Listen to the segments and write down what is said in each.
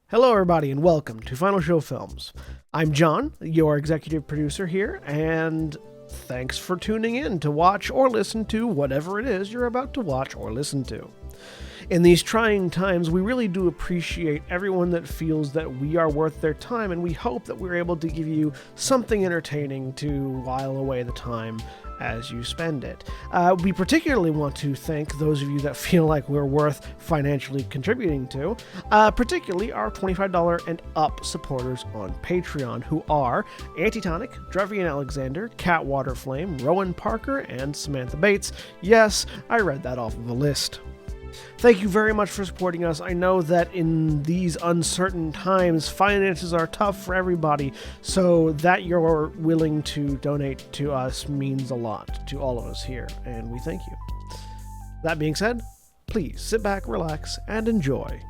Hello, everybody, and welcome to Final Show Films. I'm John, your executive producer here, and thanks for tuning in to watch or listen to whatever it is you're about to watch or listen to. In these trying times, we really do appreciate everyone that feels that we are worth their time, and we hope that we're able to give you something entertaining to while away the time as you spend it. We particularly want to thank those of you that feel like we're worth financially contributing to, particularly our $25 and up supporters on Patreon, who are Antitonic, Drevian Alexander, Catwater Flame, Rowan Parker, and Samantha Bates. Yes, I read that off of a list. Thank you very much for supporting us. I know that in these uncertain times, finances are tough for everybody, so that you're willing to donate to us means a lot to all of us here, and we thank you. That being said, please sit back, relax, and enjoy.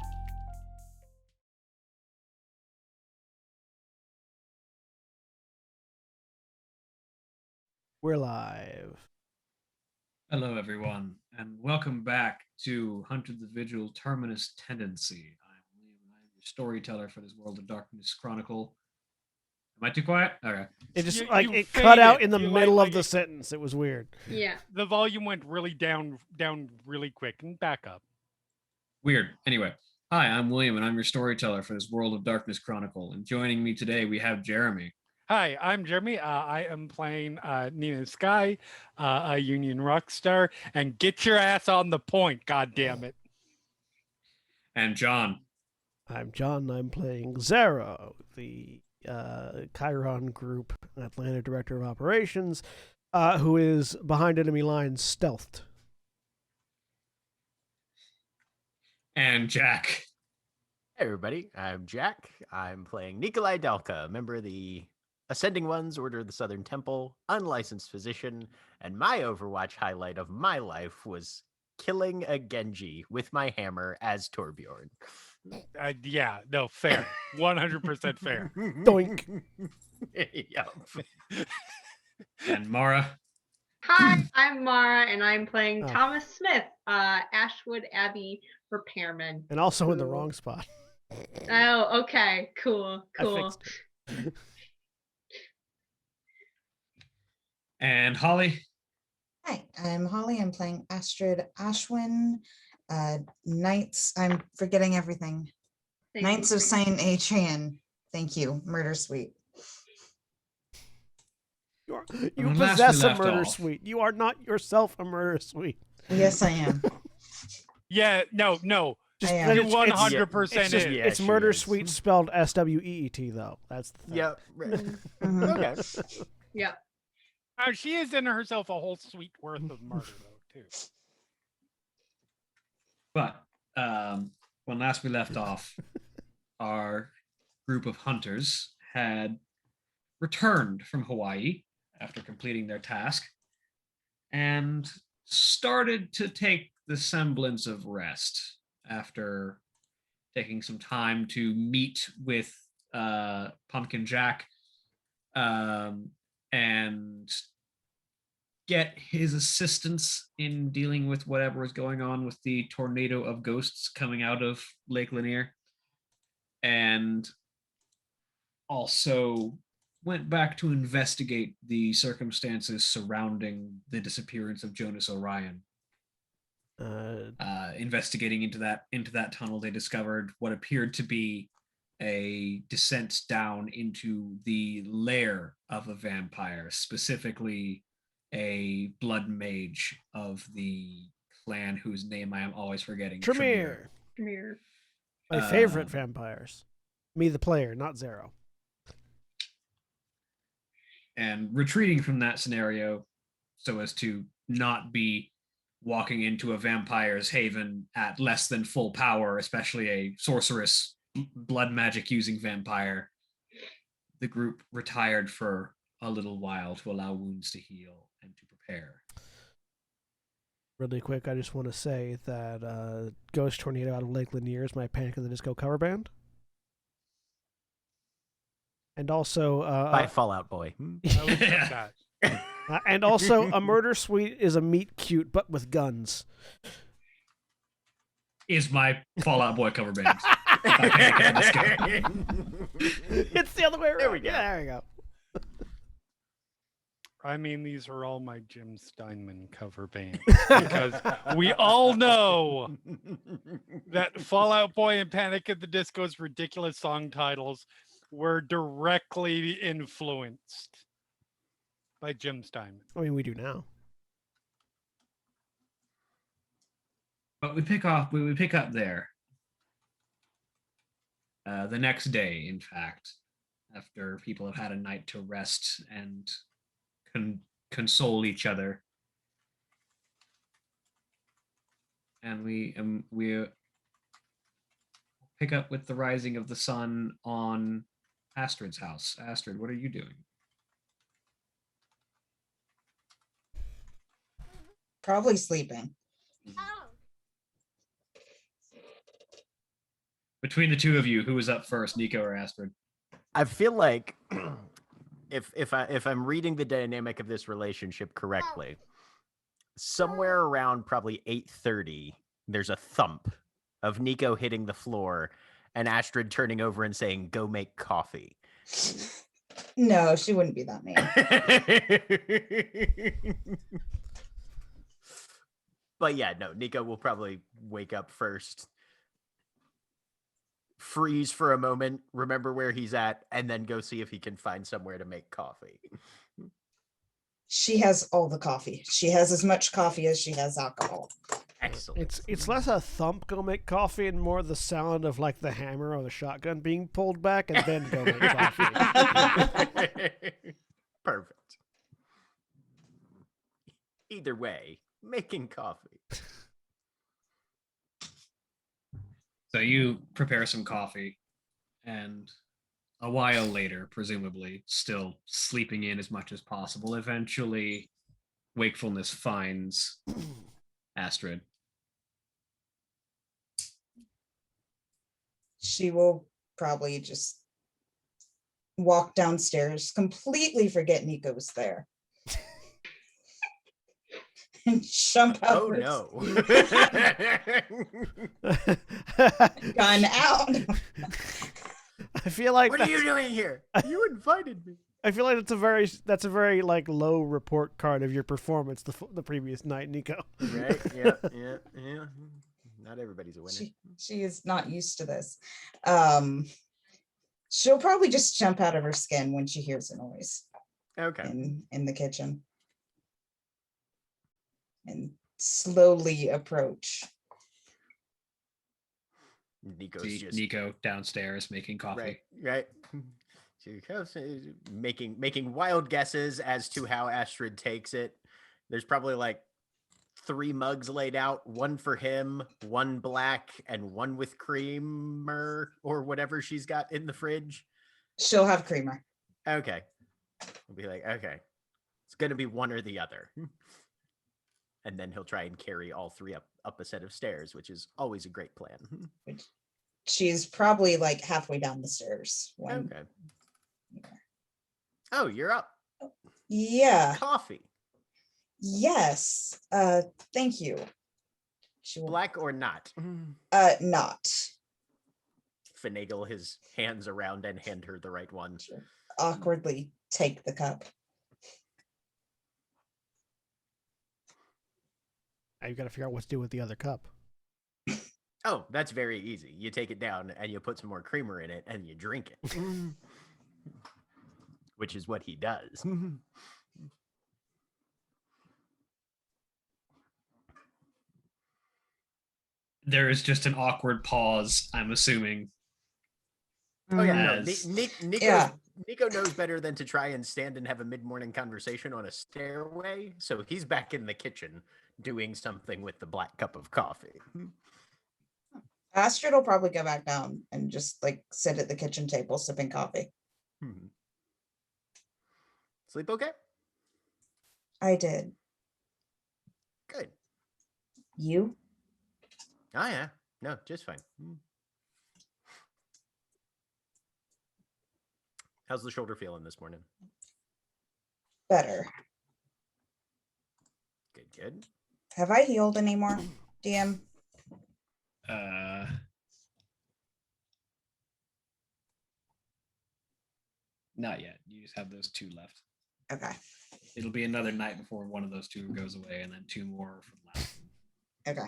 We're live. Hello, everyone, and welcome back to Hunter the Vigil Terminus Tendency. I'm Liam, and I'm your storyteller for this World of Darkness Chronicle. Am I too quiet? Okay. It just You cut out faded. in the You middle like of the it- sentence. It was weird. Yeah. The volume went really down really quick and back up. Weird. Anyway, hi, I'm William, and I'm your storyteller for this World of Darkness Chronicle. And joining me today, we have Jeremy. Hi, I'm Jeremy. I am playing Nina Sky, a union rock star, and get your ass on the point, god damn it. And John. I'm John, and I'm playing Zero, the Chiron Group Atlanta Director of Operations, who is behind enemy lines stealthed. And Jack. Hey everybody, I'm Jack. I'm playing Nikolai Dalka, member of the Ascending Ones, Order of the Southern Temple, unlicensed physician, and my Overwatch highlight of my life was killing a Genji with my hammer as Torbjorn. Yeah, no, fair. 100% fair. Doink. Yup. And Mara. Hi, I'm Mara, and I'm playing Oh. Thomas Smith, Ashwood Abbey repairman. And also in the Ooh. wrong spot. Oh, okay, cool. I fixed it. And Holly. Hi, I'm Holly. I'm playing Astrid Ashwin. Knights, I'm forgetting everything. Thank Knights you. of Saint Adrian. Thank you. Murder Suite. You When last we possess a left murder off- suite. You are not yourself a murder suite. Yes, I am. Yeah, no. I am. You It's- 100% It's just is. Yeah, it's she murder is. suite spelled SWEET though. That's the thing. Yep. Mhm. Okay. Yeah. She is in herself a whole suite worth of murder, though, too. But when last we left off, our group of hunters had returned from Hawaii after completing their task and started to take the semblance of rest after taking some time to meet with Pumpkin Jack and get his assistance in dealing with whatever was going on with the tornado of ghosts coming out of Lake Lanier. And also went back to investigate the circumstances surrounding the disappearance of Jonas Orion. Investigating into that tunnel, they discovered what appeared to be a descent down into the lair of a vampire, specifically a blood mage of the clan whose name I am always forgetting. Tremere. Come here. My favorite Um, vampires. Me the player, not Zero. And retreating from that scenario so as to not be walking into a vampire's haven at less than full power, especially a sorceress blood magic using vampire, the group retired for a little while to allow wounds to heal and to prepare. Really quick, I just want to say that Ghost Tornado out of Lake Lanier is my Panic at the Disco cover band. And also, By Fallout Boy. I would accept that. and also, a murder suite is a meet cute, but with guns. Is my Fallout Boy cover band. Panic at the Disco. It's the other way around. There we go. Yeah, there we go. I mean, these are all my Jim Steinman cover bands because we all know that Fallout Boy and Panic at the Disco's ridiculous song titles were directly influenced by Jim Steinman. I mean, we do now. But we pick up there. The next day, in fact, after people have had a night to rest and console each other, and we pick up with the rising of the sun on Astrid's house. Astrid, what are you doing? Probably sleeping. Between the two of you, who was up first, Nico or Astrid? I feel like if I'm reading the dynamic of this relationship correctly, somewhere around probably 8:30, there's a thump of Nico hitting the floor and Astrid turning over and saying, "Go make coffee." No, she wouldn't be that mean. But yeah, no, Nico will probably wake up first, freeze for a moment, remember where he's at, and then go see if he can find somewhere to make coffee. She has all the coffee. She has as much coffee as she has alcohol. Excellent. It's less a thump go make coffee and more the sound of like the hammer or the shotgun being pulled back and then go make coffee. Perfect. Either way, making coffee. So you prepare some coffee, and a while later, presumably still sleeping in as much as possible, eventually wakefulness finds Astrid. She will probably just walk downstairs, completely forget Nico was there. And jump out. Oh no. Gun out. I feel like What are you doing here? You invited me. I feel like that's a very like low report card of your performance the previous night, Nico. Right? Yeah. Not everybody's a winner. She is not used to this. She'll probably just jump out of her skin when she hears a noise Okay. in the kitchen and slowly approach. Nico's See just Nico downstairs making coffee. right. She goes, making wild guesses as to how Astrid takes it. There's probably like 3 mugs laid out, one for him, one black, and one with creamer or whatever she's got in the fridge. She'll have creamer. Okay. We'll be like, okay, it's gonna be one or the other. And then he'll try and carry all 3 up a set of stairs, which is always a great plan. She's probably like halfway down the stairs when Okay. Oh, you're up. yeah. Coffee. Yes. Thank you. She will Black or not? not Finagle his hands around and hand her the right one. awkwardly take the cup. Now you've got to figure out what to do with the other cup. Oh, that's very easy. You take it down and you put some more creamer in it and you drink it. Which is what he does. There is just an awkward pause, I'm assuming. Oh yeah, no. As- Nico knows better than to try and stand and have a mid-morning conversation on a stairway, so he's back in the kitchen doing something with the black cup of coffee. Astrid will probably go back down and just like sit at the kitchen table sipping coffee. Sleep okay? I did. Good. You? Oh yeah, no, just fine. How's the shoulder feeling this morning? Better. Good. Have I healed anymore, DM? Not yet. You just have those 2 left. Okay. It'll be another night before one of those 2 goes away, and then 2 more from last. Okay.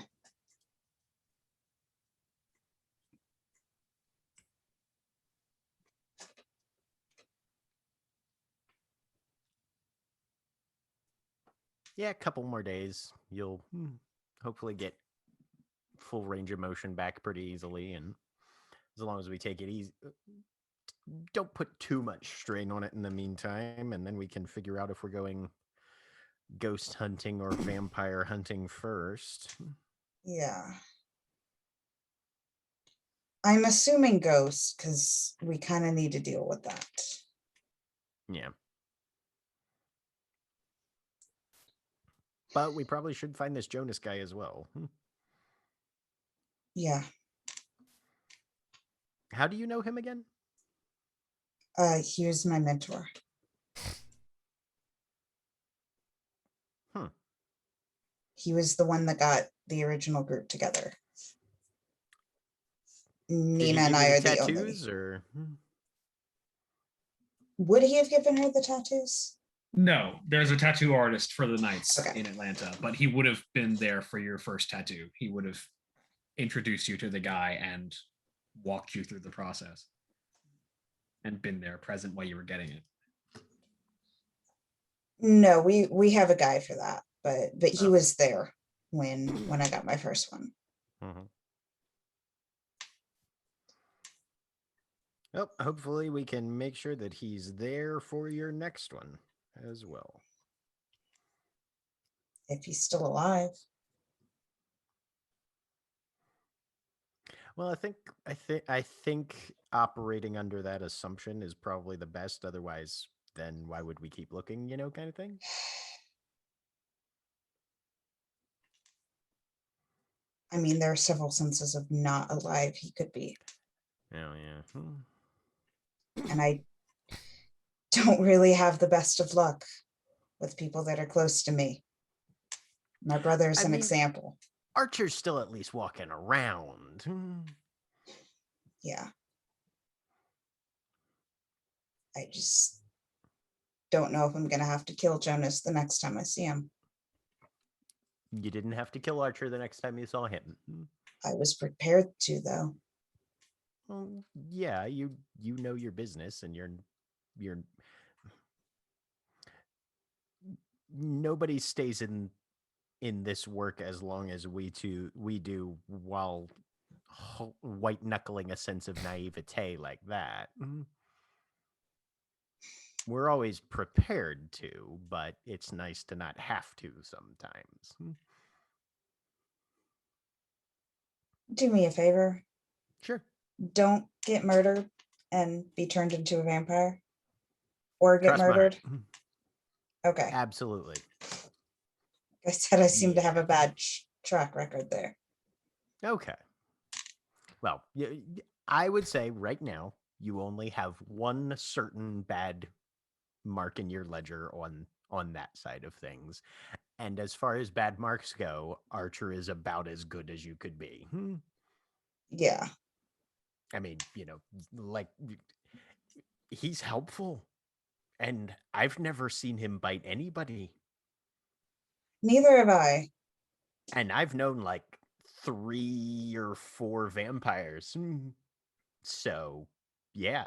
Yeah, a couple more days. You'll hopefully get full range of motion back pretty easily, and as long as we take it easy, don't put too much strain on it in the meantime, and then we can figure out if we're going ghost hunting or vampire hunting first. Yeah. I'm assuming ghosts because we kind of need to deal with that. Yeah. But we probably should find this Jonas guy as well. Yeah. How do you know him again? He was my mentor. He was the one that got the original group together. Nina and I are the only. Tattoos, or Would he have given her the tattoos? No, there's a tattoo artist for the Knights Okay. in Atlanta, but he would have been there for your first tattoo. He would have introduced you to the guy and walked you through the process and been there present while you were getting it. No, we have a guy for that, but he was there when I got my first one. Well, hopefully we can make sure that he's there for your next one as well. If he's still alive. Well, I think operating under that assumption is probably the best. Otherwise, then why would we keep looking, kind of thing? I mean, there are several senses of not alive he could be. Oh, yeah. And I don't really have the best of luck with people that are close to me. My brother's an example. Archer's still at least walking around. Yeah. I just don't know if I'm going to have to kill Jonas the next time I see him. You didn't have to kill Archer the next time you saw him. I was prepared to, though. Well, yeah, you know your business, and you're nobody stays in this work as long as we do while white knuckling a sense of naivete like that. We're always prepared to, but it's nice to not have to sometimes. Do me a favor. Sure. Don't get murdered and be turned into a vampire. Or get Cross my heart. murdered. Okay. Absolutely. Like I said, I seem to have a bad track record there. Okay. Well, I would say right now you only have one certain bad mark in your ledger on that side of things. And as far as bad marks go, Archer is about as good as you could be. Yeah. I mean, like, he's helpful. And I've never seen him bite anybody. Neither have I. And I've known like 3 or 4 vampires. So, yeah,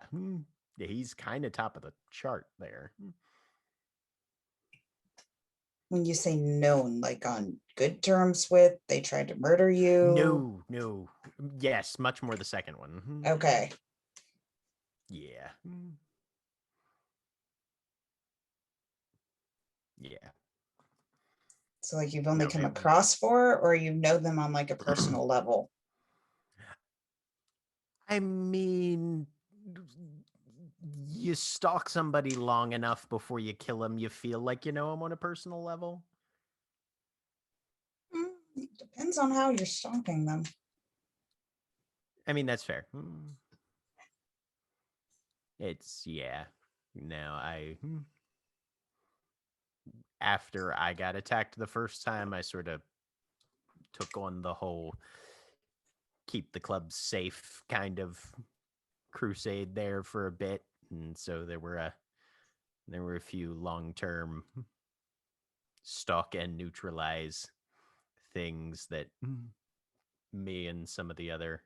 he's kind of top of the chart there. When you say known, like on good terms with, they tried to murder you? No. Yes, much more the second one. Okay. Yeah. Yeah. So like you've only No, come it- across 4, or you know them on like a personal level? I mean, you stalk somebody long enough before you kill them, you feel like you know them on a personal level. It depends on how you're stalking them. I mean, that's fair. It's, yeah. No, after I got attacked the first time, I sort of took on the whole keep the club safe kind of crusade there for a bit. And so there were There were a few long-term stalk and neutralize things that me and some of the other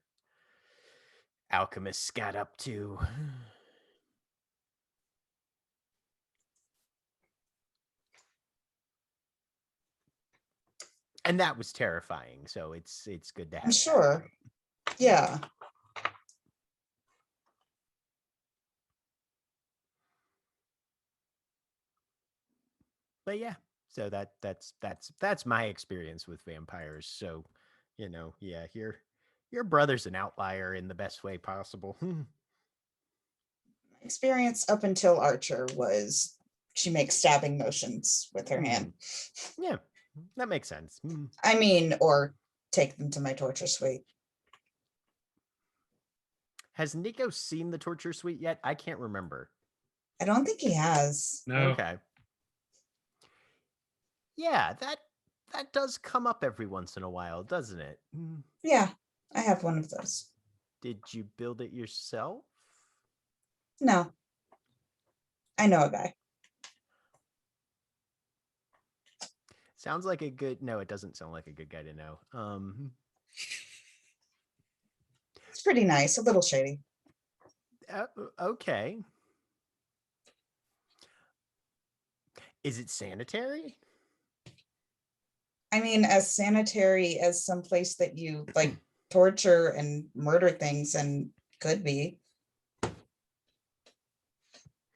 alchemists got up to. And that was terrifying. So it's good to have. I'm that sure. up. Yeah. But yeah, so that's my experience with vampires. So, yeah, your brother's an outlier in the best way possible. Experience up until Archer was she makes stabbing motions with her hand. Yeah, that makes sense. I mean, or take them to my torture suite. Has Nico seen the torture suite yet? I can't remember. I don't think he has. No. Okay. Yeah, that does come up every once in a while, doesn't it? Yeah, I have one of those. Did you build it yourself? No. I know a guy. Sounds like a good. No, it doesn't sound like a good guy to know. It's pretty nice, a little shady. Okay. Is it sanitary? I mean, as sanitary as some place that you like torture and murder things and could be.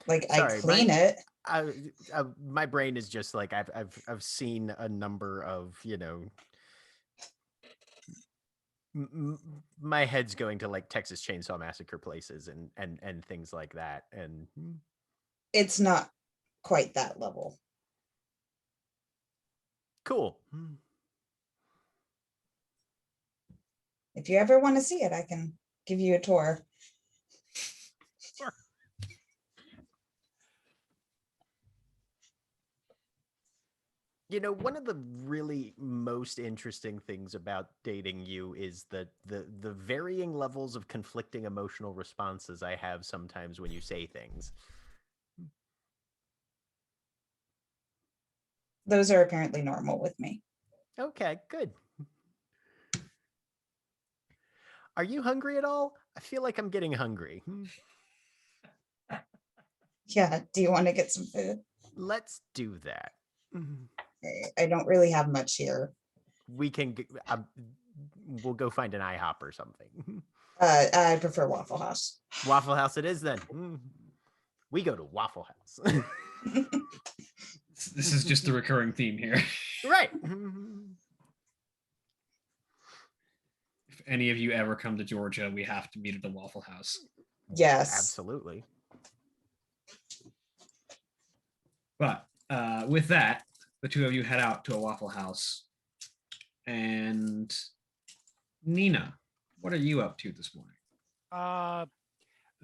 Like Sorry, I clean it. My brain is just like I've seen a number of my head's going to like Texas Chainsaw Massacre places and things like that, and It's not quite that level. cool. If you ever want to see it, I can give you a tour. One of the really most interesting things about dating you is the varying levels of conflicting emotional responses I have sometimes when you say things. Those are apparently normal with me. Okay, good. Are you hungry at all? I feel like I'm getting hungry. Yeah, do you want to get some food? Let's do that. I don't really have much here. We can. We'll go find an IHOP or something. I prefer Waffle House. Waffle House it is then. We go to Waffle House. This is just the recurring theme here. Right. If any of you ever come to Georgia, we have to meet at the Waffle House. Yes. Absolutely. But with that, the two of you head out to a Waffle House. And Nina, what are you up to this morning?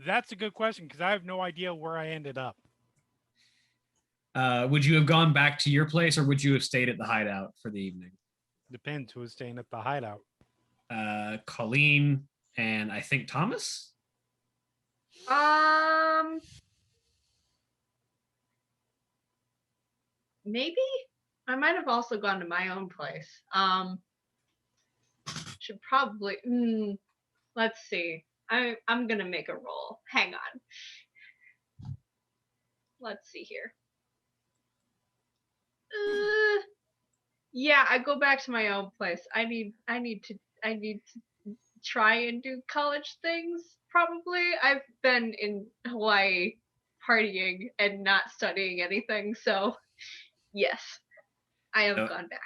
That's a good question because I have no idea where I ended up. Would you have gone back to your place or would you have stayed at the hideout for the evening? Depends who was staying at the hideout. Colleen and I think Thomas? Maybe I might have also gone to my own place. Should probably let's see. I'm gonna make a roll. Hang on. Let's see here. Yeah, I go back to my own place. I need to try and do college things. Probably. I've been in Hawaii partying and not studying anything, so yes, I have gone back.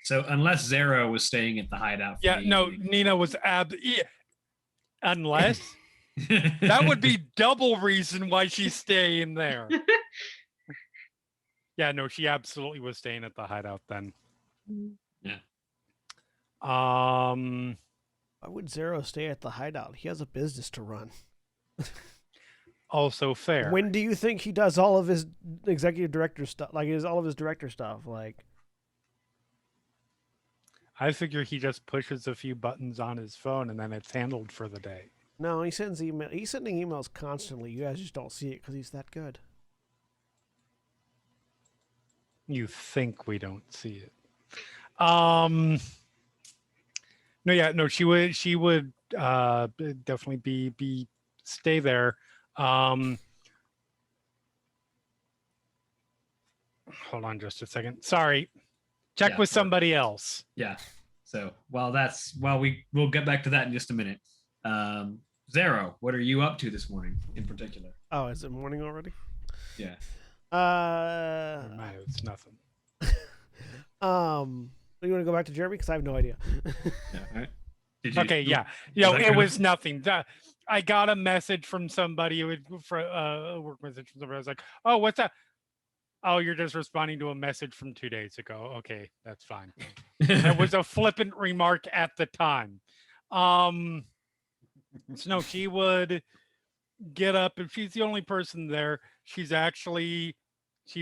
So unless Zero was staying at the hideout. For the evening. Nina was unless that would be double reason why she's staying there. Yeah, no, she absolutely was staying at the hideout then. Yeah. Why would Zero stay at the hideout? He has a business to run. Also fair. When do you think he does all of his executive director stuff? Like, all of his director stuff? Like, I figure he just pushes a few buttons on his phone and then it's handled for the day. no, he sends email. He's sending emails constantly. You guys just don't see it because he's that good. You think we don't see it. No, yeah, no, she would definitely be stay there. Hold on just a second. Sorry. Check Yeah, with sure. somebody else. Yeah. So we'll get back to that in just a minute. Zero, what are you up to this morning in particular? Oh, is it morning already? Yeah. It's nothing. You want to go back to Jeremy? Because I have no idea. Yeah. All right. Okay, yeah. It was nothing. I got a message from somebody a work message from somebody. I was like, oh, what's that? Oh, you're just responding to a message from 2 days ago. Okay, that's fine. It was a flippant remark at the time. So no, she would get up if she's the only person there. She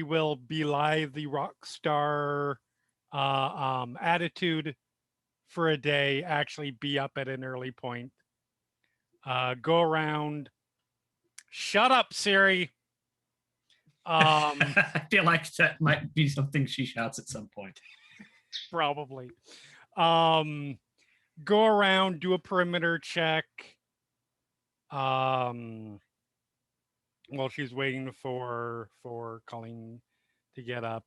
will belie the rock star attitude for a day, actually be up at an early point, go around, shut up, Siri. I feel like that might be something she shouts at some point. Probably. Go around, do a perimeter check. While she's waiting for Colleen to get up.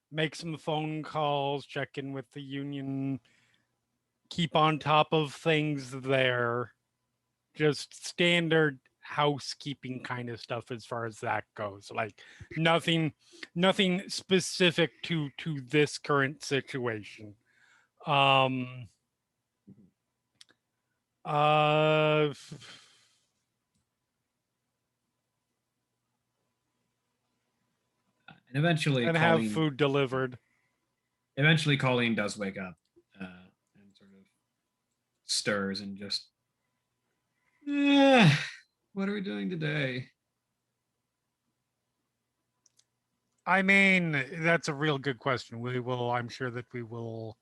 Make some phone calls, check in with the union, keep on top of things there. Just standard housekeeping kind of stuff as far as that goes. Like nothing specific to this current situation. And eventually and Colleen, have food delivered. Eventually Colleen does wake up and sort of stirs and just what are we doing today? I mean, that's a real good question. I'm sure that we will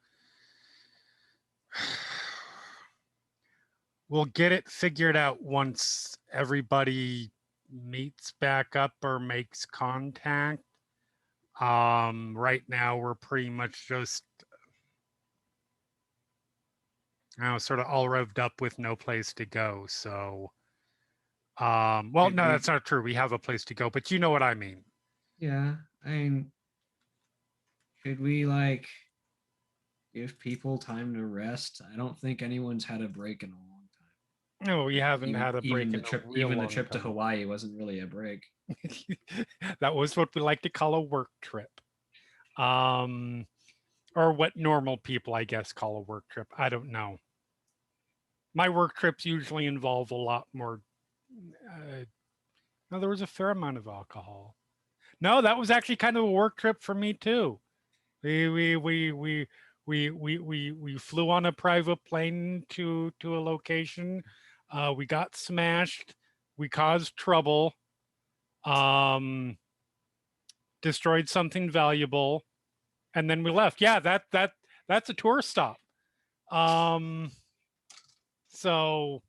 we'll get it figured out once everybody meets back up or makes contact. Right now we're pretty much just sort of all revved up with no place to go. So well, no, that's not true. We have a place to go, but you know what I mean. Yeah, I mean, should we like give people time to rest? I don't think anyone's had a break in a long time. No, we haven't had a break in a real Even the long trip to time. Hawaii wasn't really a break. That was what we like to call a work trip. Or what normal people, I guess, call a work trip. I don't know. My work trips usually involve a lot more. No, there was a fair amount of alcohol. No, that was actually kind of a work trip for me too. We flew on a private plane to a location. We got smashed. We caused trouble. Destroyed something valuable, and then we left. Yeah, that's a tour stop. So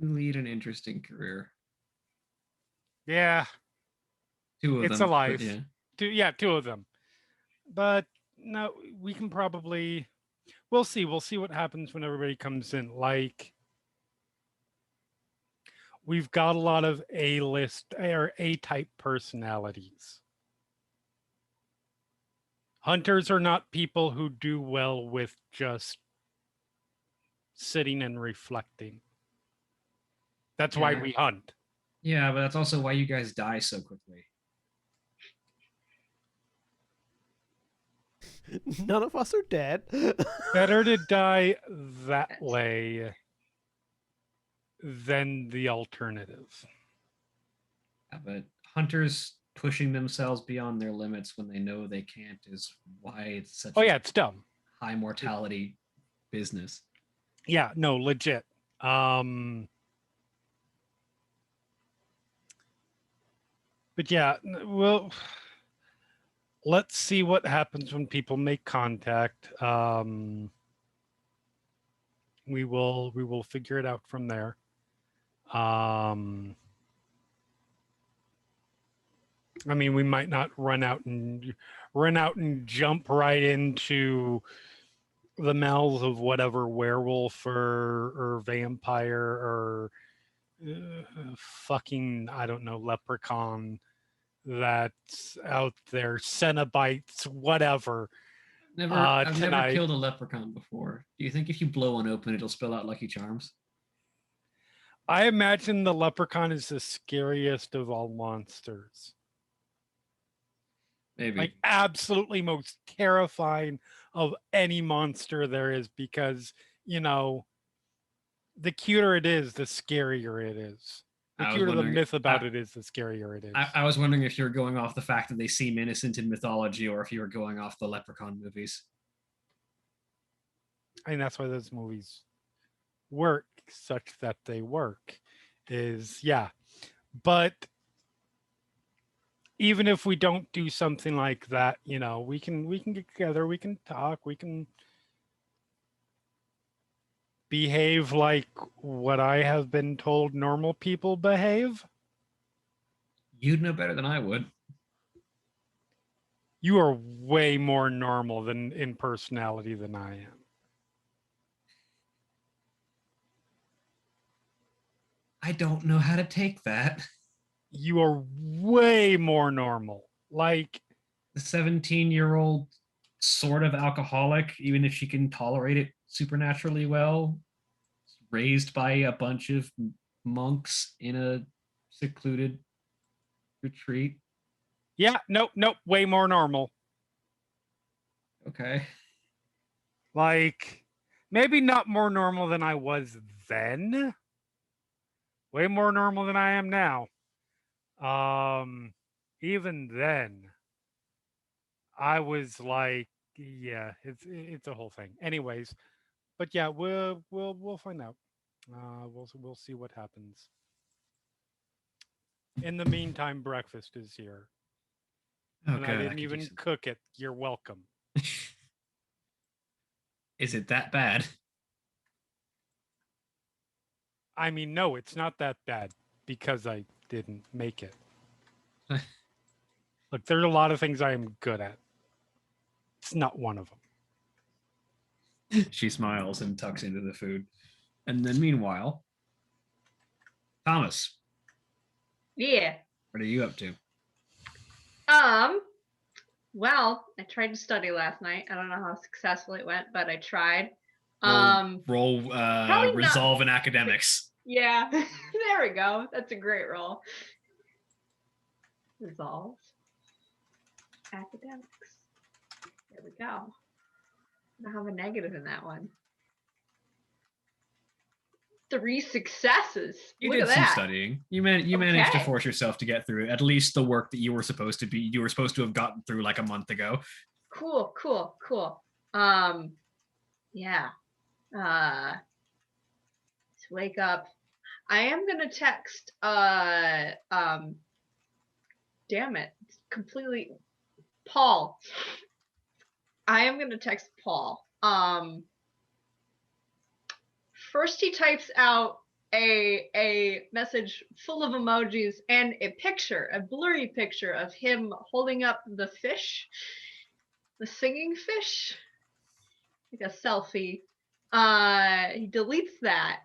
You lead an interesting career. yeah, Two of them. It's a life. Yeah. Two of them. But no, we can probably we'll see. We'll see what happens when everybody comes in. Like we've got a lot of A-list or A-type personalities. Hunters are not people who do well with just sitting and reflecting. That's why we hunt. Yeah, but that's also why you guys die so quickly. None of us are dead. Better to die that way than the alternative. Yeah, but hunters pushing themselves beyond their limits when they know they can't is why it's such it's dumb. High mortality business. Yeah, no, legit. But yeah, well, let's see what happens when people make contact. We will figure it out from there. I mean, we might not run out and jump right into the mouths of whatever werewolf or vampire or fucking, I don't know, leprechaun that's out there, Cenobites, whatever. I've never Tonight. killed a leprechaun before. Do you think if you blow one open, it'll spill out Lucky Charms? I imagine the leprechaun is the scariest of all monsters. Maybe. Like absolutely most terrifying of any monster there is, because, you know, the cuter it is, the scarier it is. The I was cuter the wondering- myth about it is, the scarier it is. I was wondering if you were going off the fact that they seem innocent in mythology, or if you were going off the leprechaun movies. I mean, that's why those movies work such that they work. But even if we don't do something like that, you know, we can get together, we can talk, we can behave like what I have been told normal people behave. You'd know better than I would. You are way more normal than in personality than I am. I don't know how to take that. You are way more normal. Like, The 17-year-old sort of alcoholic, even if she can tolerate it supernaturally well, raised by a bunch of monks in a secluded retreat. yeah, nope, way more normal. Okay. Like, maybe not more normal than I was then. Way more normal than I am now. Even then, I was like, yeah, it's a whole thing. Anyways, but yeah, we'll find out. We'll see what happens. In the meantime, breakfast is here. Oh, And good. I I didn't could even use cook it. You're welcome. Is it that bad? I mean, no, it's not that bad because I didn't make it. Look, there are a lot of things I am good at. It's not one of them. She smiles and tucks into the food. And then meanwhile, Thomas, Yeah. what are you up to? Well, I tried to study last night. I don't know how successful it went, but I tried. Roll probably not- resolve in academics. Yeah, there we go. That's a great roll. Resolve. Academics. There we go. I don't have a negative in that one. 3 successes. You Look did at some that. studying. You managed to Okay. force yourself to get through at least the work that you were supposed to have gotten through like a month ago. Cool. Yeah. To wake up. I am gonna text damn it. It's completely Paul. I am gonna text Paul. First he types out a message full of emojis and a picture, a blurry picture of him holding up the fish, the singing fish, like a selfie. He deletes that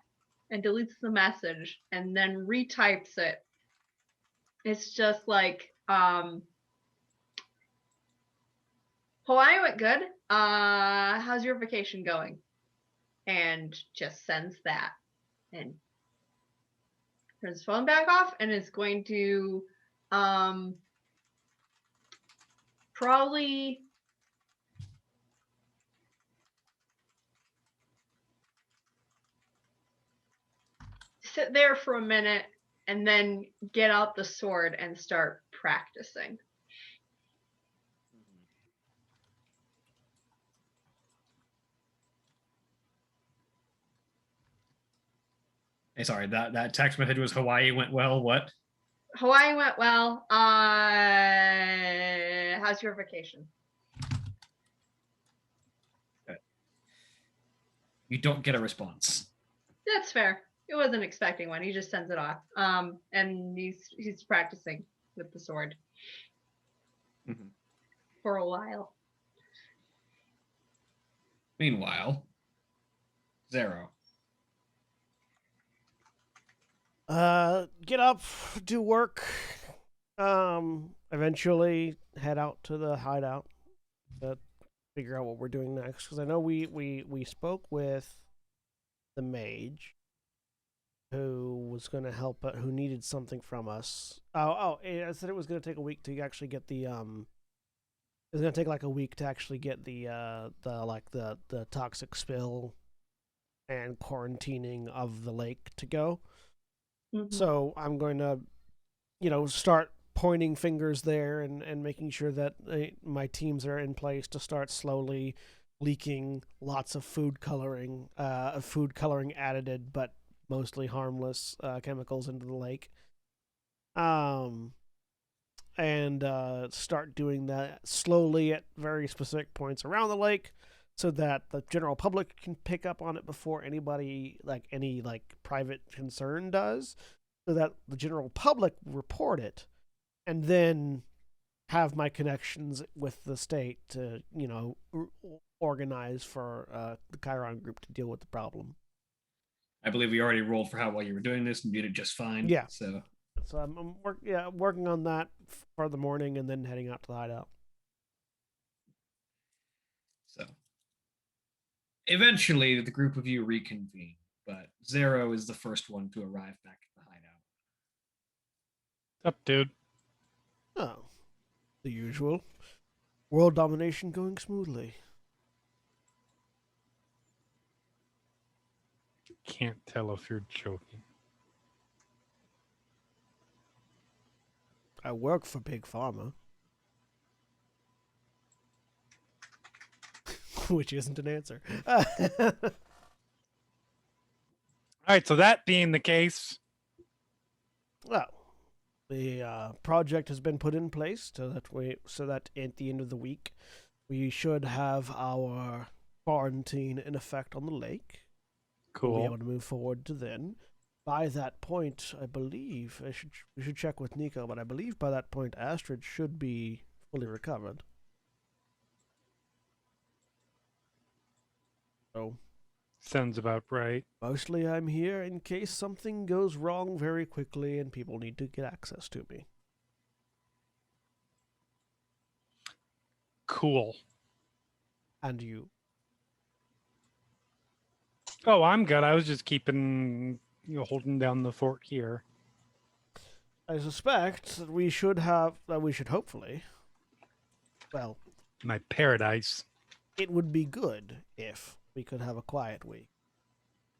and deletes the message and then retypes it. It's just like, Hawaii went good. How's your vacation going? And just sends that and turns his phone back off and is going to probably sit there for a minute and then get out the sword and start practicing. Hey, sorry, that text message was Hawaii went well. What? Hawaii went well. How's your vacation? You don't get a response. That's fair. He wasn't expecting one. He just sends it off. And he's practicing with the sword. for a while. Meanwhile, Zero. Get up, do work. Eventually head out to the hideout to figure out what we're doing next. Because I know we spoke with the mage who was going to help, who needed something from us. I said it was going to take a week to actually get the It was going to take like a week to actually get the toxic spill and quarantining of the lake to go. Mhm. So I'm going to, start pointing fingers there and making sure that my teams are in place to start slowly leaking lots of food coloring added but mostly harmless chemicals into the lake. And start doing that slowly at very specific points around the lake, so that the general public can pick up on it before anybody, any private concern does, so that the general public report it, and then have my connections with the state to, organize for the Chiron group to deal with the problem. I believe we already rolled for how well you were doing this and you did just fine. Yeah. So So I'm working on that for the morning and then heading out to the hideout. So eventually the group of you reconvene, but Zero is the first one to arrive back at the hideout. Up, dude. Oh, the usual. World domination going smoothly. Can't tell if you're joking. I work for Big Pharma. Which isn't an answer. All right, so that being the case, Well, the project has been put in place so that at the end of the week we should have our quarantine in effect on the lake. We'll be cool. able to move forward to then. By that point, I believe we should check with Nico, but I believe by that point Astrid should be fully recovered. So Sounds about right. mostly I'm here in case something goes wrong very quickly and people need to get access to me. Cool. And you. Oh, I'm good. I was just keeping, holding down the fort here. I suspect that we should hopefully, well, My paradise. it would be good if we could have a quiet week.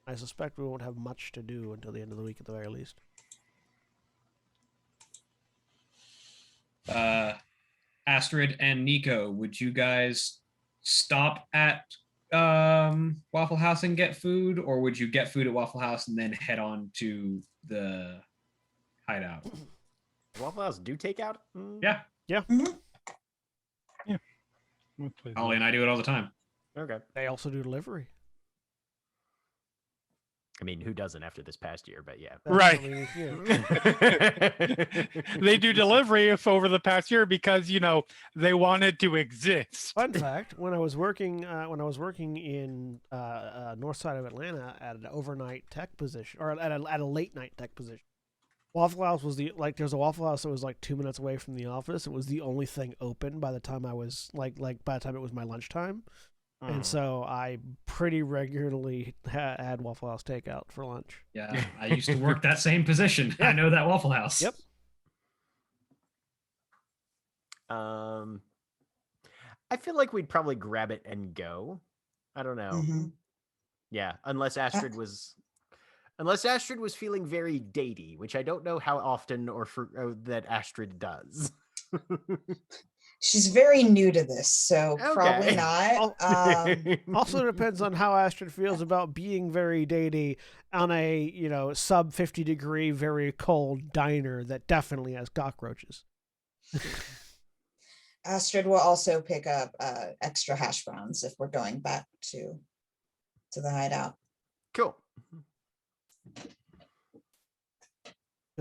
I suspect we won't have much to do until the end of the week at the very least. Astrid and Nico, would you guys stop at Waffle House and get food, or would you get food at Waffle House and then head on to the hideout? Waffle House do takeout? Yeah, Ollie and I do it all the time. Okay. They also do delivery. I mean, who doesn't after this past year? But yeah. Right. I mean, yeah. They do delivery if over the past year because, they wanted to exist. Fun fact: when I was working in north side of Atlanta at an overnight tech position, or at a late night tech position, Waffle House was there's a Waffle House that was 2 minutes away from the office. It was the only thing open by the time I was by the time it was my lunchtime, and so I pretty regularly had Waffle House takeout for lunch. Yeah, I used to work that same position. I know that Waffle House. Yep. I feel like we'd probably grab it and go. I don't know. Mhm. Yeah, unless Astrid was feeling very datey, which I don't know how often that Astrid does. She's very new to this, so probably Okay. not. Also depends on how Astrid feels about being very datey on a sub 50-degree, very cold diner that definitely has cockroaches. Astrid will also pick up extra hash browns if we're going back to the hideout. Cool.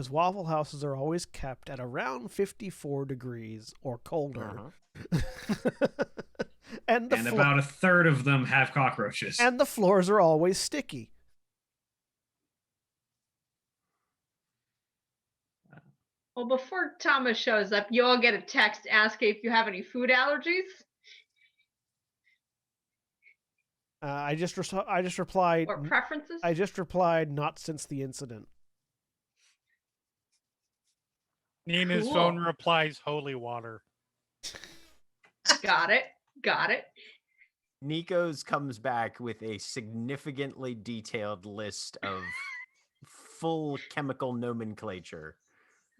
because Waffle Houses are always kept at around 54 degrees or colder. and about a third of them have cockroaches. And the floors are always sticky. Well, before Thomas shows up, you all get a text asking if you have any food allergies. I just replied. Or preferences? I just replied, not since the incident. Nina's Cool. phone replies, "Holy water." Got it. Nico's comes back with a significantly detailed list of full chemical nomenclature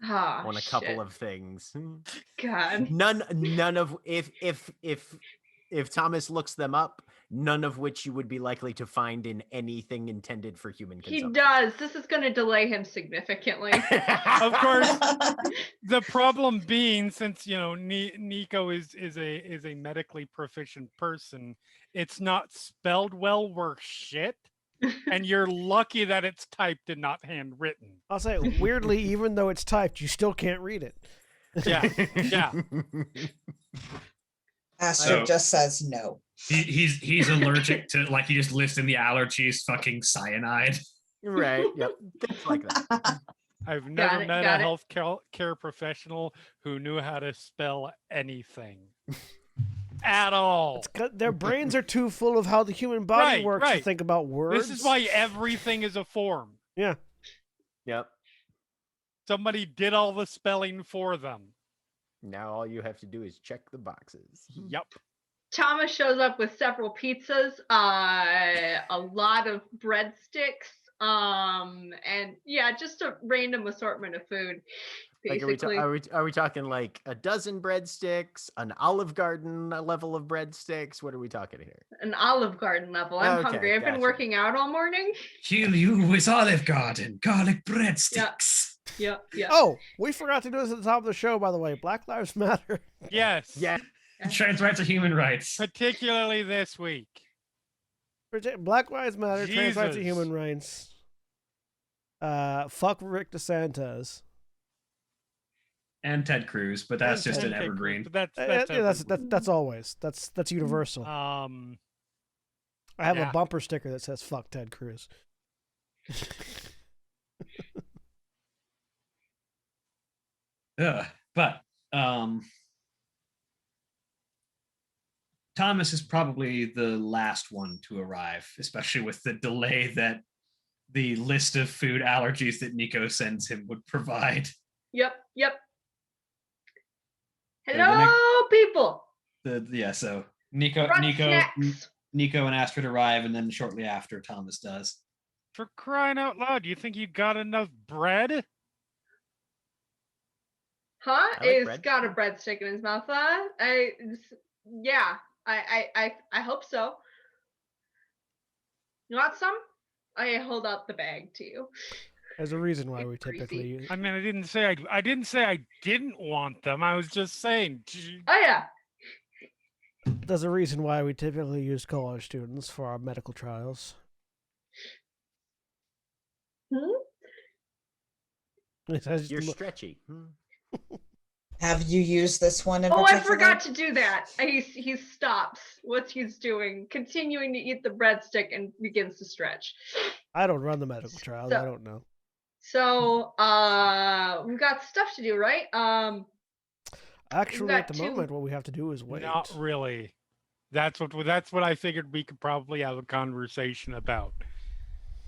Ah, on a couple of things. God. None of if Thomas looks them up, none of which you would be likely to find in anything intended for human He consumption. does. This is going to delay him significantly. Of course, the problem being, since Nico is a medically proficient person, it's not spelled well worth shit, and you're lucky that it's typed and not handwritten. I'll say, weirdly, even though it's typed, you still can't read it. Yeah. Astrid just says no. He's allergic to, like, he just lists in the allergies fucking cyanide. Right. Yep. Things like that. I've never met a it. health care professional who knew how to spell anything at all. It's 'cause their brains are too full of how the human body works to think about words. This is why everything is a form. Yeah. Yep. Somebody did all the spelling for them. Now all you have to do is check the boxes. Yep. Thomas shows up with several pizzas, a lot of breadsticks, and yeah, just a random assortment of food. Like, Basically, are we talking like a dozen breadsticks, an Olive Garden level of breadsticks? What are we talking here? an Olive Garden level. I'm Okay, hungry. I've been gotcha. working out all morning. Heal you with Olive Garden garlic breadsticks. Yep. Oh, we forgot to do this at the top of the show, by the way. Black Lives Matter. Yes. Yeah. Trans rights are human rights. Particularly this week. Black Lives Matter, trans rights and Jesus. human rights. Fuck Rick DeSantis. And Ted Cruz, but that's just an Okay, evergreen. but that's That's always. That's universal. I have a bumper sticker that says "Fuck Ted Cruz." But Thomas is probably the last one to arrive, especially with the delay that the list of food allergies that Nico sends him would provide. Yep. So Hello, people. So Nico and Astrid arrive, and then shortly after, Thomas does. For crying out loud, do you think you got enough bread? Huh? I like He's bread. got a breadstick in his mouth. I hope so. You want some? I hold out the bag to you. There's a reason why we Greasy. typically use. I mean, I didn't say I didn't want them. I was just saying. Oh yeah. There's a reason why we typically use college students for our medical trials. It says- You're stretchy. Have you used this one in Oh, I particular? forgot to do that. He stops what he's doing, continuing to eat the breadstick, and begins to stretch. I don't run the medical trials. I don't know. So we've got stuff to do, right? Actually, got at the two- moment, what we have to do is wait. Not really. That's what I figured we could probably have a conversation about.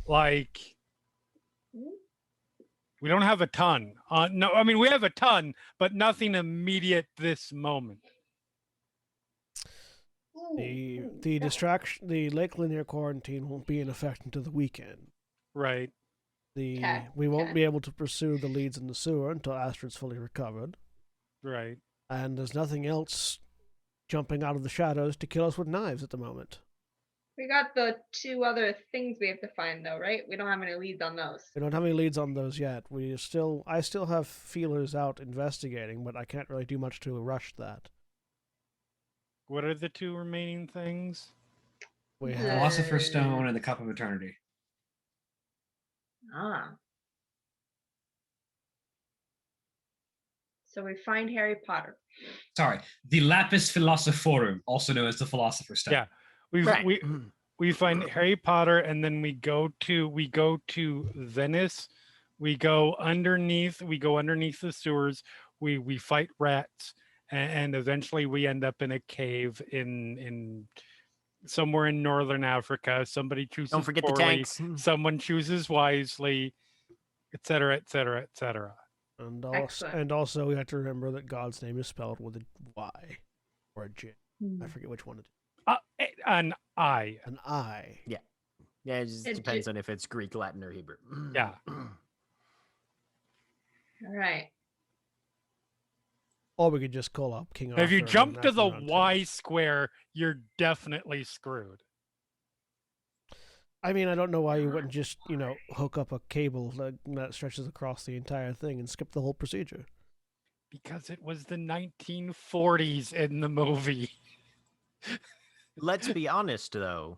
Like, we don't have a ton. No, I mean we have a ton, but nothing immediate this moment. The distraction, the Lake Lanier quarantine won't be in effect until the weekend. Right. We won't be able to pursue the leads in the sewer until Astrid's fully recovered. Right. And there's nothing else jumping out of the shadows to kill us with knives at the moment. We got the two other things we have to find, though, right? We don't have any leads on those. We don't have any leads on those yet. I still have feelers out investigating, but I can't really do much to rush that. What are the two remaining things? We The have Philosopher's Stone and the Cup of Eternity. Ah. So we find Harry Potter. Sorry, the Lapis Philosophorum, also known as the Philosopher's Stone. Yeah. Right. We find Harry Potter, and then we go to Venice. We go underneath the sewers. We fight rats, and eventually we end up in a cave in somewhere in northern Africa. Somebody chooses Don't forget the poorly, tanks. someone chooses wisely, etc., etc., etc. Excellent. And also, we have to remember that God's name is spelled with a Y or a J. I forget which one it is. An I. An I. Yeah, it just depends on if it's Greek, Latin, or Hebrew. Yeah. All right. Or we could just call up King Arthur. If you and jump to knock the him around, too. Y square, you're definitely screwed. I mean, I don't know why you wouldn't just, hook up a cable that stretches across the entire thing and skip the whole procedure. Because it was the 1940s in the movie. Let's be honest, though.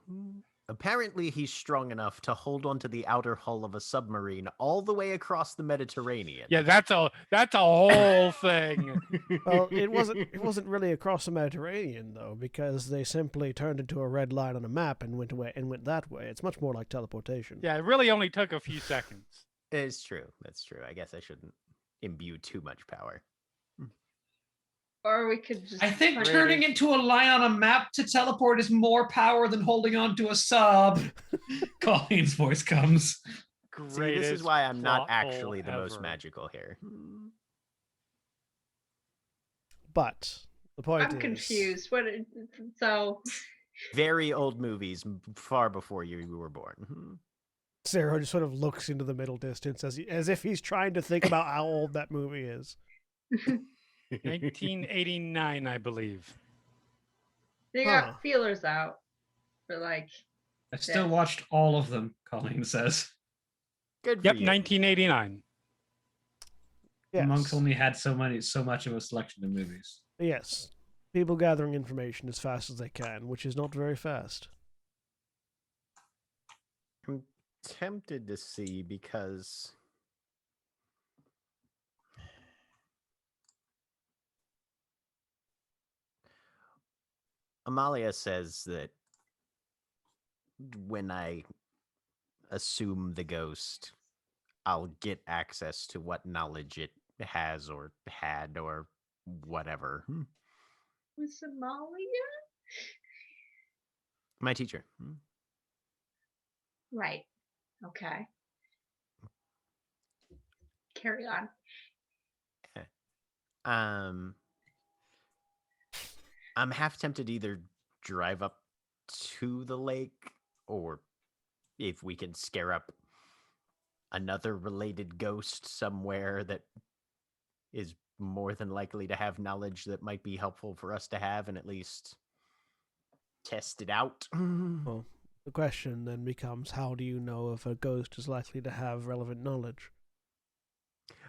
Apparently, he's strong enough to hold onto the outer hull of a submarine all the way across the Mediterranean. Yeah, that's a whole thing. Well, it wasn't really across the Mediterranean though, because they simply turned into a red line on a map and went that way. It's much more like teleportation. Yeah, it really only took a few seconds. It's true. That's true. I guess I shouldn't imbue too much power. Or we could just. I think turning into a line on a map to teleport is more power than holding on to a sub. Colleen's voice comes. See, this is why I'm not plot hole actually the most ever. magical here. But the point I'm is, confused. So. Very old movies, far before you were born. Sarah just sort of looks into the middle distance as if he's trying to think about how old that movie is. 1989, I believe. They got feelers out for like. I still watched all of them, Colleen says. Good for Yep, you. 1989. Yes. Monks only had so much of a selection of movies. Yes. People gathering information as fast as they can, which is not very fast. I'm tempted to see because Amalia says that when I assume the ghost, I'll get access to what knowledge it has or had or whatever. Somalia? My teacher. Right. Okay. Carry on. I'm half tempted to either drive up to the lake or if we can scare up another related ghost somewhere that is more than likely to have knowledge that might be helpful for us to have and at least test it out. Well, the question then becomes, how do you know if a ghost is likely to have relevant knowledge?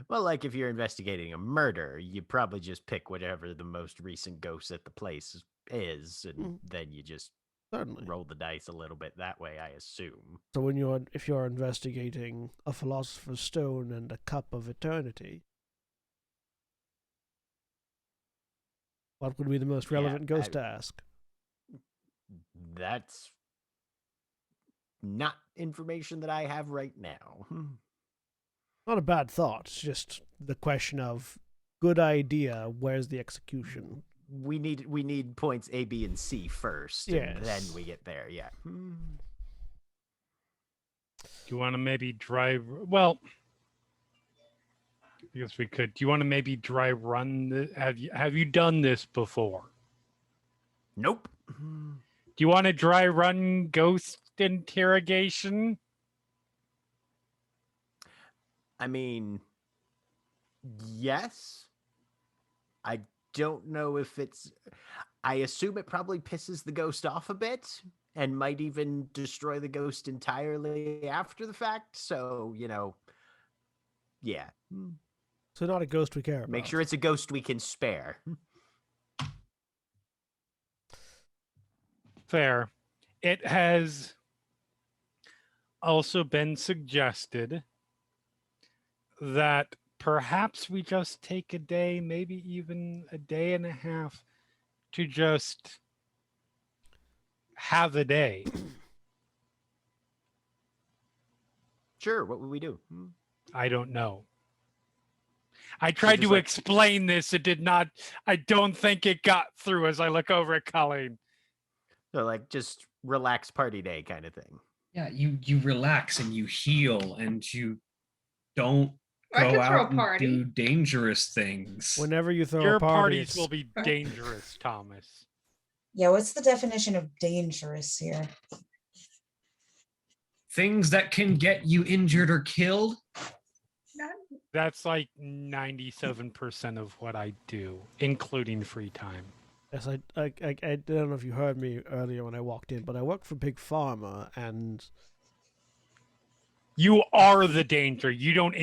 Well, like if you're investigating a murder, you probably just pick whatever the most recent ghost at the place is, and then you just Certainly. roll the dice a little bit that way, I assume. So if you're investigating a philosopher's stone and a cup of eternity, what would be the most relevant ghost to ask? That's not information that I have right now. Not a bad thought. It's just the question of good idea. Where's the execution? We need points A, B, and C first, and then Yes. we get there. Yeah. Do you want to maybe drive? Well, I guess we could. Do you want to maybe dry run? Have you done this before? Nope. Do you want to dry run ghost interrogation? I mean, yes. I don't know if it's. I assume it probably pisses the ghost off a bit and might even destroy the ghost entirely after the fact. So, yeah. So not a ghost we care about. Make sure it's a ghost we can spare. Fair. It has also been suggested that perhaps we just take a day, maybe even a day and a half, to just have a day. Sure. What would we do? I don't know. I tried just to like- explain this. It did not. I don't think it got through as I look over at Colleen. So like just relax party day kind of thing. Yeah, you relax and you heal and you don't I go could throw a out and party. do dangerous things. Whenever you throw Your a party, parties it's- will be dangerous, Thomas. Yeah, what's the definition of dangerous here? Things that can get you injured or killed. That's like 97% of what I do, including free time. Yes, I don't know if you heard me earlier when I walked in, but I work for Big Pharma, and You are the danger. You don't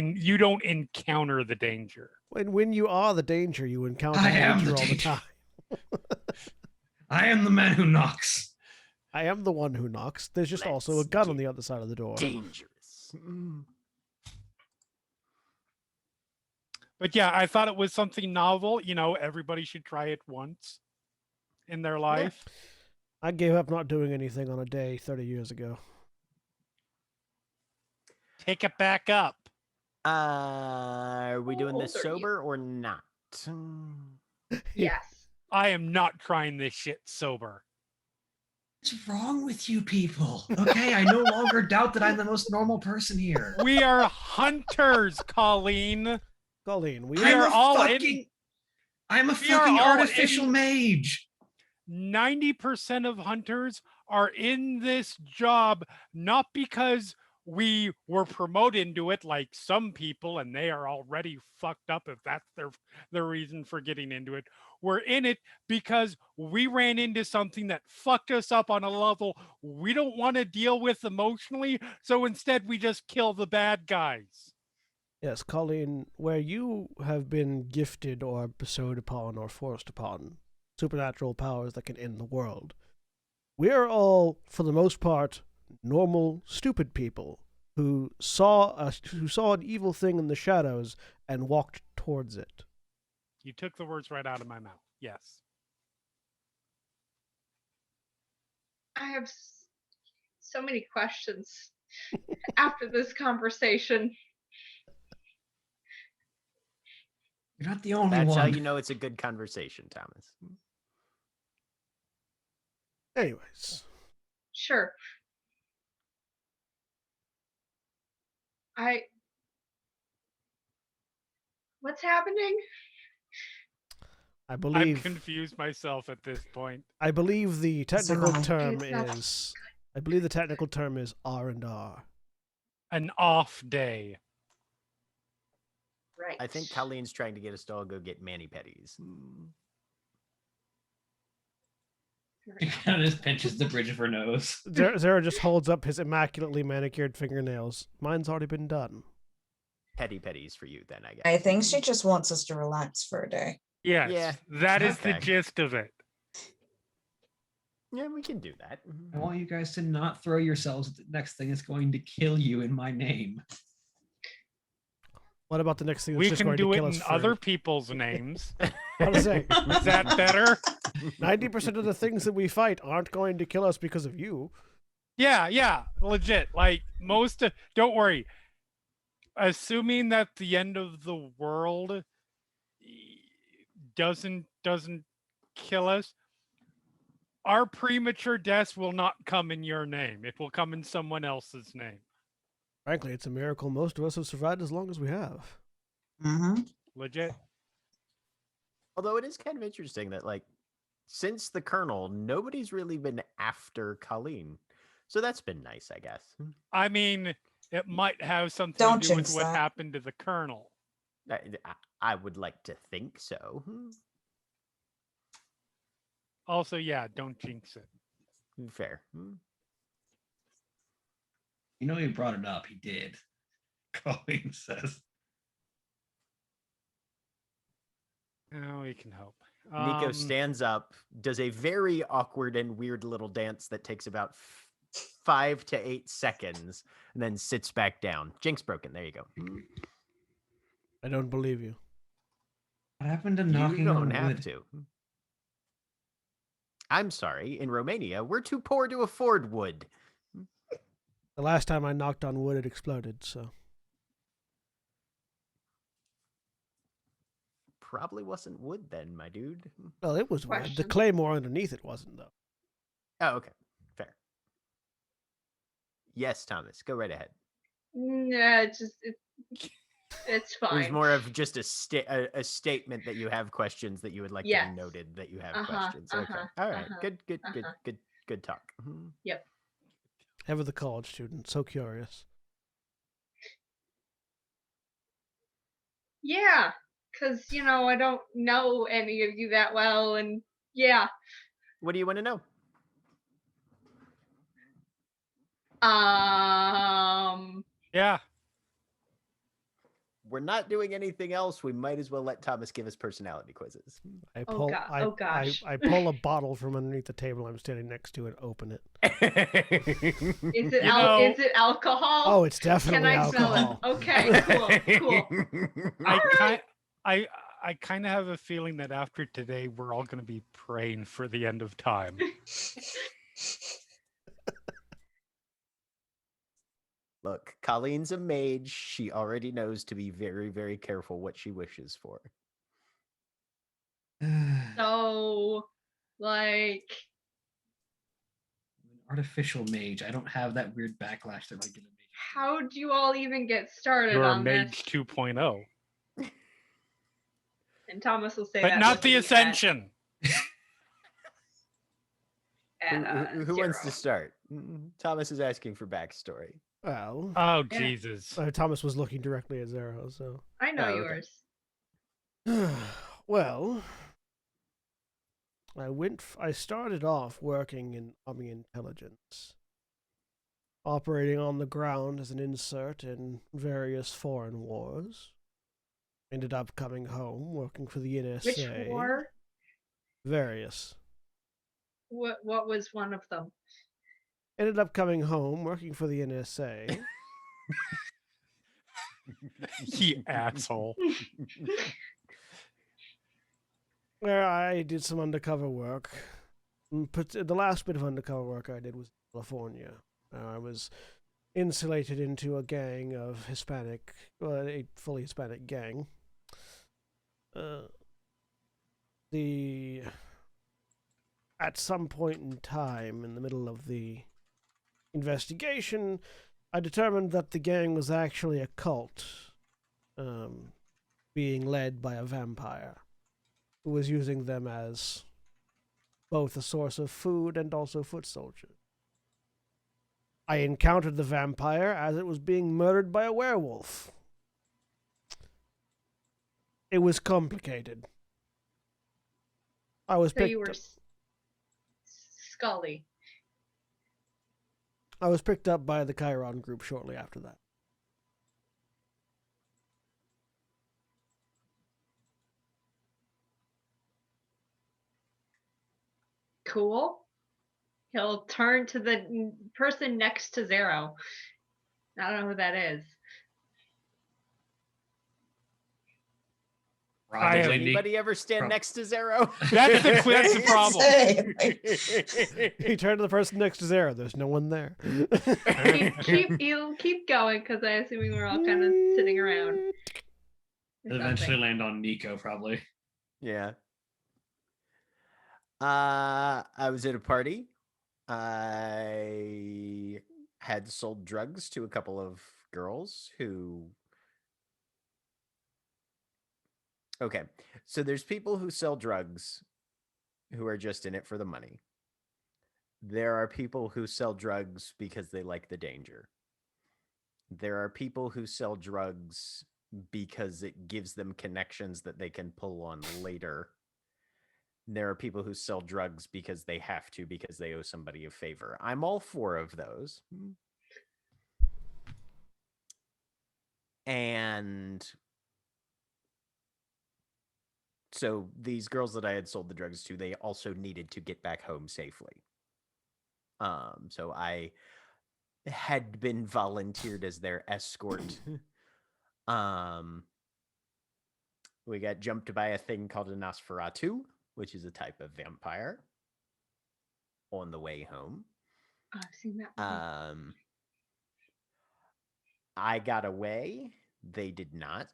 encounter the danger. when you are the danger, you encounter I am danger the all the danger. time. I am the man who knocks. I am the one who knocks. There's just also a Let's gun on get the other side of the door. Dangerous. But yeah, I thought it was something novel. You know, everybody should try it once in their life. I gave up not doing anything on a day 30 years ago. Pick it back up. Are we doing this old are you? sober or not? Yes. I am not trying this shit sober. What's wrong with you people? Okay, I no longer doubt that I'm the most normal person here. We are hunters, Colleen. Colleen, we We I'm are a all fucking, I'm a we are fucking all artificial in- mage. 90% of hunters are in this job not because we were promoted into it like some people and they are already fucked up if that's their reason for getting into it. We're in it because we ran into something that fucked us up on a level we don't want to deal with emotionally, so instead we just kill the bad guys. Yes, Colleen, where you have been gifted or bestowed upon or forced upon supernatural powers that can end the world, we are all, for the most part, normal, stupid people who saw an evil thing in the shadows and walked towards it. You took the words right out of my mouth. Yes. I have so many questions after this conversation. You're not the only That's one. how you know it's a good conversation, Thomas. Anyways, Sure. What's happening? I I'm believe confused myself at this point. I believe the technical wrong. term It's not is I believe the technical term is R&R. An off day. Right. I think Colleen's trying to get us to all go get mani-pedis. She kind of just pinches the bridge of her nose. Zara just holds up his immaculately manicured fingernails. Mine's already been done. Petty-pedis for you then, I guess. I think she just wants us to relax for a day. Yes, Yeah, that is the okay. gist of it. Yeah, we can do that. I want you guys to not throw yourselves at the next thing that's going to kill you in my name. What about the next thing that's We just can going to do it kill in us other free? people's names. How to say? Is that better? 90% of the things that we fight aren't going to kill us because of you. Yeah, legit. Like don't worry. Assuming that the end of the world doesn't kill us, our premature deaths will not come in your name. It will come in someone else's name. Frankly, it's a miracle most of us have survived as long as we have. Mm-hmm. Legit. Although it is kind of interesting that, like, since the Colonel, nobody's really been after Colleen. So that's been nice, I guess. I mean, it might have something Don't to do with jinx what that. happened to the Colonel. I would like to think so. Also, yeah, don't jinx it. Fair. You know, he brought it up. He did. Colleen says. Oh, we can hope. Nico stands up, does a very awkward and weird little dance that takes about 5 to 8 seconds, and then sits back down. Jinx broken. There you go. I don't believe you. What happened to You knocking don't on have wood? to. I'm sorry. In Romania, we're too poor to afford wood. The last time I knocked on wood, it exploded, so. Probably wasn't wood then, my dude. Well, it was wood. The Question. claymore underneath it wasn't, though. Oh, okay. Fair. Yes, Thomas, go right ahead. Yeah, it's It was fine. more of just a statement that you have questions that you would like to Yes. be noted that you have Uh-huh, questions. Okay. uh-huh, All right. uh-huh, Good talk. Mhm. Yep. Ever the college student, so curious. Yeah, because I don't know any of you that well, and yeah. What do you want to know? Yeah. We're not doing anything else. We might as well let Thomas give us personality quizzes. I Oh, pull, God. I, Oh, gosh. I pull a bottle from underneath the table I'm standing next to and open it. Is it You know- is it alcohol? Oh, it's definitely Can I alcohol. smell it? Okay, cool. I kind of have a feeling that after today, we're all going to be praying for the end of time. Look, Colleen's a mage. She already knows to be very, very careful what she wishes for. So, like, An artificial mage. I don't have that weird backlash that regular mages do. how do you all even get started You're a on mage this? 2.0, And Thomas will say but that. not the looking ascension. Who wants to start? Thomas is asking for backstory. Well, Oh, Yeah. Jesus. Thomas was looking directly at Zero, so. I know Oh, okay. yours. Well, I started off working in Army intelligence, operating on the ground as an insert in various foreign wars. Ended up coming home, working for the NSA. Which war? Various. What was one of them? Ended up coming home, working for the NSA. You asshole. Where I did some undercover work. The last bit of undercover work I did was in California. I was insulated into a gang of a fully Hispanic gang. At some point in time, in the middle of the investigation, I determined that the gang was actually a cult, being led by a vampire, who was using them as both a source of food and also foot soldiers. I encountered the vampire as it was being murdered by a werewolf. It was complicated. I was So you picked were Scully. I was picked up by the Chiron group shortly after that. Cool. He'll turn to the person next to Zero. I don't know who that is. I Probably have- Does anybody ever stand Prob- next to Zero? That's the problem. Say, like, He turned to the person next to Zero. There's no one there. You'll keep going because I'm assuming we're all kind of sitting around. or Eventually something. land on Nico, probably. Yeah. I was at a party. I had sold drugs to a couple of girls who. Okay, so there's people who sell drugs who are just in it for the money. There are people who sell drugs because they like the danger. There are people who sell drugs because it gives them connections that they can pull on later. There are people who sell drugs because they have to, because they owe somebody a favor. I'm all four of those. And so these girls that I had sold the drugs to, they also needed to get back home safely. So I had been volunteered as their escort. We got jumped by a thing called a Nosferatu, which is a type of vampire, on the way home. Oh, I've seen that movie. I got away. They did not.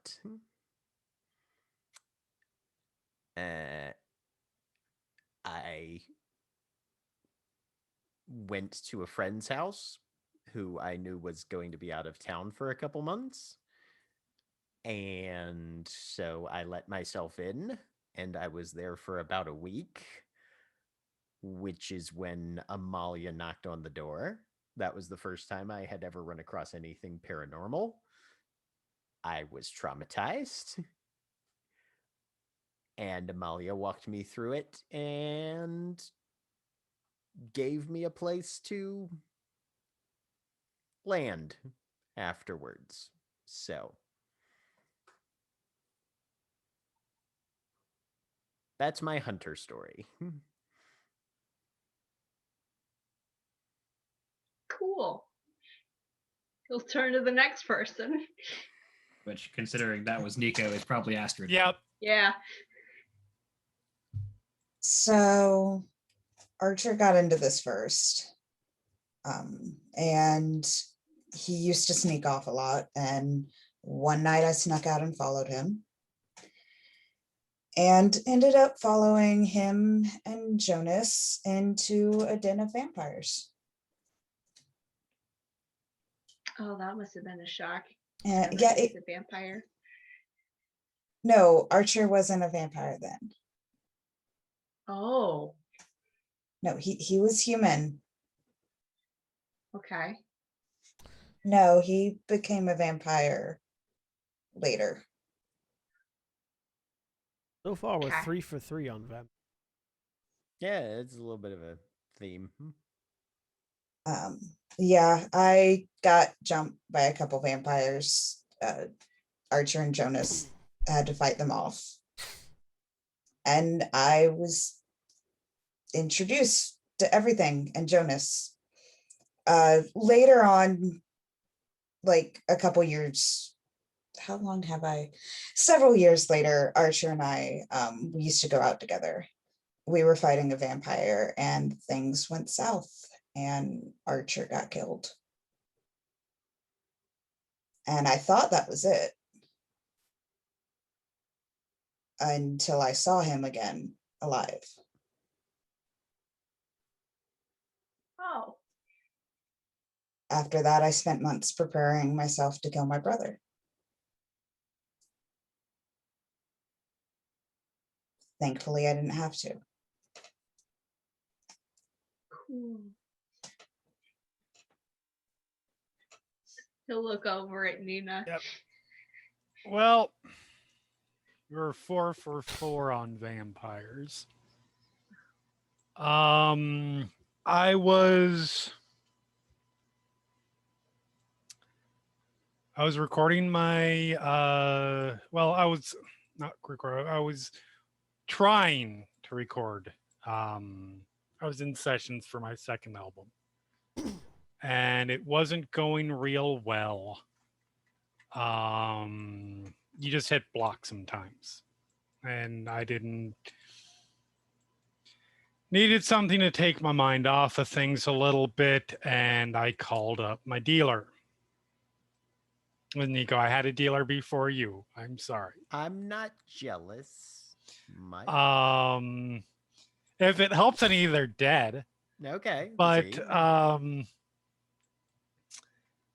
I went to a friend's house who I knew was going to be out of town for a couple months. And so I let myself in, and I was there for about a week, which is when Amalia knocked on the door. That was the first time I had ever run across anything paranormal. I was traumatized. And Amalia walked me through it and gave me a place to land afterwards. So that's my hunter story. Cool. We'll turn to the next person. Which, considering that was Nico, is probably Astrid. Yep. Yeah. So Archer got into this first. And he used to sneak off a lot. And one night I snuck out and followed him. And ended up following him and Jonas into a den of vampires. Oh, that must have been a shock. Yeah, He's a vampire. No, Archer wasn't a vampire then. Oh, No, he was human. okay. No, he became a vampire later. So far, we're Okay. 3 for 3 on Vamp. Yeah, it's a little bit of a theme. Yeah, I got jumped by a couple vampires. Archer and Jonas had to fight them off. And I was introduced to everything and Jonas. Later on, like a couple years, how long have I? Several years later, Archer and I, we used to go out together. We were fighting a vampire and things went south and Archer got killed. And I thought that was it until I saw him again alive. Oh, After that, I spent months preparing myself to kill my brother. Thankfully, I didn't have to. cool. He'll look over at Nina. Yep. Well, we're 4 for 4 on vampires. I was recording my I was not recording, I was trying to record. I was in sessions for my second album. And it wasn't going real well. You just hit block sometimes. And I needed something to take my mind off of things a little bit, and I called up my dealer. With Nico, I had a dealer before you. I'm sorry. I'm not jealous. If it helps any, they're dead. Okay. But see.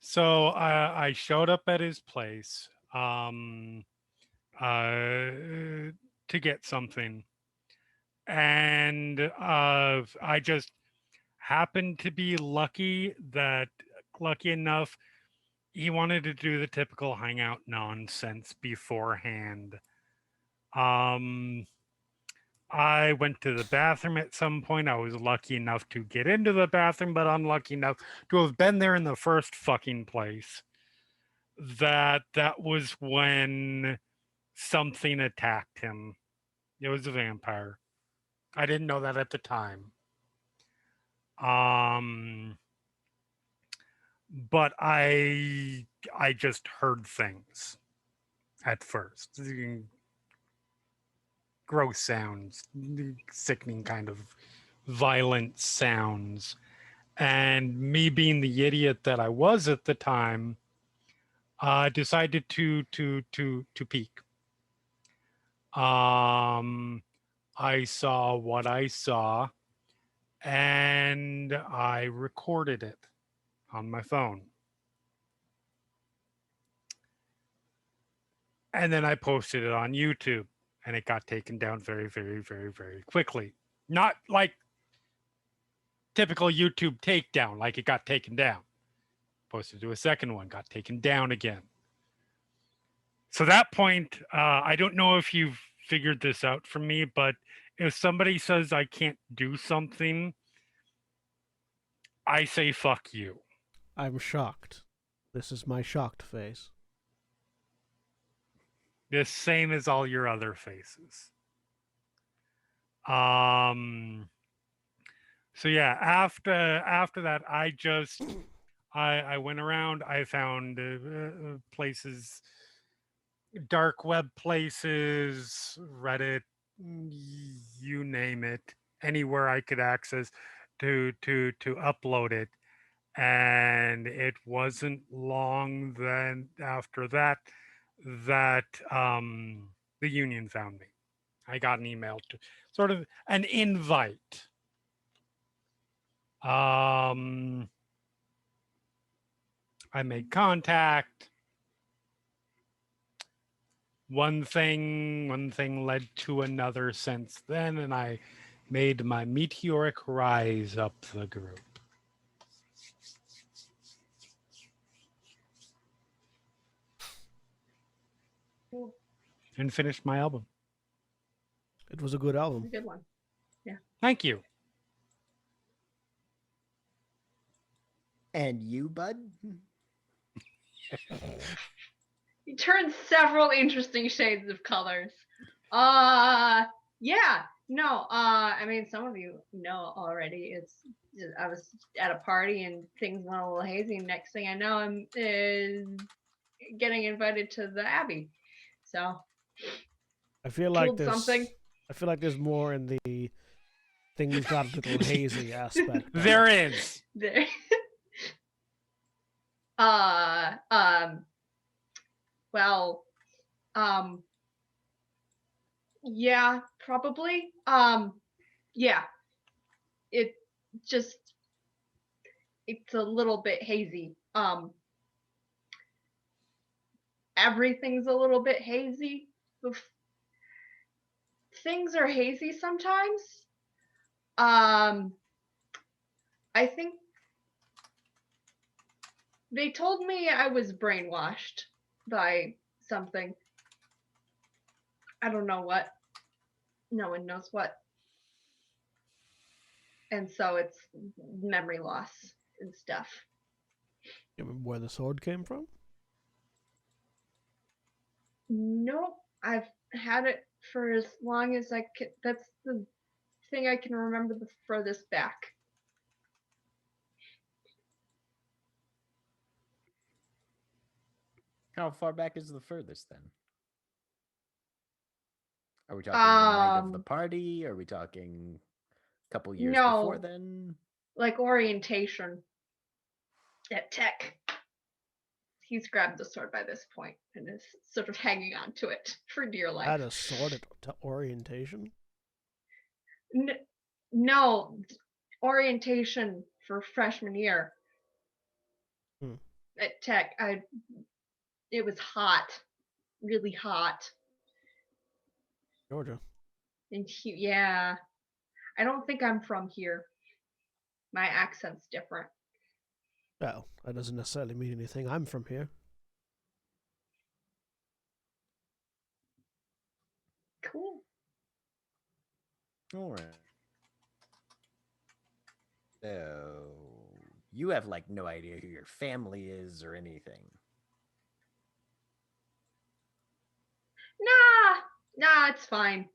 so I showed up at his place to get something, and I just happened to be lucky enough he wanted to do the typical hangout nonsense beforehand. I went to the bathroom at some point. I was lucky enough to get into the bathroom, but unlucky enough to have been there in the first fucking place. That was when something attacked him. It was a vampire. I didn't know that at the time. But I just heard things at first. gross sounds, sickening kind of violent sounds. And me being the idiot that I was at the time, decided to peek. I saw what I saw, and I recorded it on my phone. And then I posted it on YouTube, and it got taken down very, very, very, very quickly. Not like typical YouTube takedown, like it got taken down. Posted to a second one, got taken down again. So that point, I don't know if you've figured this out for me, but if somebody says I can't do something, I say fuck you. I'm shocked. This is my shocked face. The same as all your other faces. So yeah, after that, I went around. I found places, dark web places, Reddit, you name it, anywhere I could access to upload it. And it wasn't long then after that the union found me. I got an email to sort of an invite. I made contact. One thing led to another since then, and I made my meteoric rise up the group. And finished my album. It was a good album. A good one. Thank you. And you, bud? You turned several interesting shades of colors. Yeah. No, I mean, some of you know already. I was at a party and things went a little hazy. And next thing I know, I'm getting invited to the Abbey. So I feel like killed something. I feel like there's more in the things got a little hazy aspect. There is. There. Well, yeah, probably. Yeah. It's a little bit hazy. Everything's a little bit hazy. Things are hazy sometimes. I think they told me I was brainwashed by something. I don't know what. No one knows what. And so it's memory loss and stuff. You remember where the sword came from? Nope. I've had it for as long as I could. That's the thing I can remember the furthest back. How far back is the furthest then? Are we talking the night of the party? Are we talking a couple years before then? Like orientation at Tech. He's grabbed the sword by this point and is sort of hanging on to it for dear life. Had a sword at orientation? No, orientation for freshman year at Tech. It was hot, really hot. Georgia. And yeah, I don't think I'm from here. My accent's different. Well, that doesn't necessarily mean anything. I'm from here. Cool. All right. So you have like no idea who your family is or anything. Nah, it's fine.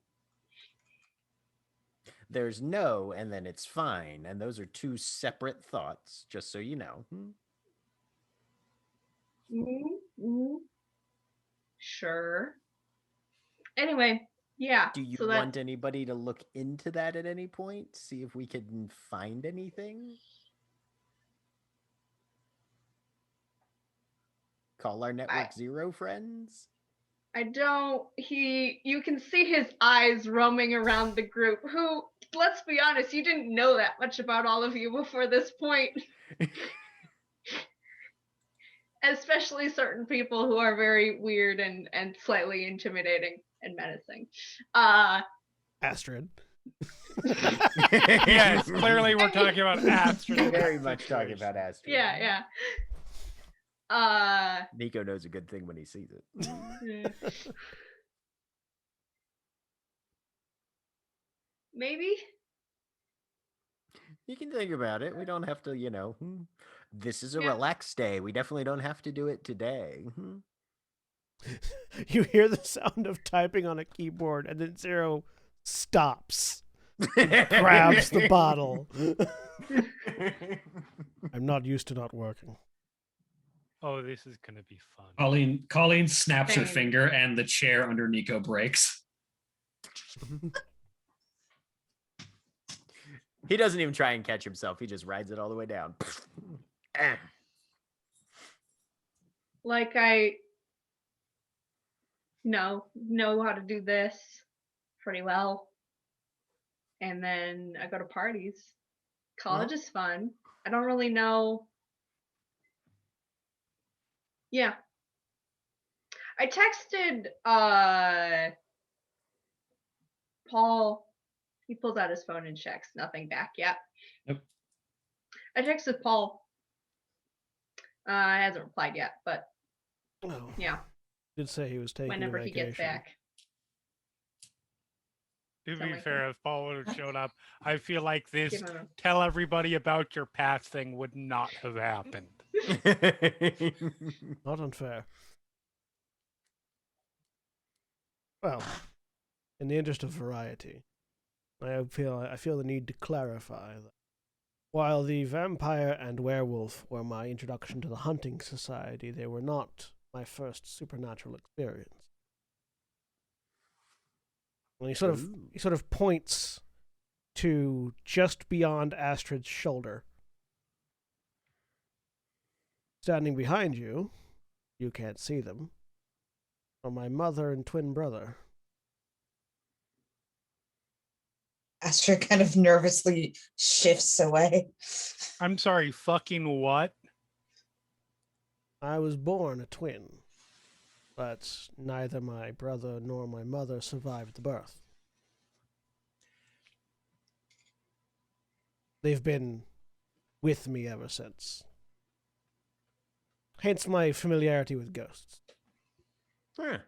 There's no, and then it's fine. And those are two separate thoughts, just so you know. Mm-hmm. Sure. Anyway, Yeah. Do you so that want anybody to look into that at any point? See if we can find anything? Call our network zero friends? I don't. You can see his eyes roaming around the group. Who, let's be honest, you didn't know that much about all of you before this point. Especially certain people who are very weird and slightly intimidating and menacing. Astrid. Yes, clearly we're talking about Astrid. in Very that much talking situation. about Astrid. Yeah. Nico knows a good thing when he sees it. Maybe. You can think about it. We don't have to, this is a Yeah. relaxed day. We definitely don't have to do it today. You hear the sound of typing on a keyboard, and then Zero stops, grabs the bottle. I'm not used to not working. Oh, this is gonna be fun. Colleen snaps her Same. finger, and the chair under Nico breaks. He doesn't even try and catch himself. He just rides it all the way down. Like I know how to do this pretty well. And then I go to parties. College is fun. I don't really know. Yeah. I texted Paul. He pulls out his phone and checks. Nothing back yet. Nope. I texted Paul. He hasn't replied yet, but Oh, yeah, did say he was taking whenever a he vacation. gets back. To Something be like fair, if Paul would have shown up, I feel like this Give him a- tell everybody about your past thing would not have happened. Not unfair. Well, in the interest of variety, I feel the need to clarify that while the vampire and werewolf were my introduction to the hunting society, they were not my first supernatural experience. And he sort of points to just beyond Astrid's shoulder. Standing behind you, you can't see them, are my mother and twin brother. Astrid kind of nervously shifts away. I'm sorry, fucking what? I was born a twin, but neither my brother nor my mother survived the birth. They've been with me ever since. Hence my familiarity with ghosts. Huh.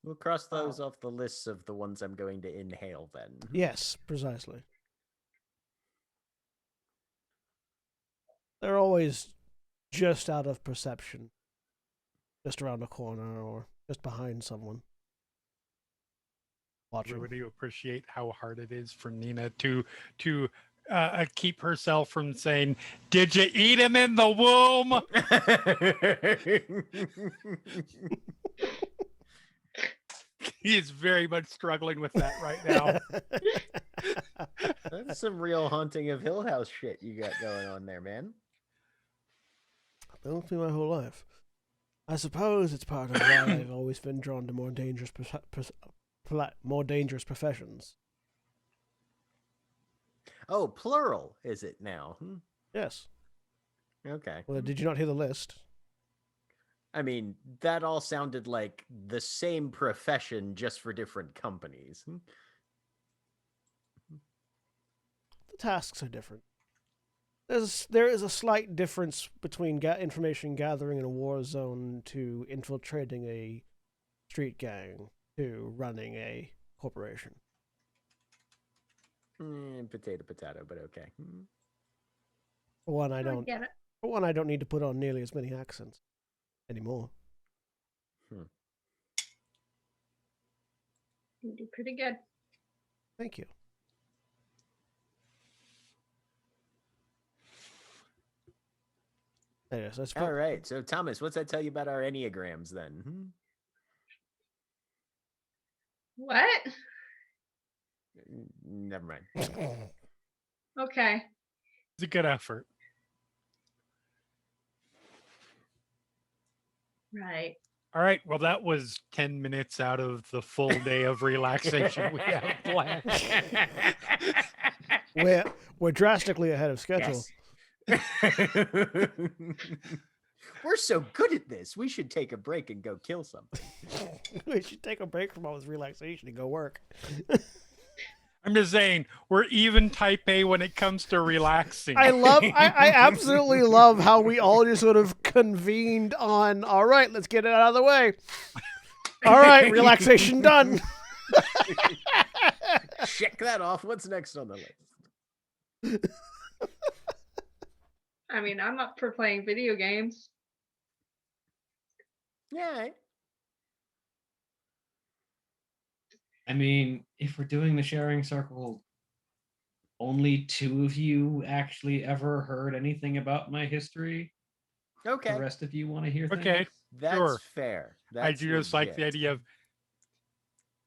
We'll cross those off the list of the ones I'm going to inhale then. Yes, precisely. They're always just out of perception. Just around a corner or just behind someone. Watching. Would you appreciate how hard it is for Nina to keep herself from saying, "Did you eat him in the womb?" He is very much struggling with that right now. That's some real Haunting of Hill House shit you got going on there, man. That's been my whole life. I suppose it's part of why I've always been drawn to more dangerous professions. Oh, plural is it now? Yes. Okay. Well, did you not hear the list? I mean, that all sounded like the same profession just for different companies. The tasks are different. There is a slight difference between information gathering in a war zone to infiltrating a street gang to running a corporation. Potato, but okay. For one, I don't. get it. For one, I don't need to put on nearly as many accents anymore. You do pretty good. Thank you. Yes, I suppose. All right. So, Thomas, what's that tell you about our Enneagrams then? What? Never mind. Okay. It's a good effort. Right. All right. Well, that was 10 minutes out of the full day of relaxation we have planned. We're drastically ahead of schedule. Yes. We're so good at this. We should take a break and go kill something. We should take a break from all this relaxation and go work. I'm just saying, we're even type A when it comes to relaxing. I absolutely love how we all just sort of convened on, all right, let's get it out of the way. All right, relaxation done. Check that off. What's next on the list? I mean, I'm up for playing video games. Yeah. I mean, if we're doing the sharing circle, only 2 of you actually ever heard anything about my history. Okay. The rest of you want to hear things? Okay. That's Sure. fair. I do just like the legit. idea of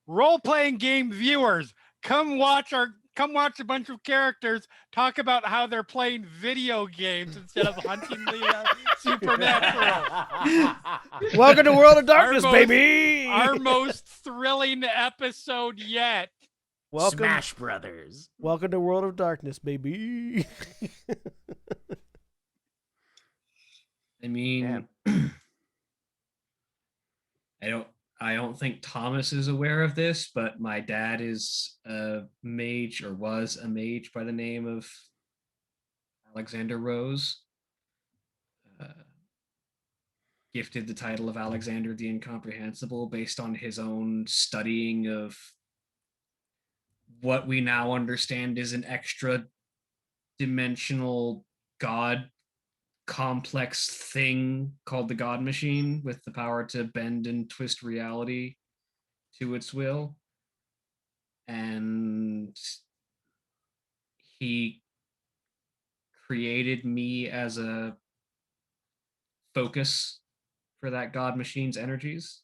role-playing game viewers. Come watch a bunch of characters talk about how they're playing video games instead of hunting the supernatural. Welcome to World of Darkness, most- baby. Our most thrilling episode yet. Welcome, Smash Brothers. welcome to World of Darkness, baby. I mean, I don't think Thomas is aware of this, but my dad is a mage, or was a mage, by the name of Alexander Rose. Gifted the title of Alexander the Incomprehensible based on his own studying of what we now understand is an extra dimensional god complex thing called the God Machine, with the power to bend and twist reality to its will. And he created me as a focus for that God Machine's energies.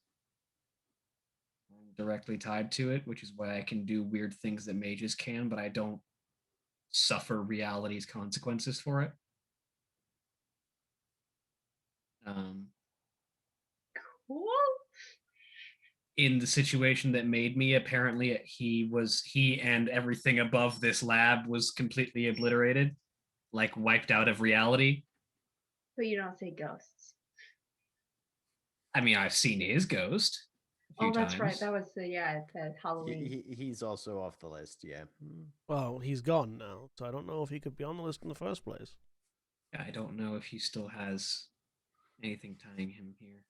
I'm directly tied to it, which is why I can do weird things that mages can, but I don't suffer reality's consequences for it. Cool. In the situation that made me, apparently he and everything above this lab was completely obliterated, like wiped out of reality. But you don't see ghosts. I mean, I've seen his ghost a few Oh, that's right. times. That was the Halloween. He's also off the list. Yeah. Well, he's gone now, so I don't know if he could be on the list in the first place. I don't know if he still has anything tying him here.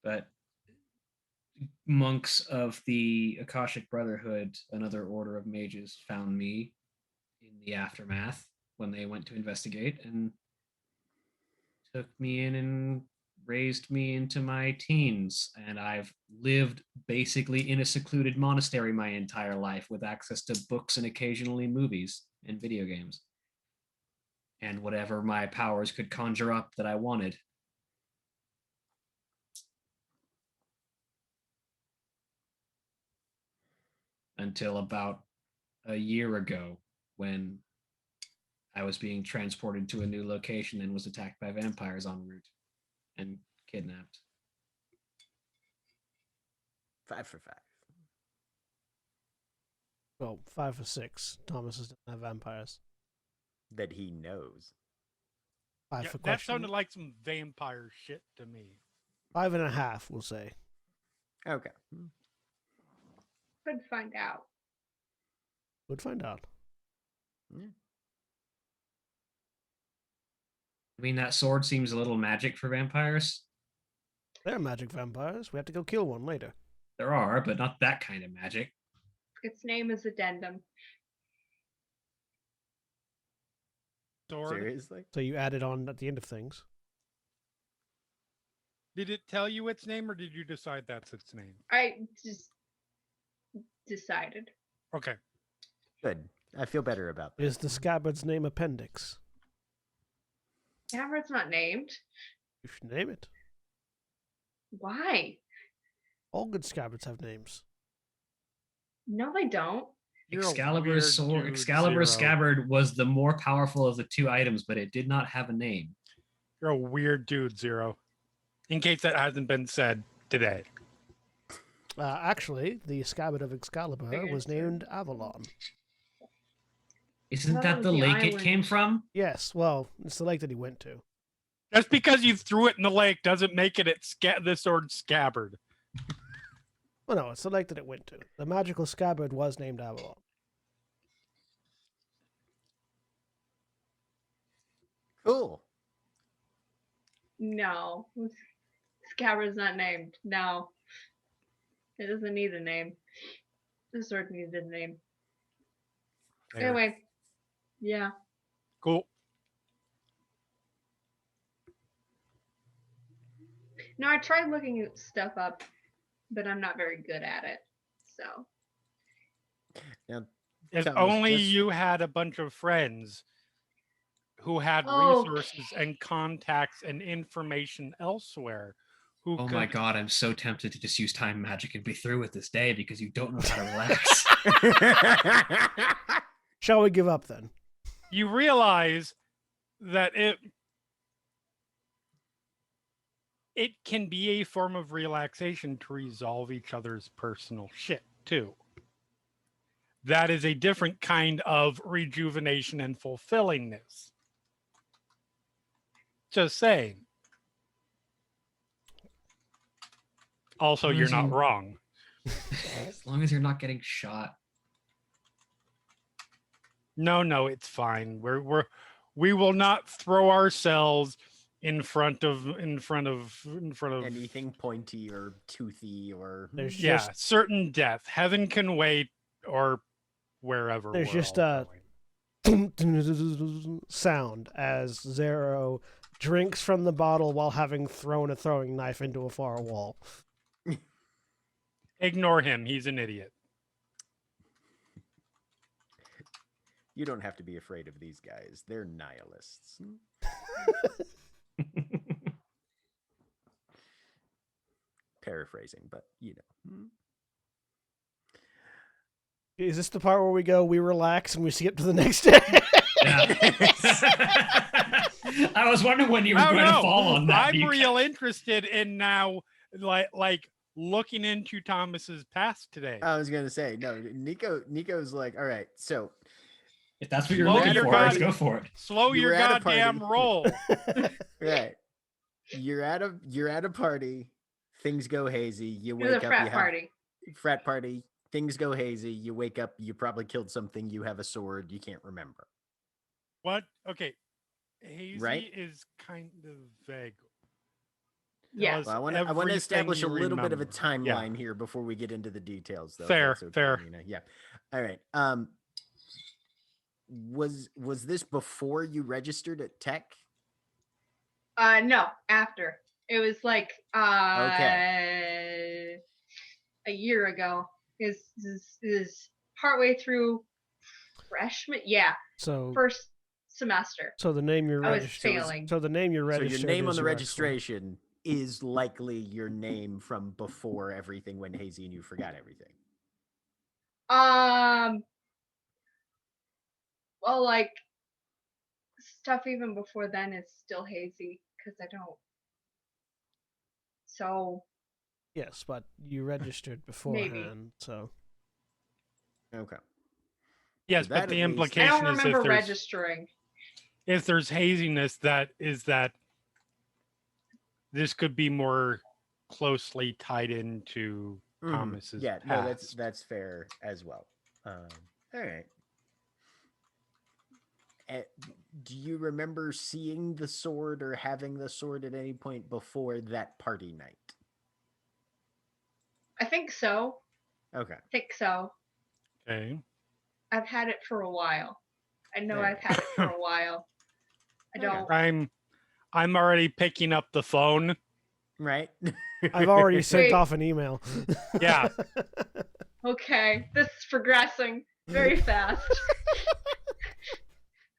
But monks of the Akashic Brotherhood, another order of mages, found me in the aftermath when they went to investigate and took me in and raised me into my teens. And I've lived basically in a secluded monastery my entire life, with access to books and occasionally movies and video games and whatever my powers could conjure up that I wanted. Until about a year ago, when I was being transported to a new location and was attacked by vampires en route and kidnapped. 5 for 5. Well, 5 for 6. Thomas doesn't have vampires. That he knows. 5 Yeah, for that question. sounded like some vampire shit to me. 5.5, we'll say. Okay. Could find out. We'd find out. Yeah. I mean, that sword seems a little magic for vampires. They're magic vampires. We have to go kill one later. There are, but not that kind of magic. Its name is Addendum. Sword. Seriously? So you add it on at the end of things. Did it tell you its name, or did you decide that's its name? I just decided. Okay. Good. I feel better about that. Is the scabbard's name Appendix? Scabbard's not named. You should name it. Why? All good scabbards have names. No, they don't. You're a Excalibur's weird sword, dude, Excalibur's Zero. scabbard was the more powerful of the two items, but it did not have a name. You're a weird dude, Zero. In case that hasn't been said today. Actually, the scabbard of Excalibur Figured was so. named Avalon. Isn't thought it that was the the lake it island. came from? Yes, well, it's the lake that he went to. Just because you threw it in the lake doesn't make it the sword scabbard. Well, no, it's the lake that it went to. The magical scabbard was named Avalon. Cool. No. Scabbard's not named. No. It doesn't need a name. The sword needed a name. There. Anyway. Yeah. Cool. No, I tried looking stuff up, but I'm not very good at it. So. Now, If Thomas, only just- you had a bunch of friends who had Oh. resources and contacts and information elsewhere who Oh could my god, I'm so tempted to just use time magic and be through with this day because you don't know how to relax. Shall we give up then? you realize that it can be a form of relaxation to resolve each other's personal shit too. That is a different kind of rejuvenation and fulfillingness. Just saying. Also, you're not wrong. As long as you're not getting shot. No, it's fine. We will not throw ourselves in front of anything pointy or toothy or There's yeah, certain death. Heaven can wait, or wherever. There's we're just all a- going. sound as Zero drinks from the bottle while having thrown a throwing knife into a far wall. Ignore him. He's an idiot. You don't have to be afraid of these guys. They're nihilists. Paraphrasing, but you know. Is this the part where we go, we relax and we skip to the next day? Yeah. I was wondering when you were Oh, going no. to fall on that. I'm You real interested in now, like looking into Thomas's past today. I was gonna say no. Nico's like, all right, so If that's what you're Slow looking your for, god- let's go for it. Slow you your were at a goddamn party. roll. right, you're at a party. Things go hazy. You It was wake a up. frat you have party. frat party. Things go hazy. You wake up. You probably killed something. You have a sword. You can't remember. What? Okay. Hazy Right? is kind of vague. Yeah. Does Well, I want to everything establish a you little bit of a remember. timeline Yeah. here before we get into the details, though. if Fair, that's okay, fair. Nina. Yeah. All right. Was this before you registered at Tech? No, after. It was like a year ago. Is partway through freshman. Yeah, So, first semester. so the name you're I was registered. failing. So the name you're So registered. your name on is the your actual- registration is likely your name from before everything went hazy and you forgot everything. Well, like stuff even before then is still hazy because I don't. So Yes, but you registered beforehand, so Okay. Yes, that but the at least- I implication don't is remember if there's registering. if there's haziness, that this could be more closely tied into Mhm. Thomas's Yeah, past. no, that's fair as well. All right. Do you remember seeing the sword or having the sword at any point before that party night? I think so. Okay. I think so. Okay. I've had it for a while. I know There. I've had it for a while. I Okay. don't. I'm already picking up the phone. Right. I've already sent Wait. off an email. Yeah. Okay, this is progressing very fast.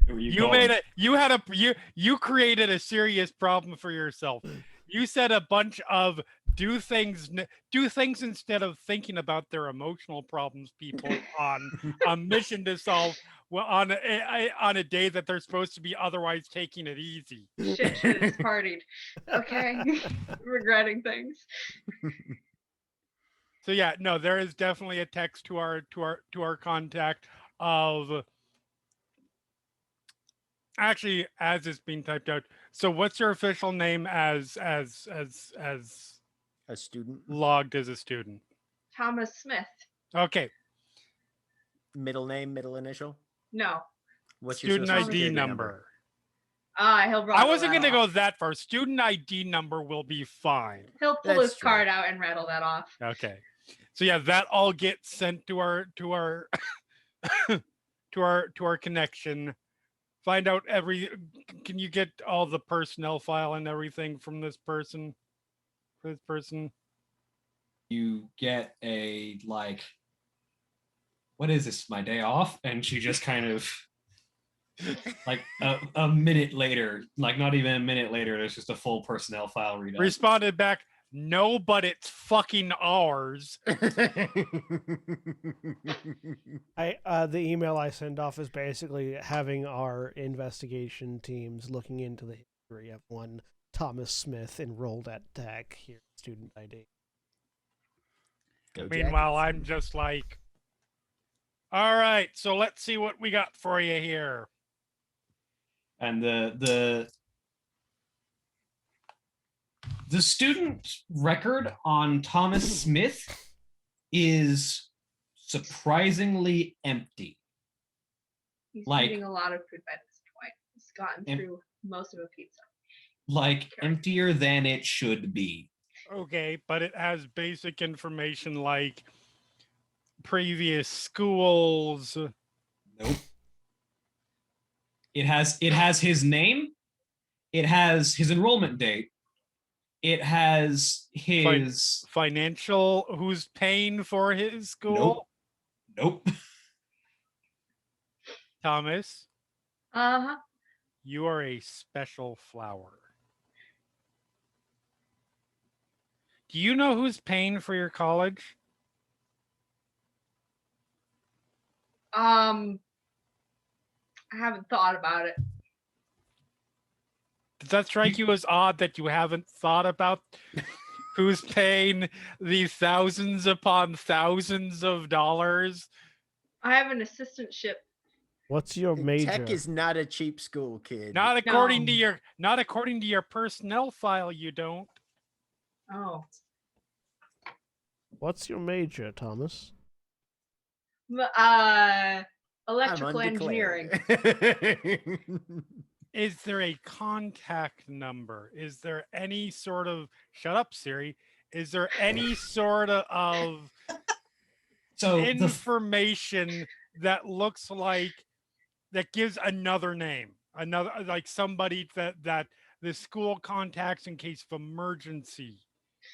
Who are you You calling? made it. You created a serious problem for yourself. You said a bunch of do things instead of thinking about their emotional problems, people, on a mission to solve, well, on a day that they're supposed to be otherwise taking it easy. Shit, it's partied. Okay. Regretting things. So yeah, no, there is definitely a text to our contact of, actually, as it's being typed out. So what's your official name as A student. logged as a student? Thomas Smith. Okay. Middle name, middle initial. No. What's Student your social ID security number. He'll I wasn't going to go that far. Student ID number will be fine. He'll pull That's his true. card out and rattle that off. Okay. So yeah, that all gets sent to our to our connection. Find out can you get all the personnel file and everything from this person? For this person? You get a like, what is this? My day off? And she just kind of like a minute later, like not even a minute later, there's just a full personnel file read. Responded back, no, but it's fucking ours. The email I send off is basically having our investigation teams looking into the history of one Thomas Smith enrolled at TAC here, student ID. Go Meanwhile, Jackets. I'm just like, all right, so let's see what we got for you here. And the student record on Thomas Smith is surprisingly empty. He's Like- eating a lot of food by this point. He's gotten through most of a pizza. Like emptier than it should be. Okay, but it has basic information like previous schools. Nope. It has his name. It has his enrollment date. It has his Financial, who's paying for his school? Nope. Thomas, Uh-huh. you are a special flower. Do you know who's paying for your college? I haven't thought about it. Does that strike you as odd that you haven't thought about who's paying the thousands upon thousands of dollars? I have an assistantship. What's your major? Tech is not a cheap school, kid. Not according to No. your personnel file, you don't. Oh. What's your major, Thomas? I'm Electrical engineering. undeclared. Is there a contact number? Is there any sort of shut up, Siri? Is there any sort of So the information that looks like that gives another name, another like somebody that the school contacts in case of emergency,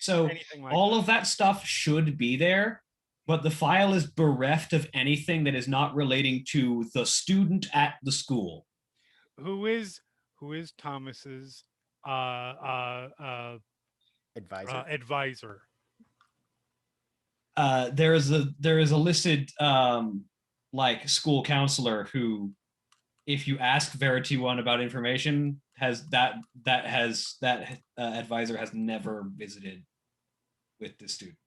so anything like all that? of that stuff should be there, but the file is bereft of anything that is not relating to the student at the school. Who is Thomas's Advisor. advisor? There is a listed like school counselor who, if you ask Verity One about information, has that advisor has never visited with the student.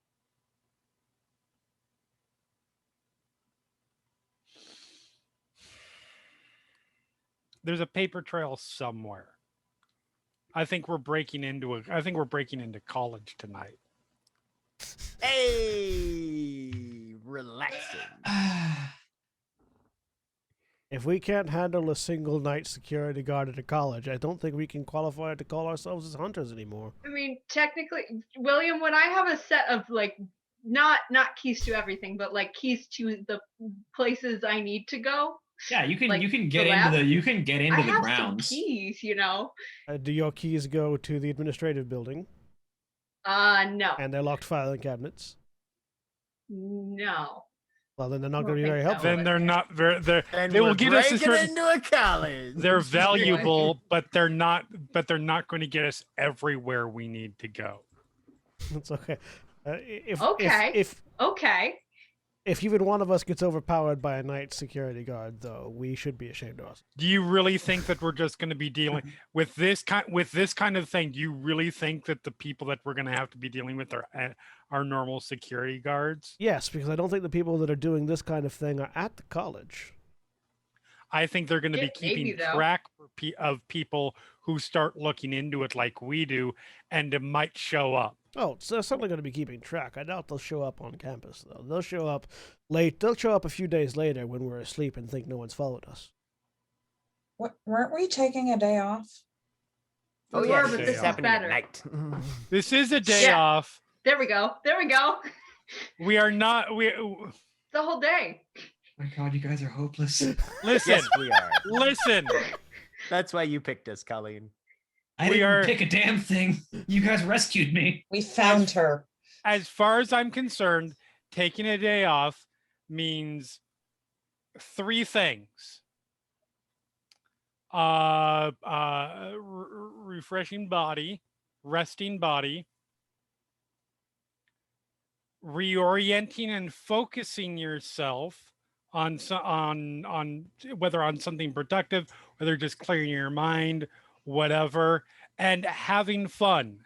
There's a paper trail somewhere. I think we're breaking into college tonight. Hey, relaxing. If we can't handle a single night security guard at a college, I don't think we can qualify to call ourselves as hunters anymore. I mean, technically, William, when I have a set of like not keys to everything, but like keys to the places I need to go, Yeah, you can Like you can the get lab? into the I have grounds. some keys, you know. Do your keys go to the administrative building? No, And they're locked filing cabinets? no. Well, then they're not I going to don't be very think so. helpful. Then they're not very. And They will we're get us a breaking certain- into a college. They're valuable, but they're not. But they're not going to get us everywhere we need to go. It's okay. If Okay. if Okay. if even one of us gets overpowered by a night security guard, though, we should be ashamed of us. Do you really think that we're just going to be dealing with this kind of thing? Do you really think that the people that we're going to have to be dealing with are normal security guards? Yes, because I don't think the people that are doing this kind of thing are at the college. I think they're going to Yeah, be keeping maybe, though. track of people who start looking into it like we do, and it might show up. Oh, so they're certainly going to be keeping track. I doubt they'll show up on campus, though. They'll show up late. They'll show up a few days later when we're asleep and think no one's followed us. What, weren't we taking a day off? Oh We yeah, were, but this this is is happening better. at night. This is a day Yeah. off. There we go. There we go. We are not. We The whole day. My God, you guys are hopeless. listen. Yes, we are. Listen. That's why you picked us, Colleen. I We didn't are- pick a damn thing. You guys rescued me. We found her. As far as I'm concerned, taking a day off means three things. Refreshing body, resting body, reorienting and focusing yourself on whether on something productive, whether just clearing your mind, whatever, and having fun.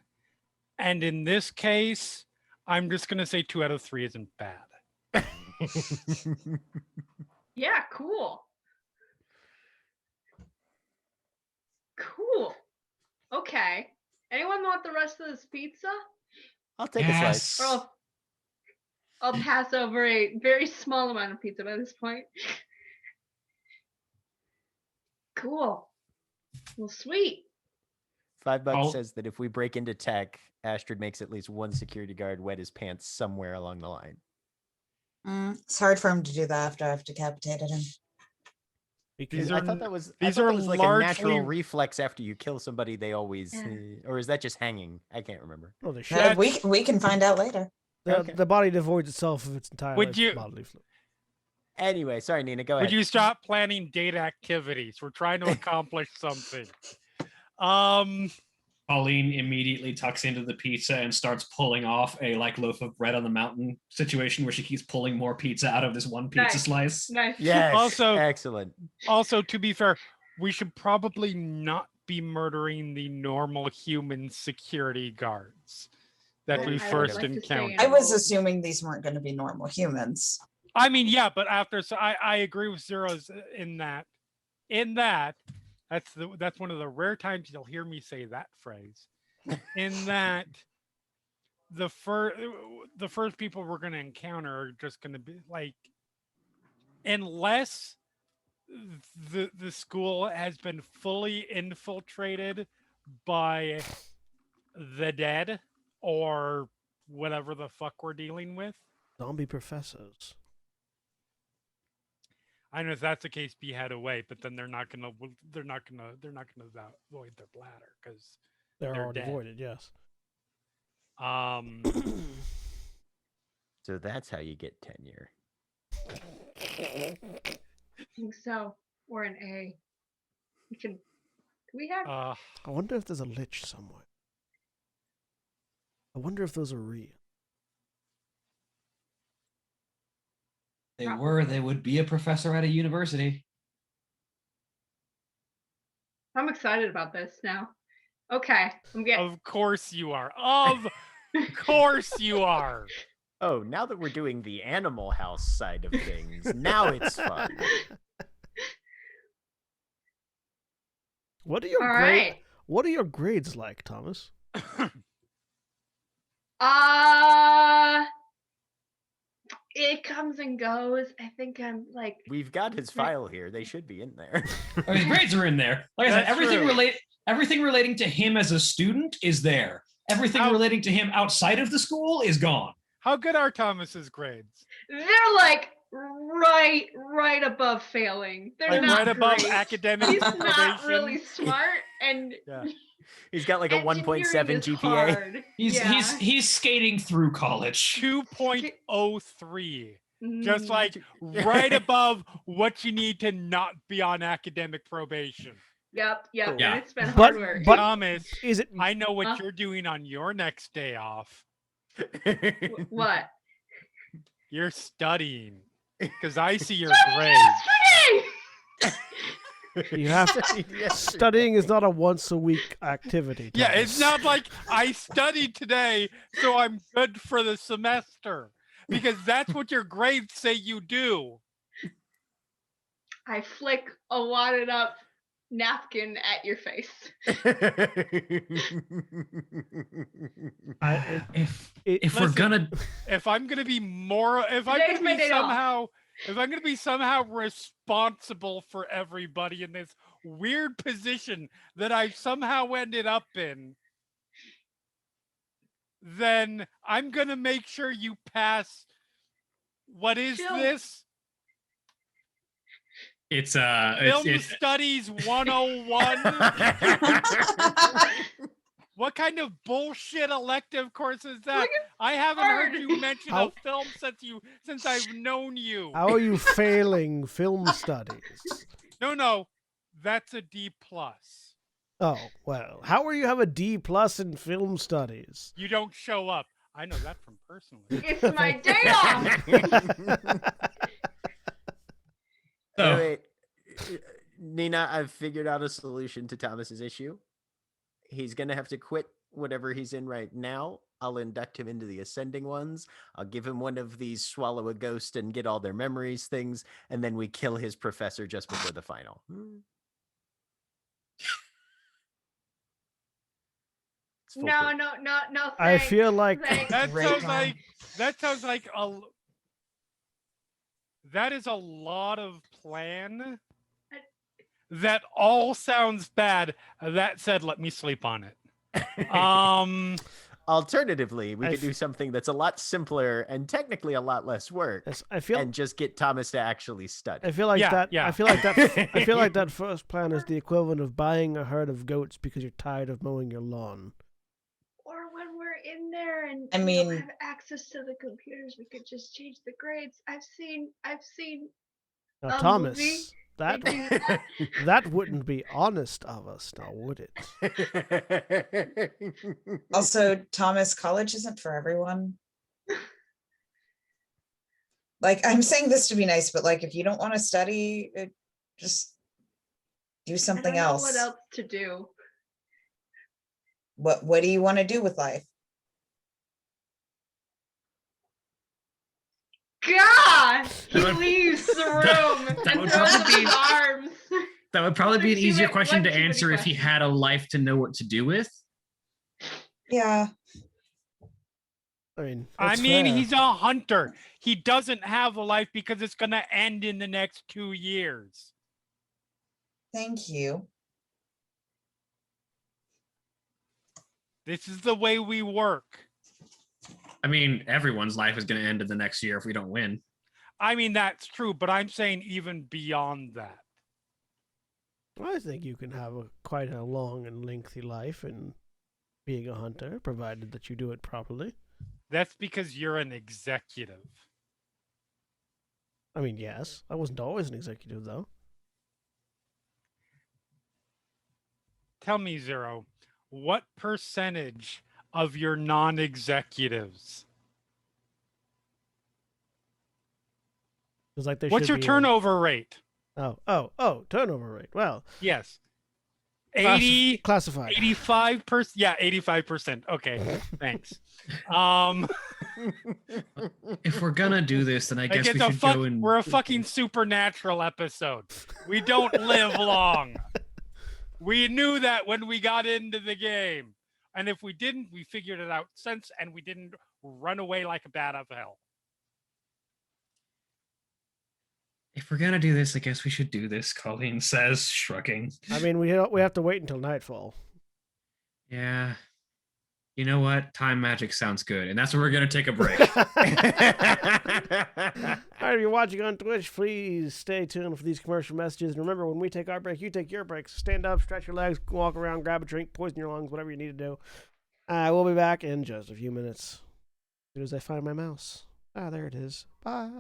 And in this case, I'm just going to say 2 out of 3 isn't bad. Yeah, cool. Cool. Okay. Anyone want the rest of this pizza? I'll take a Yes. slice. Or I'll pass over a very small amount of pizza by this point. Cool. Well, sweet. $5 I'll- says that if we break into tech, Astrid makes at least one security guard wet his pants somewhere along the line. It's hard for him to do that after I've decapitated him. Because These I are thought that was these I thought are that was like a natural largely- reflex after you kill somebody. They always, Yeah. or is that just hanging? I can't remember. well, they should. We can find out later. Okay. The body devoids itself of its entire you- bodily fluid. Anyway, sorry, Nina, go Would ahead. you stop planning date activities? We're trying to accomplish something. Pauline immediately tucks into the pizza and starts pulling off a loaf of bread on the mountain situation where she keeps pulling more pizza out of this one pizza Nice. slice. Nice. Yes. Also- Excellent. Also, to be fair, we should probably not be murdering the normal human security guards that I we would first like to stay encountered. I was No. assuming these weren't going to be normal humans. I mean, yeah, but after so I agree with Zeros in that that's one of the rare times you'll hear me say that phrase. In that the first people we're going to encounter are just going to be like, unless the school has been fully infiltrated by the dead or whatever the fuck we're dealing with. Zombie professors. I know if that's the case, be head away, but then they're not gonna void their bladder because They're They're already dead. voided, yes. So that's how you get tenure. I think so. Or an A. Can we have uh I wonder if there's a lich somewhere. I wonder if those are real. They were, they would be a professor at a university. I'm excited about this now. Okay. I'm getting of course you are. Of course you are. Oh, now that we're doing the Animal House side of things, now it's fun. What are your all grade? right. What are your grades like, Thomas? It comes and goes. I think I'm like We've got his file here. They should be in there. Oh, his grades are in there. Like I said, That's true. everything relating to him as a student is there. Everything How- relating to him outside of the school is gone. How good are Thomas's grades? they're like right above failing. They're Like not right above great. academic He's not probation? really smart and Yeah. He's got like a 1.7 engineering is GPA. hard. He's Yeah. he's skating through college. 2.03. Just Mm, like right above what you need to not be on academic probation. Yep. Cool. Yeah. And it's been But- hard work. but- Thomas, Is it? I know what Huh? you're doing on your next day off. What? You're studying because I see your Studying grades. yesterday! You have Studied yesterday. Studying is not a once a week activity. Yeah, it's Thomas. not like I studied today, so I'm good for the semester. Because that's what your grades say you do. I flick a wadded up napkin at your face. If we're Listen, gonna, If I'm gonna be more, if I'm Today's gonna my be day off. somehow, if I'm gonna be somehow responsible for everybody in this weird position that I've somehow ended up in, then I'm gonna make sure you pass. What is Chill. this? it's Film Studies 101? What kind of bullshit elective course is that? Look I haven't heard hard. you mention How- a film since I've known you. how are you failing film studies? No, that's a D plus. Oh well, how are you have a D plus in film studies? You don't show up. I know that from personally. It's my day off. So, Wait. Nina, I've figured out a solution to Thomas's issue. He's gonna have to quit whatever he's in right now. I'll induct him into the ascending ones. I'll give him one of these swallow a ghost and get all their memories things, and then we kill his professor just before the final. It's No, foolproof. no. I Thanks. feel like Thanks. That Great sounds plan. like that is a lot of plan. That all sounds bad. That said, let me sleep on it. Alternatively, we I could do f- something that's a lot simpler and technically a lot less work, yes, I feel and just get Thomas to actually I study. feel like Yeah, that. yeah. I feel like that. I feel like that first plan is the equivalent of buying a herd of goats because you're tired of mowing your lawn. Or when we're in there and I we mean- don't have access to the computers, we could just change the grades. I've seen Now, A Thomas, movie? that They do that. that wouldn't be honest of us, now would it? Also, Thomas, college isn't for everyone. Like, I'm saying this to be nice, but like, if you don't want to study, just do I don't something know else. what else to do. What do you want to do with life? God! He That would- leaves the room that and would throws up probably his be- arms. that would probably be an Like, too easier many- question to too many answer if he questions. had a life to know what to do with. Yeah, I mean, I that's mean, fair. he's a hunter. He doesn't have a life because it's gonna end in the next 2 years. thank you. This is the way we work. I mean, everyone's life is going to end in the next year if we don't win. I mean, that's true, but I'm saying even beyond that. I think you can have quite a long and lengthy life in being a hunter, provided that you do it properly. That's because you're an executive. I mean, yes, I wasn't always an executive, though. Tell me, Zero, what percentage of your non-executives? It's like there What's should your be turnover rate? Oh, turnover rate. Well, Yes. classi- 80, classified. 85%. Yeah, 85%. Okay, thanks. If we're gonna do this, then I guess we should go and. We're a fucking supernatural episode. We don't live long. We knew that when we got into the game. And if we didn't, we figured it out since, and we didn't run away like a bat out of hell. If we're gonna do this, I guess we should do this. Colleen says, shrugging. I mean, we have to wait until nightfall. Yeah. You know what? Time magic sounds good, and that's where we're gonna take a break. All right, if you're watching on Twitch, please stay tuned for these commercial messages. And remember, when we take our break, you take your break. So stand up, stretch your legs, walk around, grab a drink, poison your lungs, whatever you need to do. We'll be back in just a few minutes. As soon as I find my mouse. There it is. Bye.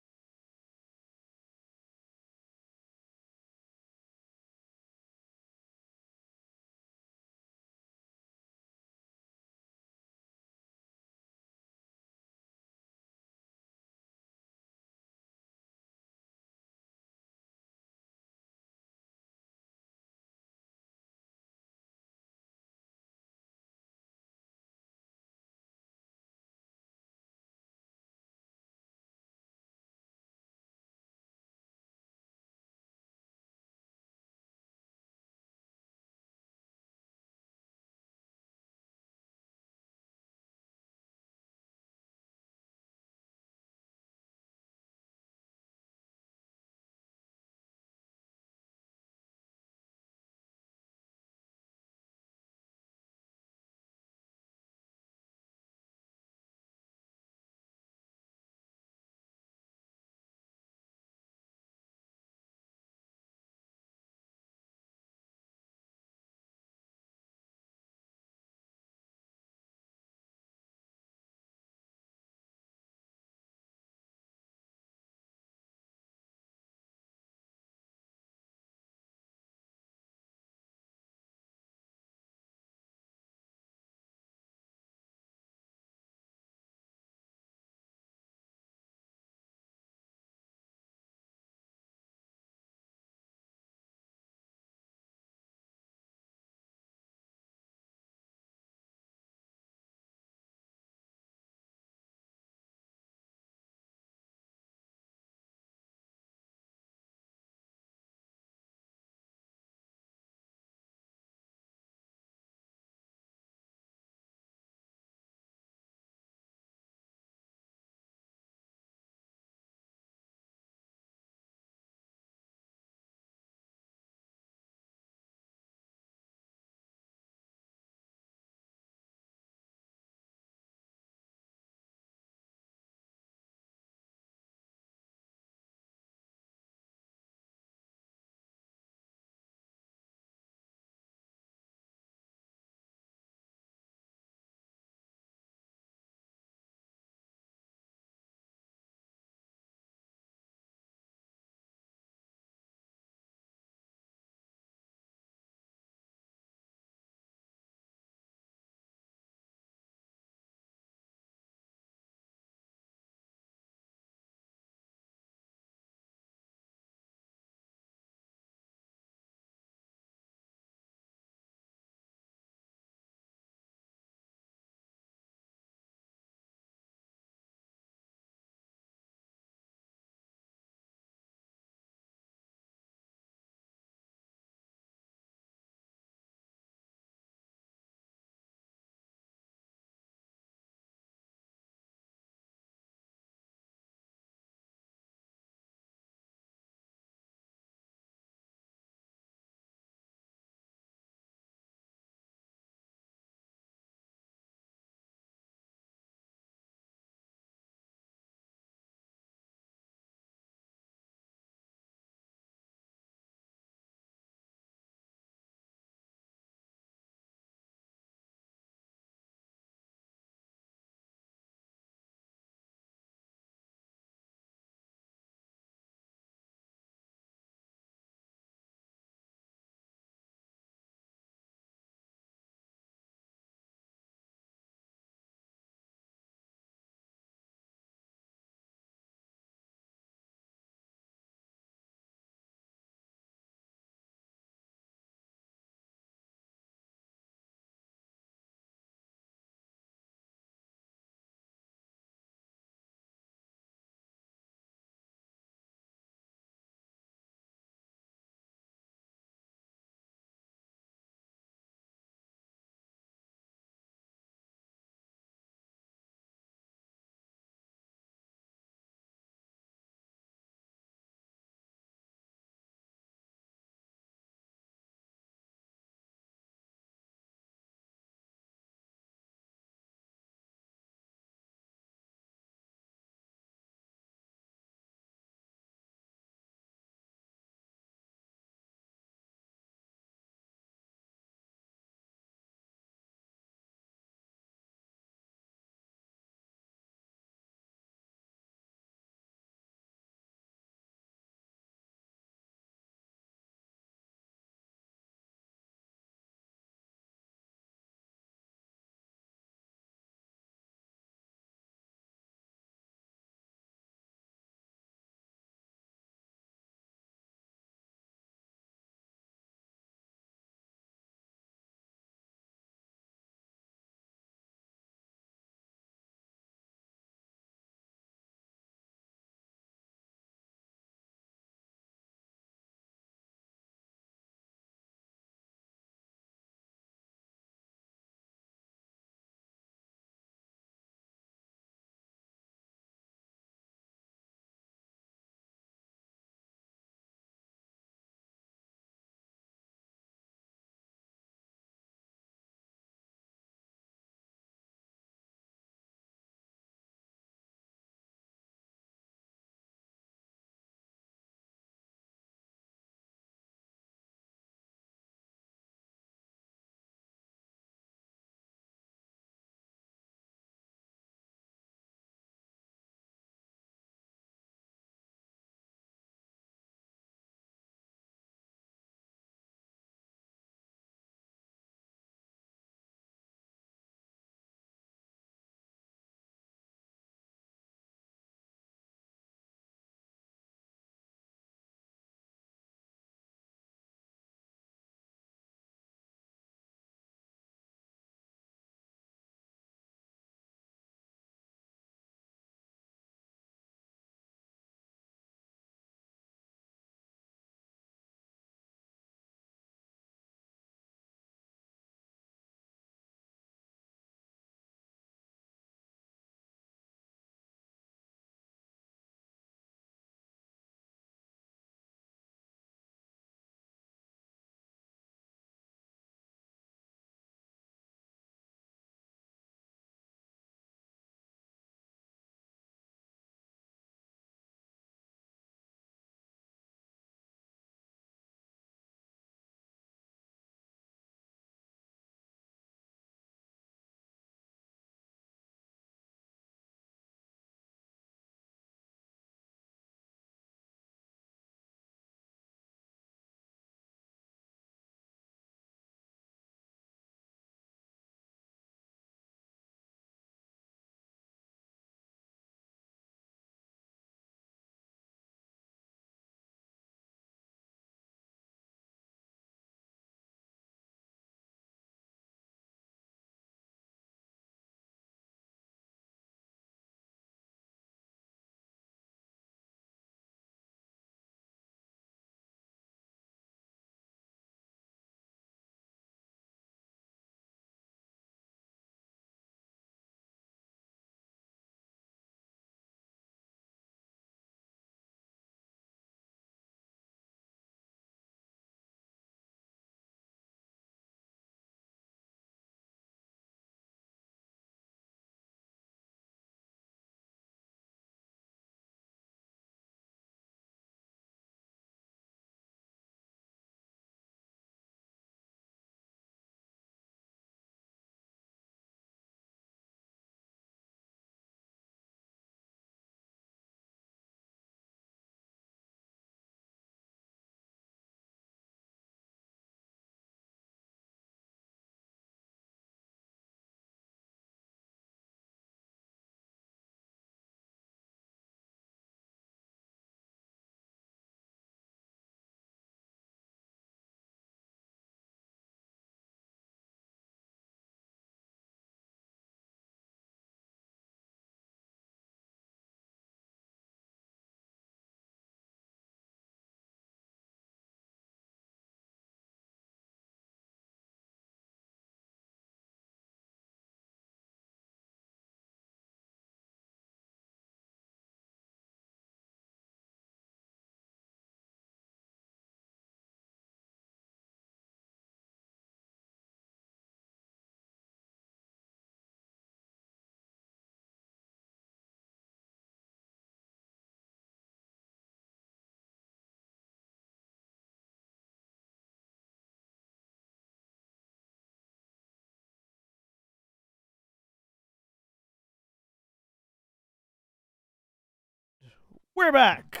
We're back.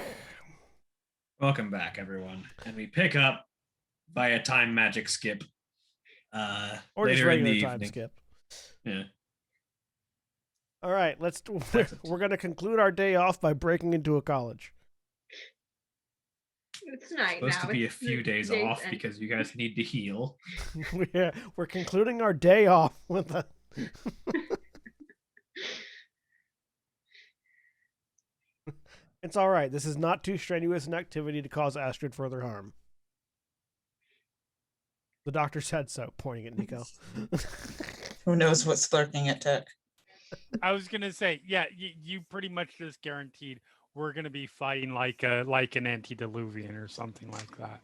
Welcome back, everyone. And we pick up by a time magic skip. Or just Later in the regular time evening. skip. Yeah. All right, we're going to conclude our day off by breaking into a college. It's night Supposed now. to be a It's few the days day's off end. because you guys need to heal. We're concluding our day off with a. It's all right. This is not too strenuous an activity to cause Astrid further harm. The doctor said so, pointing at Nico. Who knows what's lurking at Tech? I was gonna say, yeah, you pretty much just guaranteed we're gonna be fighting like an antediluvian or something like that.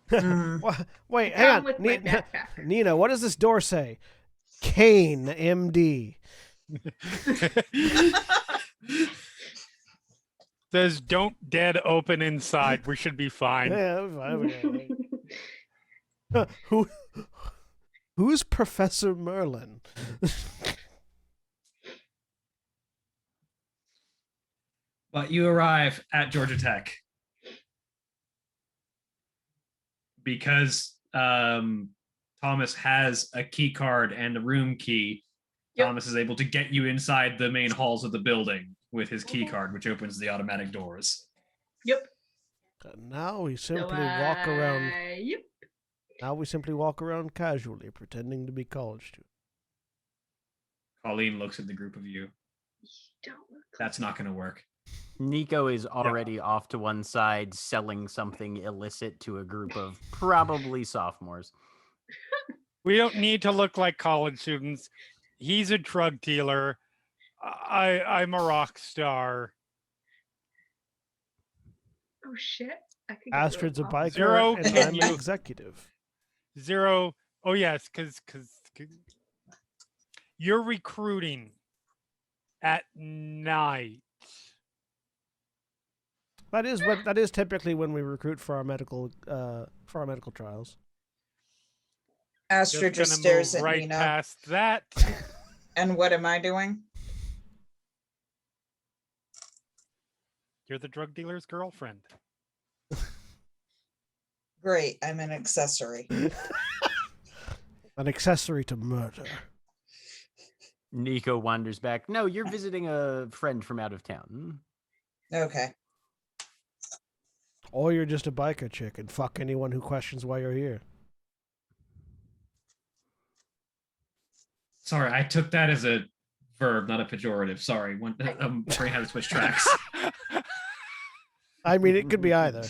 Wait, I hang come on. with my backpack. Nina, what does this door say? Kane, MD. Says don't dead open inside. We should be fine. Yeah, fine. Who's Professor Merlin? But you arrive at Georgia Tech because Thomas has a key card and a room key. Yep. Thomas is able to get you inside the main halls of the building with his key card, which opens the automatic doors. Yep. Now we simply So, walk around. Yep. Now we simply walk around casually, pretending to be college students. Colleen looks at the group of you. Don't look. That's not going to work. Nico is already off to one side selling something illicit to a group of probably sophomores. We don't need to look like college students. He's a drug dealer. I'm a rock star. Oh shit! I could get Astrid's a really biker, Zero, and can I'm you- an executive. Zero. Oh yes, because you're recruiting at night. That is typically when we recruit for our medical trials. Astrid just gonna stares move at right Nina. past that. And what am I doing? You're the drug dealer's girlfriend. Great, I'm an accessory. An accessory to murder. Nico wanders back. No, you're visiting a friend from out of town. Okay. Or you're just a biker chick and fuck anyone who questions why you're here. Sorry, I took that as a verb, not a pejorative. Sorry, brain had to switch tracks. I mean, it could be either.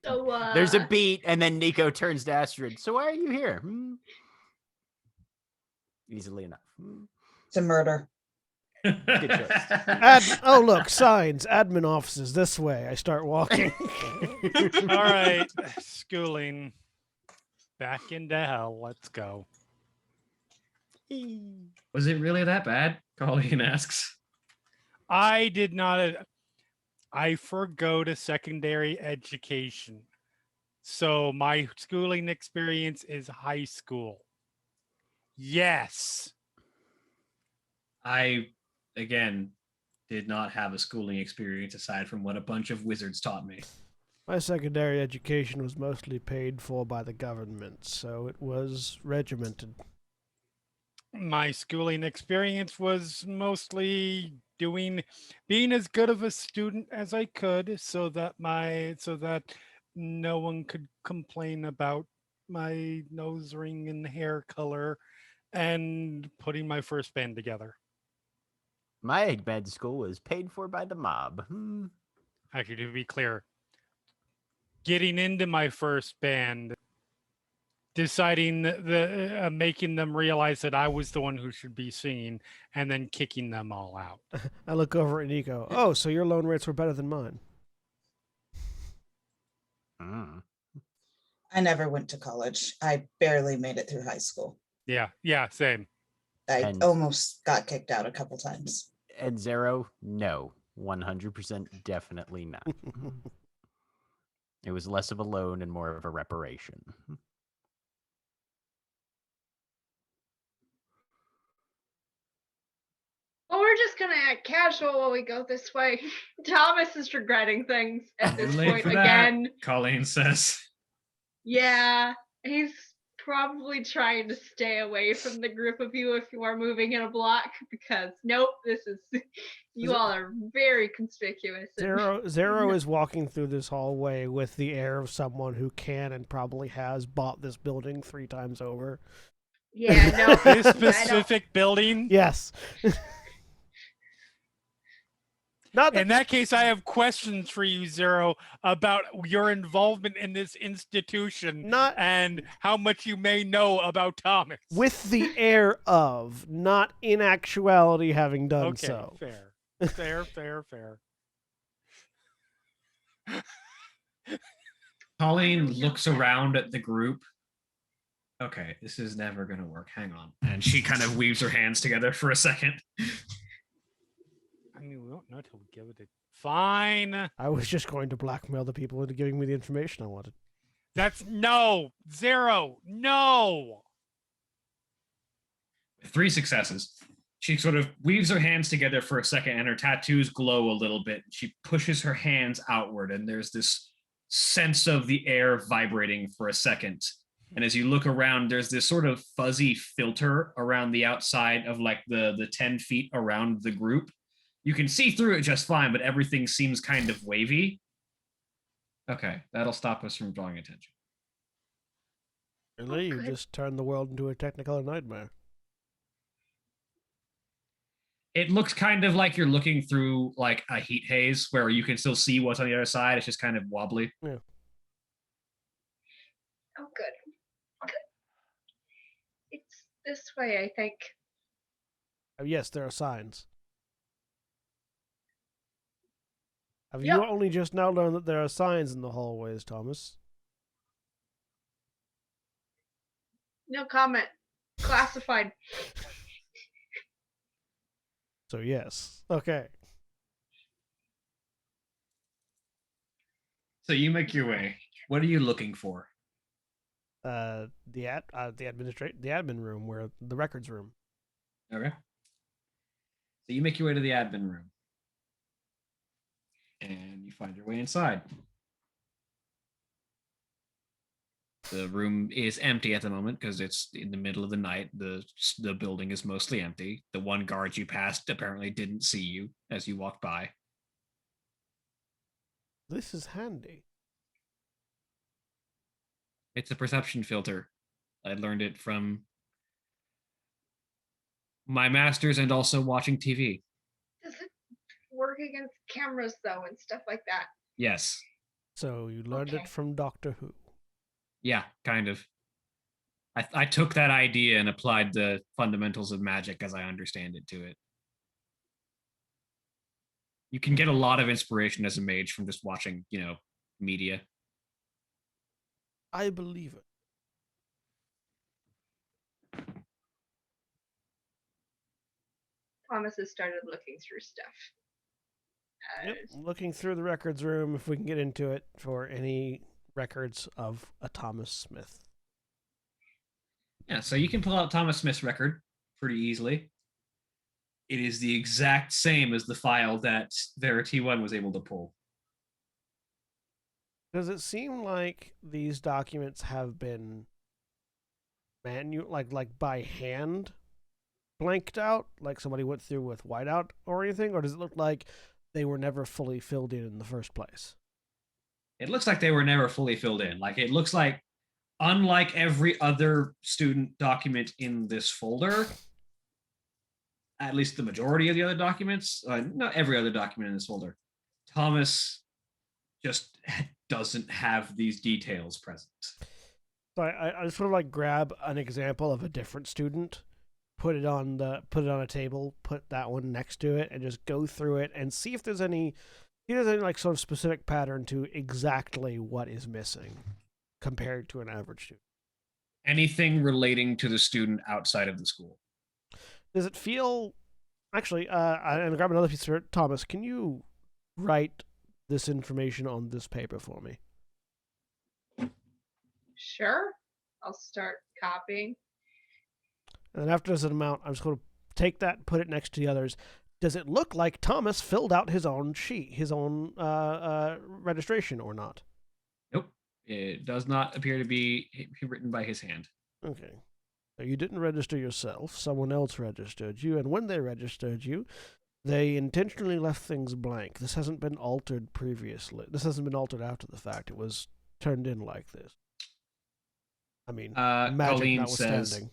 So, There's a beat, and then Nico turns to Astrid. So why are you here? Easily enough. To murder. Good choice. Oh, look, signs. Admin offices this way. I start walking. All right, schooling. Back into hell. Let's go. Was it really that bad? Colleen asks. I did not. I forgo to secondary education. So my schooling experience is high school. Yes. I, again, did not have a schooling experience aside from what a bunch of wizards taught me. My secondary education was mostly paid for by the government, so it was regimented. My schooling experience was mostly being as good of a student as I could so that no one could complain about my nose ring and hair color and putting my first band together. My med school was paid for by the mob. Actually, to be clear, getting into my first band, deciding making them realize that I was the one who should be singing, and then kicking them all out. I look over at Nico. Oh, so your loan rates were better than mine. I never went to college. I barely made it through high school. Yeah, same. I And- almost got kicked out a couple times. And Zero, no. 100% definitely not. It was less of a loan and more of a reparation. casual while we go this way. Thomas is regretting things at Too this late point for that, again. Colleen says. Yeah, he's probably trying to stay away from the group of you if you are moving in a block because nope, you all are very conspicuous. Zero is walking through this hallway with the air of someone who can and probably has bought this building 3 times over. Yeah, no. This I don't- specific building. Yes. Not that In that case, I have questions for you, Zero, about your involvement in this institution not and how much you may know about Thomas. with the air of, not in actuality having done okay, so. fair. Colleen looks around at the group. Okay, this is never going to work. Hang on. And she kind of weaves her hands together for a second. I mean, we don't know till we give it. Fine. I was just going to blackmail the people into giving me the information I wanted. That's no. Zero. No. 3 successes. She sort of weaves her hands together for a second and her tattoos glow a little bit. She pushes her hands outward and there's this sense of the air vibrating for a second. And as you look around, there's this sort of fuzzy filter around the outside of like the 10 feet around the group. You can see through it just fine, but everything seems kind of wavy. Okay, that'll stop us from drawing attention. Really? You Okay. just turned the world into a technicolor nightmare. It looks kind of like you're looking through like a heat haze where you can still see what's on the other side. It's just kind of wobbly. Oh, good. It's this way, I think. Oh, yes, there are signs. Have Yep. you only just now learned that there are signs in the hallways, Thomas? No comment. Classified. So yes. Okay. So you make your way. What are you looking for? The admin room, where the records room. Okay. So you make your way to the admin room. And you find your way inside. The room is empty at the moment because it's in the middle of the night. The building is mostly empty. The one guard you passed apparently didn't see you as you walked by. This is handy. It's a perception filter. I learned it from my masters and also watching TV. Does it work against cameras though and stuff like that? Yes. So you learned Okay. it from Doctor Who. Yeah, kind of. I took that idea and applied the fundamentals of magic as I understand it to it. You can get a lot of inspiration as a mage from just watching, media. I believe it. Thomas has started looking through stuff. Yep. Looking through the records room, if we can get into it, for any records of a Thomas Smith. Yeah, so you can pull out Thomas Smith's record pretty easily. It is the exact same as the file that Verity One was able to pull. Does it seem like these documents have been like by hand blanked out, like somebody went through with whiteout or anything, or does it look like they were never fully filled in the first place? It looks like they were never fully filled in. Like it looks like, unlike every other student document in this folder, at least the majority of the other documents, not every other document in this folder, Thomas just doesn't have these details present. So I just want to like grab an example of a different student, put it on a table, put that one next to it, and just go through it and see if there's any like sort of specific pattern to exactly what is missing compared to an average student. Anything relating to the student outside of the school. Does it feel actually? I'm grab another piece of Thomas. Can you write this information on this paper for me? Sure. I'll start copying. And then after there's an amount, I'm just going to take that, put it next to the others. Does it look like Thomas filled out his own sheet, his own registration, or not? Nope. It does not appear to be written by his hand. Okay. So you didn't register yourself. Someone else registered you, and when they registered you, they intentionally left things blank. This hasn't been altered previously. This hasn't been altered after the fact. It was turned in like this. I mean, magic notwithstanding.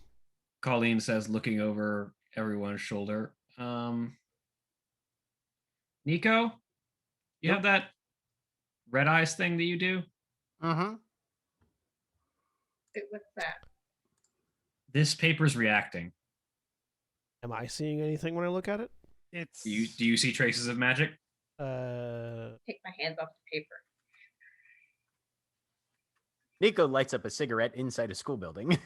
Colleen says, looking over everyone's shoulder, Nico, you have that red eyes thing that you do? Mm-hmm. What's that? This paper's reacting. Am I seeing anything when I look at it? It's Do you see traces of magic? Take my hands off the paper. Nico lights up a cigarette inside a school building.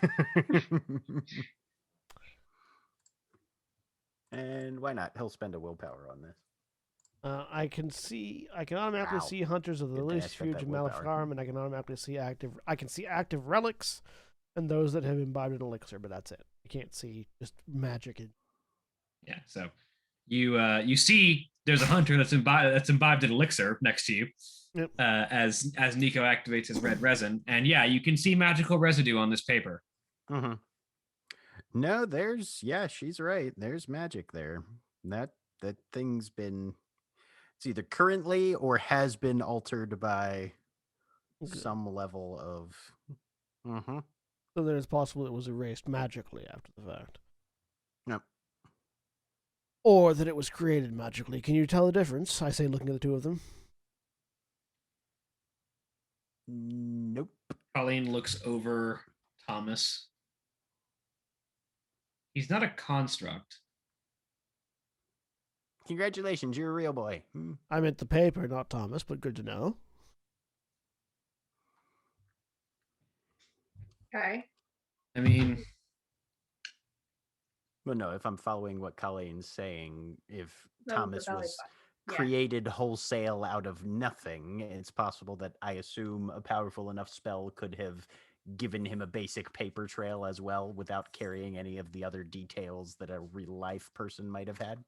And why not? He'll spend a willpower on this. I can automatically Wow. see hunters of the Good thing I least spent huge that and willpower. Maleficarum, and I can automatically see active relics, and those that have imbibed an elixir. But that's it. I can't see just magic. Yeah. So you see there's a hunter that's imbibed an elixir next to you. Yep. As Nico activates his red resin, and yeah, you can see magical residue on this paper. Mm-hmm. No, she's right. There's magic there. That thing's been, it's either currently or has been altered by some level of. Mm-hmm. So that it's possible it was erased magically after the fact. Yep. Or that it was created magically. Can you tell the difference? I say, looking at the two of them. Nope. Colleen looks over Thomas. He's not a construct. Congratulations, you're a real boy. I meant the paper, not Thomas, but good to know. Okay. I mean, Well, no, if I'm following what Colleen's saying, if That Thomas the belly was button. Yeah. created wholesale out of nothing, it's possible that I assume a powerful enough spell could have given him a basic paper trail as well without carrying any of the other details that a real life person might have had.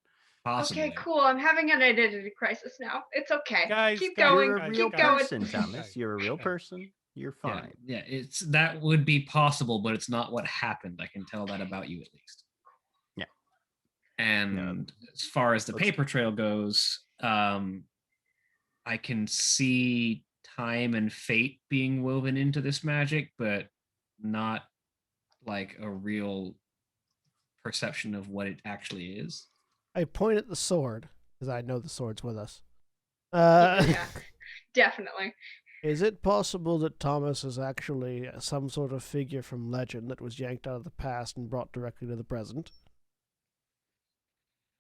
possibly. Okay, cool. I'm having an identity crisis now. It's okay. Guys, Keep guys, going. You're a real Keep going. person, Thomas. You're a real person. You're Yeah, fine. yeah, that would be possible, but it's not what happened. I can tell that about you at least. Yeah. And as far as the Let's- paper trail goes, I can see time and fate being woven into this magic, but not like a real perception of what it actually is. I point at the sword, because I know the sword's with us. Yeah, definitely. Is it possible that Thomas is actually some sort of figure from legend that was yanked out of the past and brought directly to the present?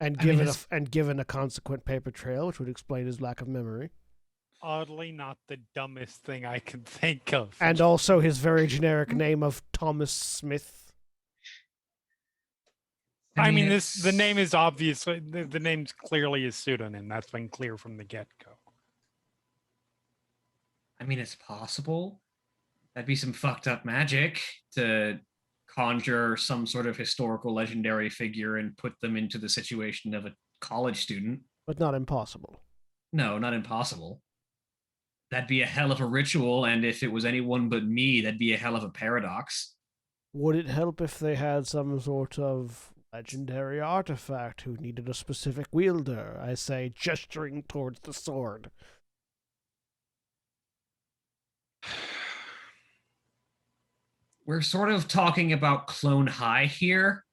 And I mean, given a consequent paper trail, which would explain his lack of memory. oddly not the dumbest thing I can think of. And also his very generic name of Thomas Smith. I mean, the it's- name is obviously the name's clearly a pseudonym. That's been clear from the get-go. I mean, it's possible. That'd be some fucked up magic to conjure some sort of historical legendary figure and put them into the situation of a college student. But not impossible. No, not impossible. That'd be a hell of a ritual, and if it was anyone but me, that'd be a hell of a paradox. Would it help if they had some sort of legendary artifact who needed a specific wielder? I say, gesturing towards the sword. We're sort of talking about Clone High here,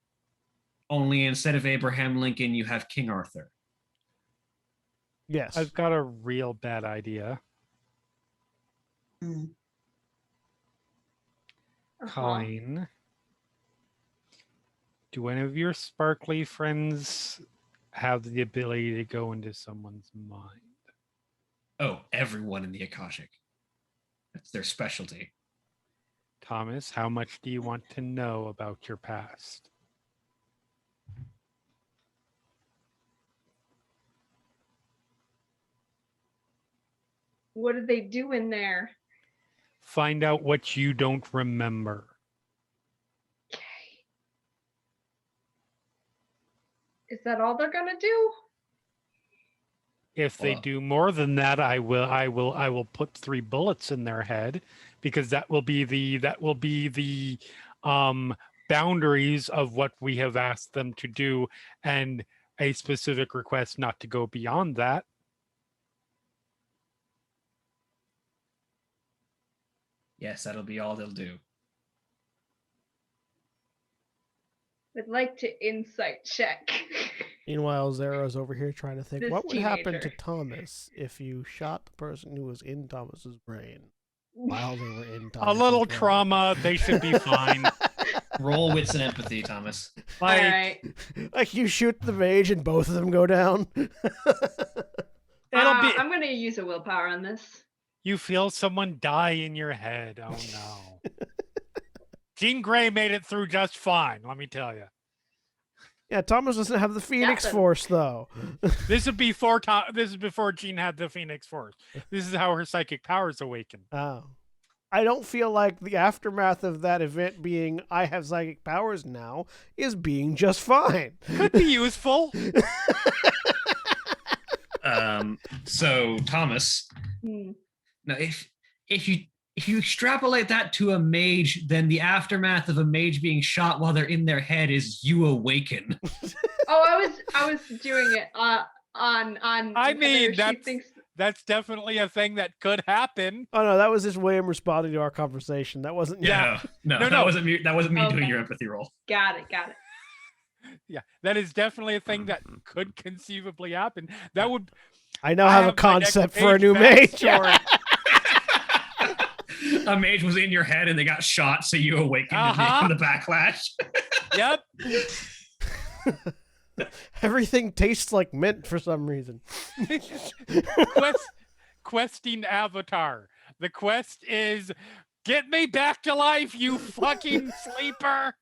only instead of Abraham Lincoln, you have King Arthur. Yes. I've got a real bad idea. Mm. Colleen, do any of your sparkly friends have the ability to go into someone's mind? Oh, everyone in the Akashic. That's their specialty. Thomas, how much do you want to know about your past? What did they do in there? Find out what you don't remember. Okay. Is that all they're gonna do? If they Well- do more than that, I will put 3 bullets in their head, because that will be the boundaries of what we have asked them to do, and a specific request not to go beyond that. Yes, that'll be all they'll do. Would like to insight check. Meanwhile, Zero's over here trying to think, This what would happen to teenager. Thomas if you shot the person who was in Thomas's brain while they were in A Thomas's little brain? trauma, they should be fine. Roll wits and empathy, Thomas. Like, All right. Like you shoot the mage and both of them go down. it'll be. I'm gonna use a willpower on this. You feel someone die in your head. Oh no. Jean Grey made it through just fine, let me tell you. Yeah, Thomas doesn't have the Phoenix Nothing. Force though. This is before Jean had the Phoenix Force. This is how her psychic powers awaken. Oh. I don't feel like the aftermath of that event being I have psychic powers now is being just fine. Could be useful. So Thomas, Hmm. now if you extrapolate that to a mage, then the aftermath of a mage being shot while they're in their head is you awaken. Oh, I was doing it on. I mean, Heather. She thinks That's definitely a thing that could happen. Oh no, that was just William responding to our conversation. That wasn't Yeah, no, No, that no. wasn't me. That wasn't me doing Okay. your empathy roll. got it. Yeah, that is definitely a thing that could conceivably happen. That would. I now I have a have my next concept for a page new mage. backstory. A mage was in your head and they got shot, so you awakened Uh-huh. in the backlash. Yep. Everything tastes like mint for some reason. Questing avatar. The quest is get me back to life, you fucking sleeper.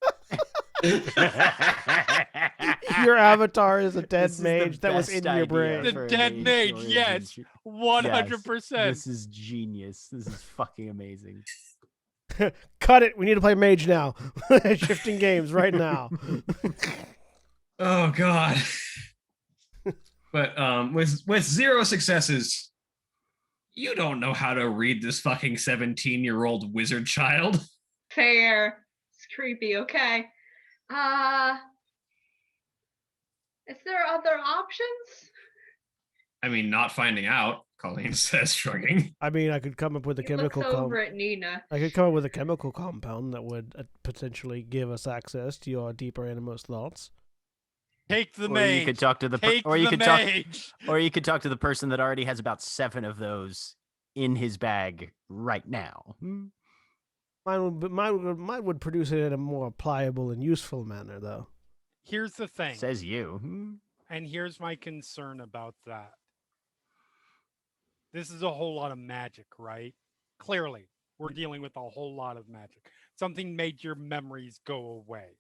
Your avatar is a dead This is the mage that was best in your idea brain. The for a dead mage, origin yes. shoot. 100%. This is genius. This is fucking amazing. Cut it. We need to play mage now. Shifting games right now. Oh god. But with 0 successes, you don't know how to read this fucking 17-year-old wizard child. Fair. It's creepy. Okay. Is there other options? I mean, not finding out, Colleen says, shrugging. I mean, I could come up with a He chemical looks over compound. at Nina. I could come up with a chemical compound that would potentially give us access to your deeper innermost thoughts. Take the Or mage. you could talk to the per- Take or you the could talk mage. or you could talk to the person that already has about 7 of those in his bag right now. Mine would produce it in a more pliable and useful manner, though. Here's the thing. Says you. And here's my concern about that. This is a whole lot of magic, right? Clearly, we're dealing with a whole lot of magic. Something made your memories go away.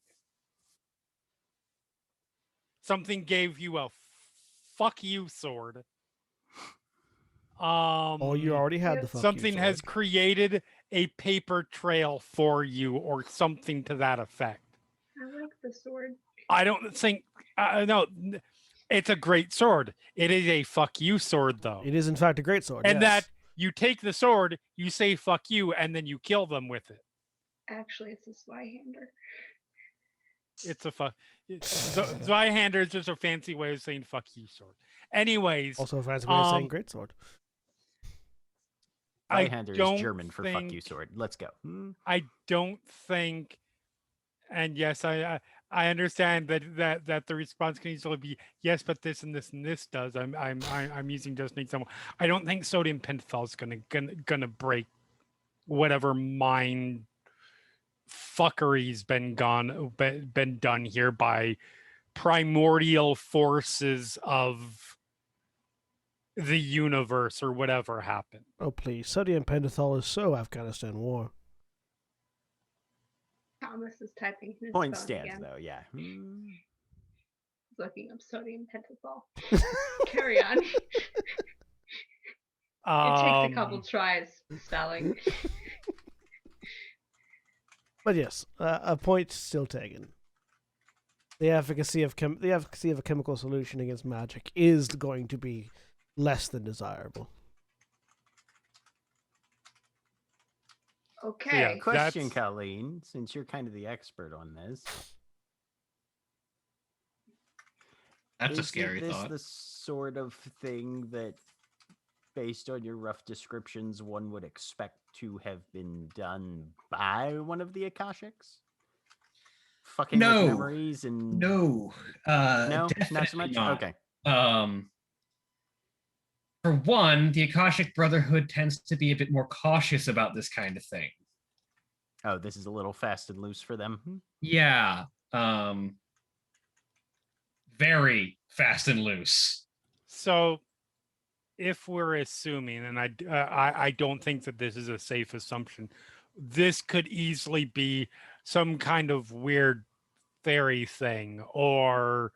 Something gave you a fuck you sword. Oh, you already had the fuck you Something has sword. created a paper trail for you or something to that effect. I like the sword. I don't think no, it's a great sword. It is a fuck you sword though. It is in fact a great sword. And yes. that you take the sword, you say fuck you, and then you kill them with it. Actually, it's a Zweihander. It's a fuck. Zweihander is just a fancy way of saying fuck you sword. Anyways, also a fancy way of saying um, great sword. I Right-hander don't is German for fuck you think- sword. Let's go. I don't think, and yes, I understand that the response can easily be yes, but this and this and this does. I'm using just an example. I don't think sodium pentothal is gonna break whatever mind fuckery's been done here by primordial forces of the universe or whatever happened. Oh please, sodium pentothal is so Afghanistan war. Thomas is typing his Point phone stands again. though, yeah. He's looking up sodium pentothal. Carry on. It takes a couple tries spelling. But yes, a point still taken. The efficacy of a chemical solution against magic is going to be less than desirable. Okay. Question, That's- Colleen, since you're kind of the expert on this. That's a Isn't scary this thought. the sort of thing that, based on your rough descriptions, one would expect to have been done by one of the Akashics? Fucking No. with memories and No, no, definitely not so much. not. Okay, For one, the Akashic Brotherhood tends to be a bit more cautious about this kind of thing. oh, this is a little fast and loose for them. Yeah, very fast and loose. So, if we're assuming, and I don't think that this is a safe assumption, this could easily be some kind of weird fairy thing, or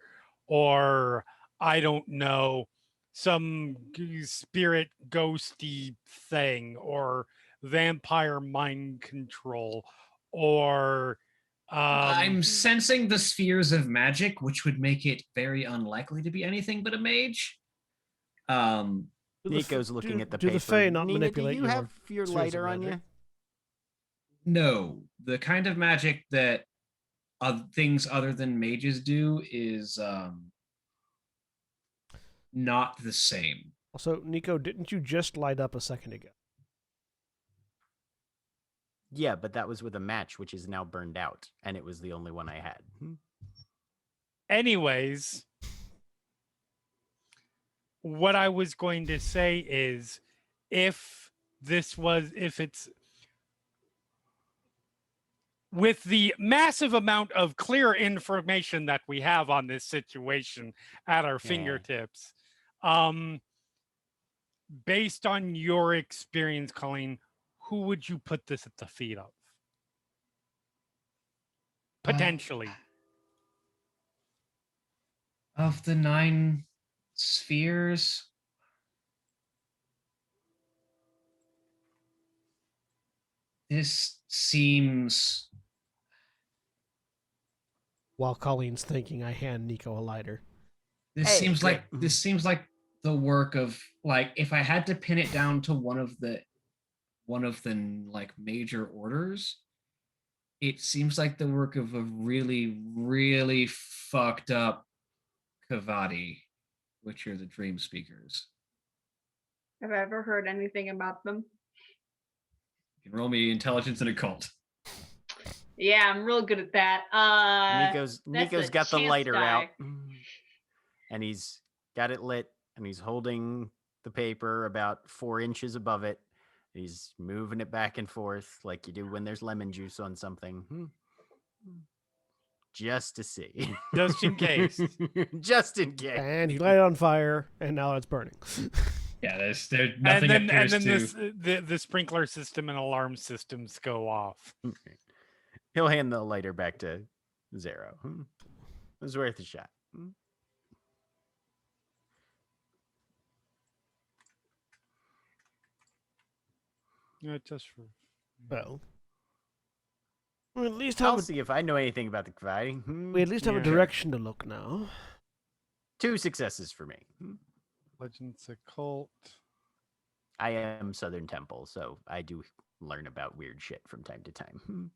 I don't know, some spirit ghosty thing, or vampire mind control, or I'm sensing the spheres of magic, which would make it very unlikely to be anything but a mage. Do the f- Nico's looking do- at the do paper. the Fae not Nina, manipulate do you your have your spheres of lighter on you? magic? No, the kind of magic that things other than mages do is not the same. Also, Nico, didn't you just light up a second ago? Yeah, but that was with a match, which is now burned out, and it was the only one I had. anyways, what I was going to say is, if it's with the massive amount of clear information that we have on this situation at our fingertips, based on your experience, Colleen, who would you put this at the feet of? Potentially. Of the 9 spheres, this seems. While Colleen's thinking, I hand Nico a lighter. This Hey, seems great. like the work of, like, if I had to pin it down to one of the like major orders, it seems like the work of a really, really fucked up Kavadi, which are the Dream Speakers. Have I ever heard anything about them? You can roll me intelligence and occult. Yeah, I'm real good at that. Nico's a got the chance lighter out, die. and he's got it lit, and he's holding the paper about 4 inches above it. He's moving it back and forth like you do when there's lemon juice on something. Just to see. Just in case. Just in case. And he light it on fire, and now it's burning. Yeah, there's nothing and appears then to. the sprinkler system and alarm systems go off. He'll hand the lighter back to Zero. It was worth a shot. Yeah, just for Well, we at least I'll have see if I know anything about the Kavadi. we at least have a Yeah. direction to look now. 2 successes for me. Legends Occult. I am Southern Temple, so I do learn about weird shit from time to time.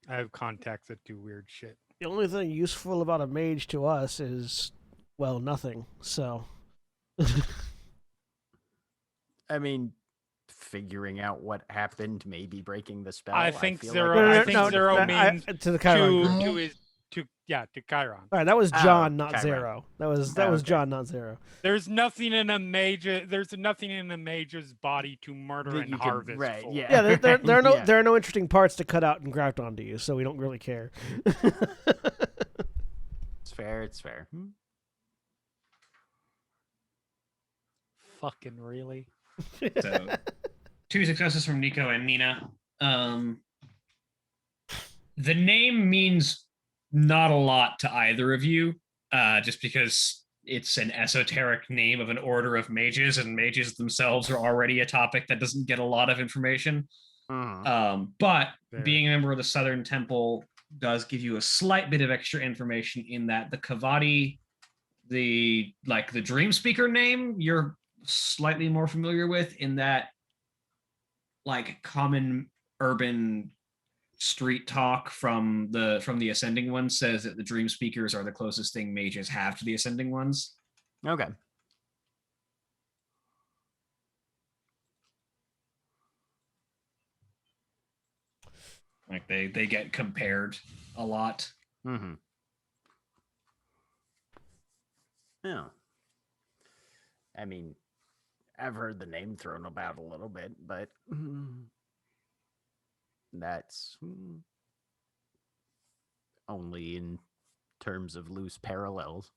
I have contacts that do weird shit. The only thing useful about a mage to us is, well, nothing. So, I mean, figuring out what happened, maybe breaking the spell. I think feel Zero- like I that's think Zero the- means to the Chiron group. to his to Chiron. All right, that was Oh, John, not Chiron. Zero. That was Oh, okay. John, not Zero. There's nothing in a mage's body to murder That and you can- harvest. right, for. yeah. Yeah, there are no Yeah. there are no interesting parts to cut out and graft onto you, so we don't really care. It's fair. It's fair. Fucking really. So, 2 successes from Nico and Nina. The name means not a lot to either of you, just because it's an esoteric name of an order of mages, and mages themselves are already a topic that doesn't get a lot of information. But Fair. being a member of the Southern Temple does give you a slight bit of extra information in that the Kavadi the dream speaker name you're slightly more familiar with, in that like common urban street talk from the ascending ones says that the dream speakers are the closest thing mages have to the ascending ones. Okay. Like they get compared a lot. Mm-hmm. Yeah. I mean, I've heard the name thrown about a little bit, but that's only in terms of loose parallels.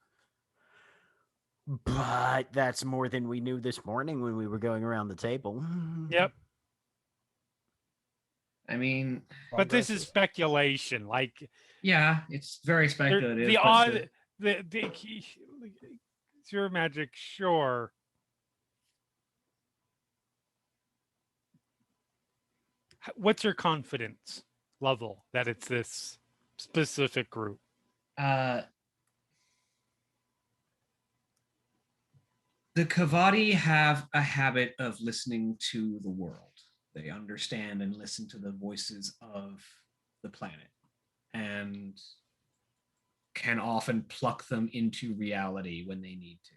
But that's more than we knew this morning when we were going around the table. Yep. I mean, But this is speculation. Like yeah, it's very speculative. the but odd, the zero magic, sure. What's your confidence level that it's this specific group? the Kavadi have a habit of listening to the world. They understand and listen to the voices of the planet and can often pluck them into reality when they need to.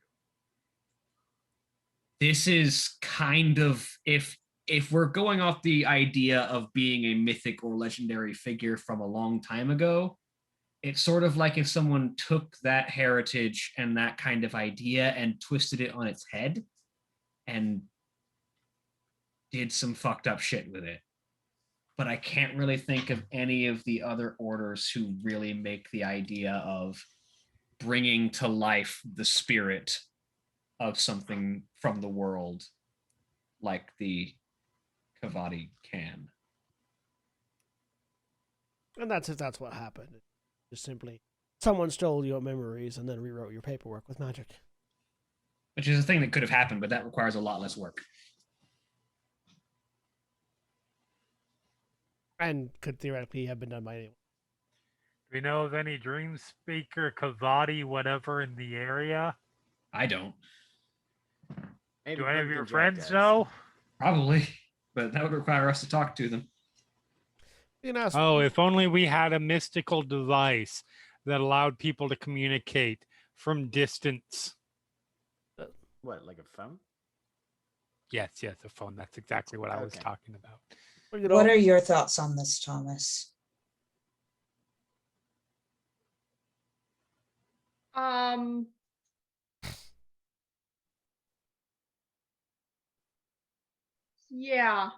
This is kind of, if we're going off the idea of being a mythic or legendary figure from a long time ago, it's sort of like if someone took that heritage and that kind of idea and twisted it on its head and did some fucked up shit with it. But I can't really think of any of the other orders who really make the idea of bringing to life the spirit of something from the world like the Kavadi can. And that's if that's what happened. Just simply someone stole your memories and then rewrote your paperwork with magic. Which is a thing that could have happened, but that requires a lot less work. And could theoretically have been done by anyone. Do we know of any dream speaker, Kavadi, whatever, in the area? I don't. Maybe Do any of Pumpkin your Jack friends does. know? Probably, but that would require us to talk to them. You can ask, Oh, if only we had a mystical device that allowed people to communicate from distance. What, like a phone? Yes, a phone. That's exactly what I was Okay. talking about. we could What all- are your thoughts on this, Thomas? Yeah.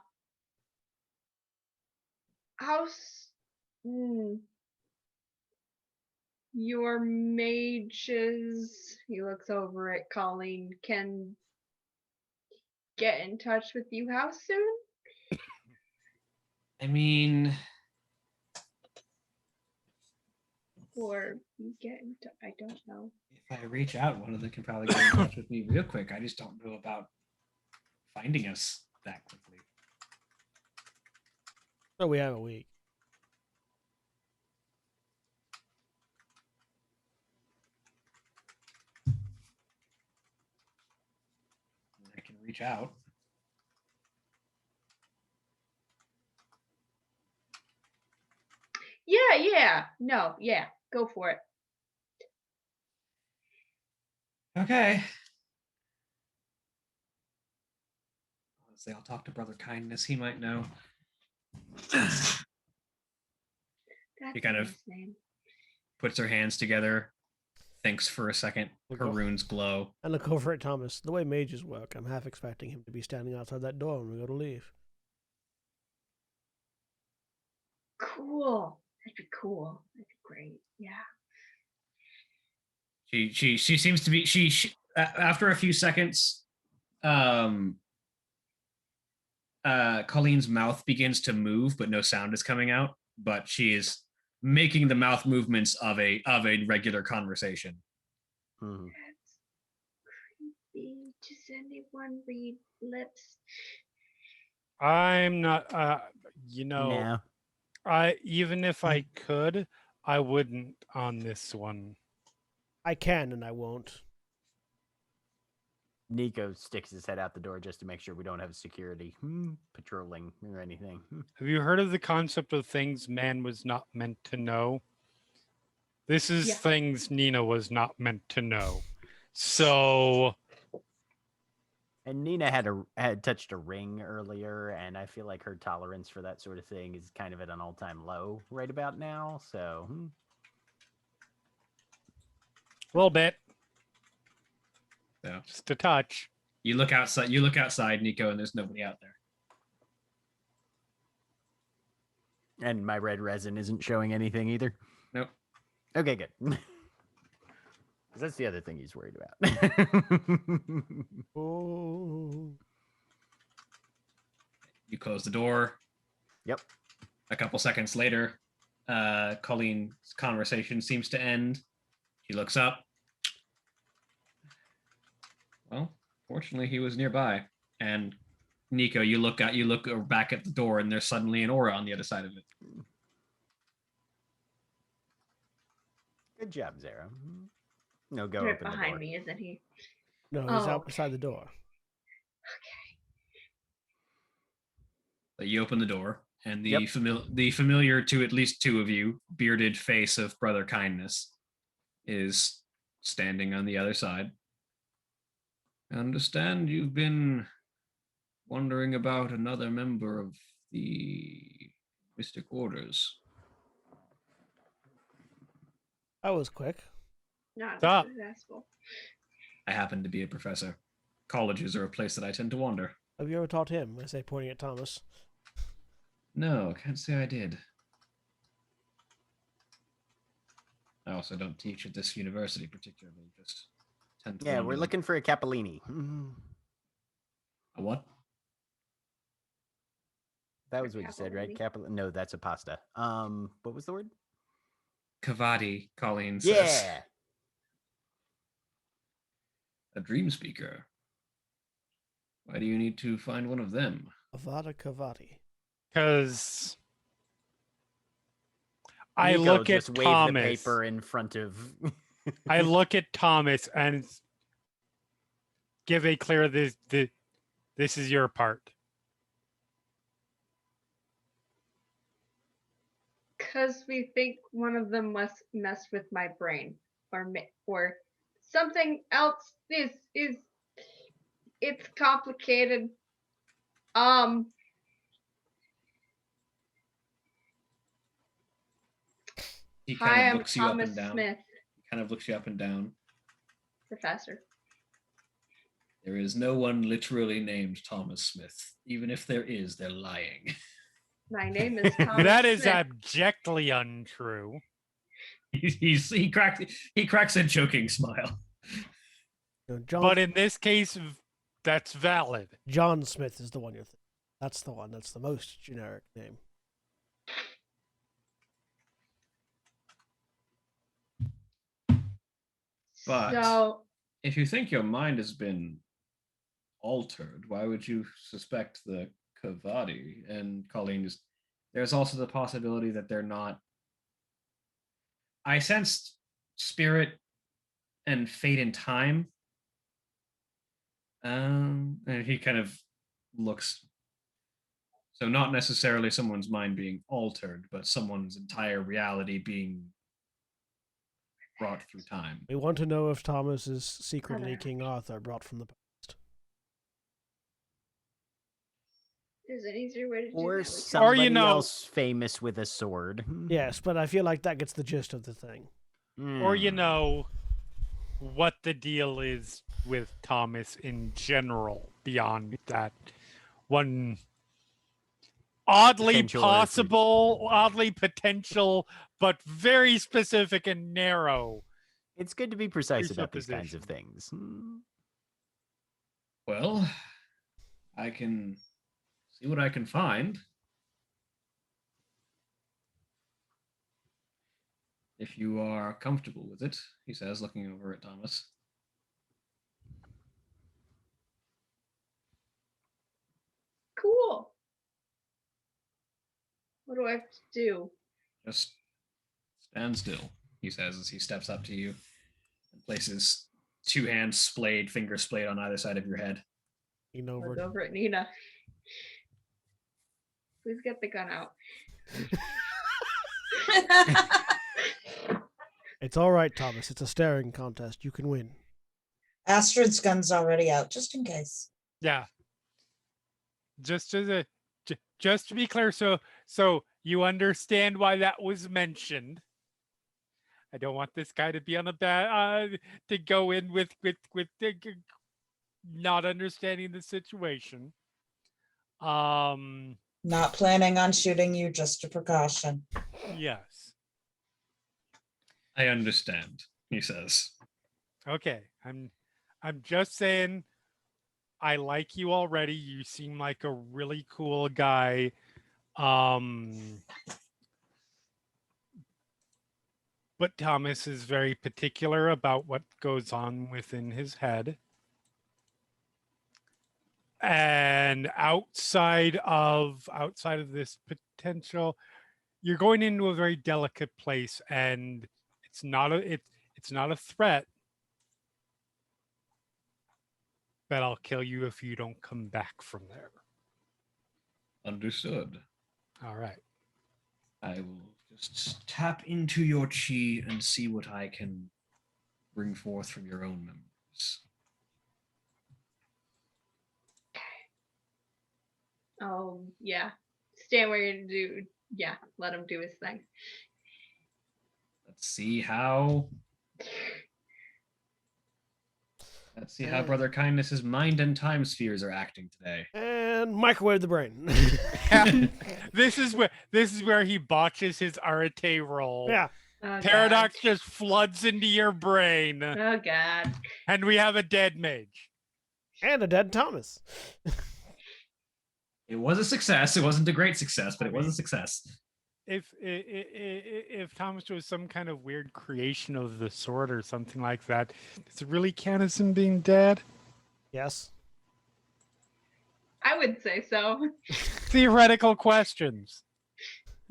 House. Your mages, he looks over at Colleen, can get in touch with you how soon? I mean, Or you get into, I don't know. if I reach out, one of them can probably get in touch with me real quick. I just don't know about finding us that quickly. So we have a week. I can reach out. Yeah. No, yeah. Go for it. Okay. Honestly, I'll talk to Brother Kindness. He might know. That's He kind a of- nice name. Puts her hands together, thinks for a second. Her Okay. runes glow. And look over at Thomas. The way mages work, I'm half expecting him to be standing outside that door when we go to leave. Cool. That'd be cool. That'd be great. Yeah. She seems to be she after a few seconds, Colleen's mouth begins to move, but no sound is coming out. But she is making the mouth movements of a regular conversation. Mhm. That's creepy. Does anyone read lips? I'm not, No. even if I could, I wouldn't on this one. I can and I won't. Nico sticks his head out the door just to make sure we don't have security patrolling or anything. Have you heard of the concept of things man was not meant to know? This is Yeah. things Nina was not meant to know. So And Nina had touched a ring earlier, and I feel like her tolerance for that sort of thing is kind of at an all-time low right about now. So a little bit, Yeah. just a touch. You look outside. You look outside, Nico, and there's nobody out there. And my red resin isn't showing anything either. Nope. Okay, good. 'Cause that's the other thing he's worried about. Oh. You close the door. Yep. A couple seconds later, Colleen's conversation seems to end. He looks up. Well, fortunately, he was nearby. And Nico, you look back at the door, and there's suddenly an aura on the other side of it. Good job, Zara. No, go Right open the behind door. me, isn't he? No, he's Oh, out okay. beside the door. Okay. But you open the door, and the Yep. the familiar to at least two of you, bearded face of Brother Kindness, is standing on the other side. I understand you've been wondering about another member of the Mystic Orders. That was quick. Not Stop. successful. I happen to be a professor. Colleges are a place that I tend to wander. Have you ever taught him? I say, pointing at Thomas. No, can't say I did. I also don't teach at this university particularly, just tend to Yeah, wander we're them. looking for a Capellini. A what? That was what you said, right? No, that's a pasta. What was the word? Cavati, Colleen says. Yeah. A dream speaker. Why do you need to find one of them? Avada Kavati. Because I Nico look at just waved Thomas. the paper in front of. I look at Thomas and give a clear this is your part. Because we think one of them must mess with my brain, or something else. It's complicated. He Hi, kind of I'm looks you up Thomas and down. Smith, He kind of looks you up and down. professor. There is no one literally named Thomas Smith. Even if there is, they're lying. My name is Thomas That is Smith. abjectly untrue. He cracks a joking smile. John, But in this case, that's valid. John Smith is the one you're thinking. That's the one. That's the most generic name. But So if you think your mind has been altered, why would you suspect the Kavadi? And Colleen is. There's also the possibility that they're not. I sensed spirit and fate in time. And he kind of looks. So not necessarily someone's mind being altered, but someone's entire reality being brought through time. We want to know if Thomas is secretly Other. King Arthur brought from the past. there's an easier way to do Or that. somebody you know- else famous with a sword. Yes, but I feel like that gets the gist of the thing. Or you Hmm. know what the deal is with Thomas in general beyond that one oddly Potential possible, oddly potential, but very specific and narrow. It's good to be precise about these kinds of presupposition. things. Well, I can see what I can find. If you are comfortable with it, he says, looking over at Thomas. Cool. What do I have to do? Just stand still, he says as he steps up to you and places two hands splayed, fingers splayed on either side of your head. Look over at Nina. Please get the gun out. It's all right, Thomas. It's a staring contest. You can win. Astrid's gun's already out, just in case. Yeah. Just to be clear, so you understand why that was mentioned. I don't want this guy to be on a bad to go in with not understanding the situation. Not planning on shooting you, just a precaution. Yes. I understand, he says. Okay. I'm just saying I like you already. You seem like a really cool guy. But Thomas is very particular about what goes on within his head. And outside of this potential, you're going into a very delicate place, and it's not a threat. But I'll kill you if you don't come back from there. Understood. All right. I will just tap into your chi and see what I can bring forth from your own memories. Oh, yeah. Stand where you do. Yeah, let him do his thing. Let's see how Brother Kindness's mind and time spheres are acting today. And microwave the brain. This is where he botches his arete roll. Yeah. Oh, Paradox just floods into your brain, God. Oh, God. and we have a dead mage. And a dead Thomas. It was a success. It wasn't a great success, but it was a success. If Thomas was some kind of weird creation of the sword or something like that, does it really count as him being dead? Yes. I would say so. Theoretical questions.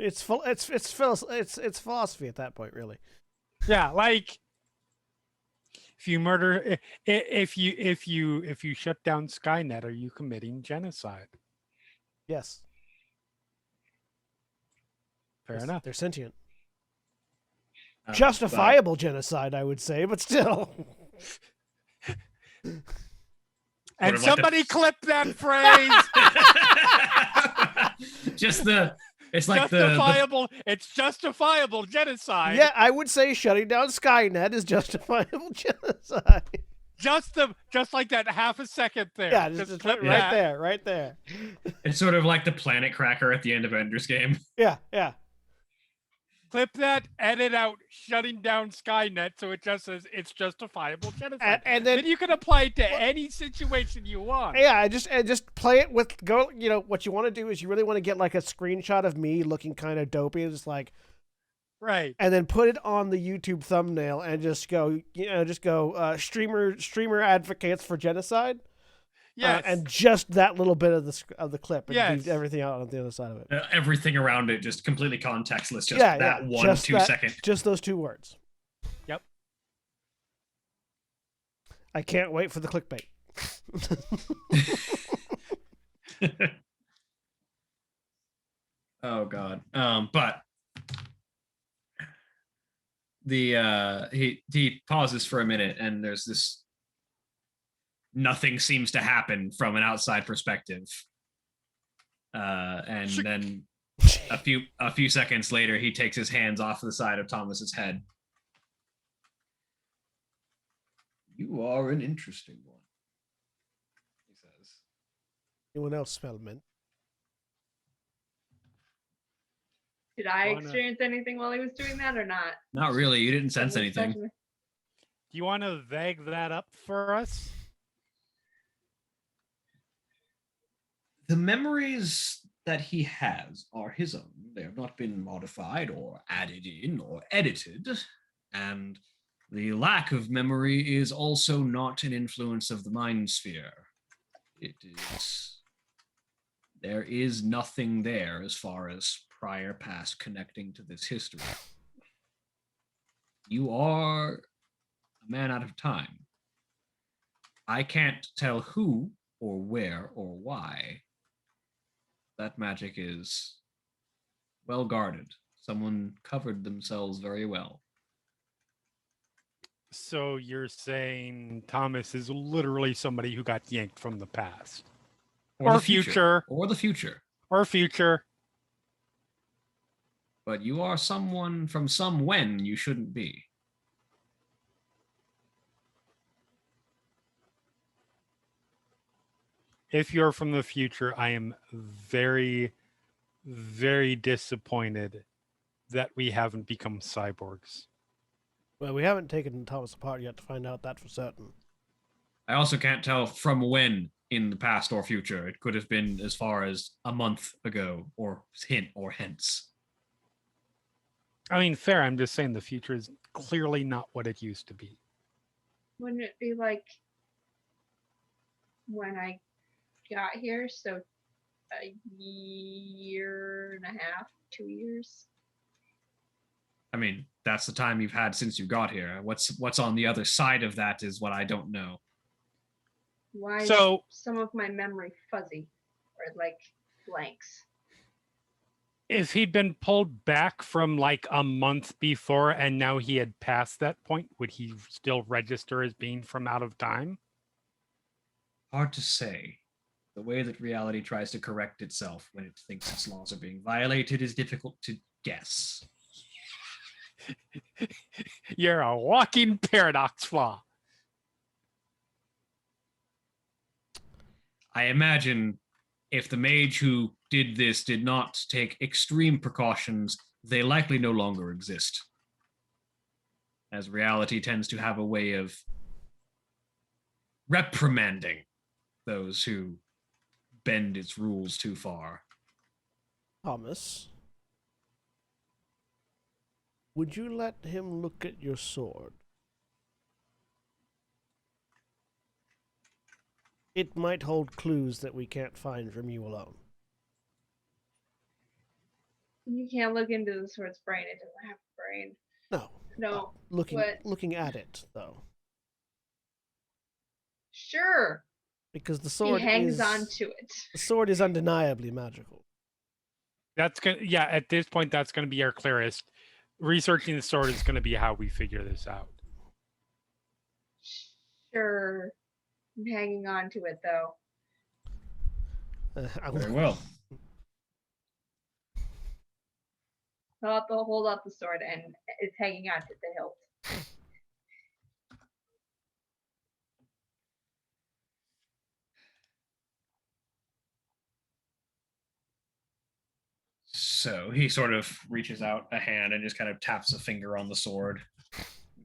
It's philosophy at that point, really. Yeah, like if you murder, if you shut down Skynet, are you committing genocide? Yes. Fair Yes, enough. They're sentient. But- Justifiable genocide, I would say, but still. And Sort of like somebody clip that phrase. It's like justifiable. It's justifiable genocide. Yeah, I would say shutting down Skynet is justifiable genocide. Just like that half a second there. Yeah, just clip right that. there, right there. It's sort of like the planet cracker at the end of Ender's Game. Yeah, yeah. Clip that, edit out shutting down Skynet so it just says it's justifiable genocide. And then you can apply it to any situation you want. yeah, just play it with go. You know what you want to do is you really want to get like a screenshot of me looking kind of dopey, and just like Right. and then put it on the YouTube thumbnail and just go, streamer advocates for genocide. Yes. And just that little bit of the clip, and Yes. leave everything out on the other side of it. Everything around it just completely contextless. Just Yeah, that yeah, 1 just 2 that- second. Just those two words. Yep. I can't wait for the clickbait. Oh God. But he pauses for a minute, and there's this. Nothing seems to happen from an outside perspective, and then a few seconds later, he takes his hands off the side of Thomas's head. You are an interesting one, he says. Anyone else smell mint? Did I Wanna- experience anything while he was doing that or not? Not really. You didn't sense anything. Do you want to vague that up for us? The memories that he has are his own. They have not been modified or added in or edited. And the lack of memory is also not an influence of the mind sphere. There is nothing there as far as prior past connecting to this history. You are a man out of time. I can't tell who or where or why. That magic is well guarded. Someone covered themselves very well. So you're saying Thomas is literally somebody who got yanked from the past. Or the future. Or the future. Or future. But you are someone from some when you shouldn't be. If you're from the future, I am very, very disappointed that we haven't become cyborgs. Well, we haven't taken Thomas apart yet to find out that for certain. I also can't tell from when in the past or future. It could have been as far as a month ago or hence. I mean, fair. I'm just saying the future is clearly not what it used to be. Wouldn't it be like when I got here? So a year and a half, 2 years. I mean, that's the time you've had since you got here. What's on the other side of that is what I don't know. Why is So some of my memory fuzzy or like blanks? if he'd been pulled back from like a month before and now he had passed that point, would he still register as being from out of time? Hard to say. The way that reality tries to correct itself when it thinks its laws are being violated is difficult to guess. You're a walking paradox flaw. I imagine if the mage who did this did not take extreme precautions, they likely no longer exist. As reality tends to have a way of reprimanding those who bend its rules too far. Thomas, would you let him look at your sword? It might hold clues that we can't find from you alone. You can't look into the sword's brain. It doesn't have a brain. No. No. Looking at it, though. Sure. Because the He sword hangs on to it. The sword is undeniably magical. That's gonna, yeah, at this point that's gonna be our clearest. Researching the sword is gonna be how we figure this out. Sure. I'm hanging on to it though. Very well. I'll have to hold out the sword and it's hanging on to the hilt. So he sort of reaches out a hand and just kind of taps a finger on the sword,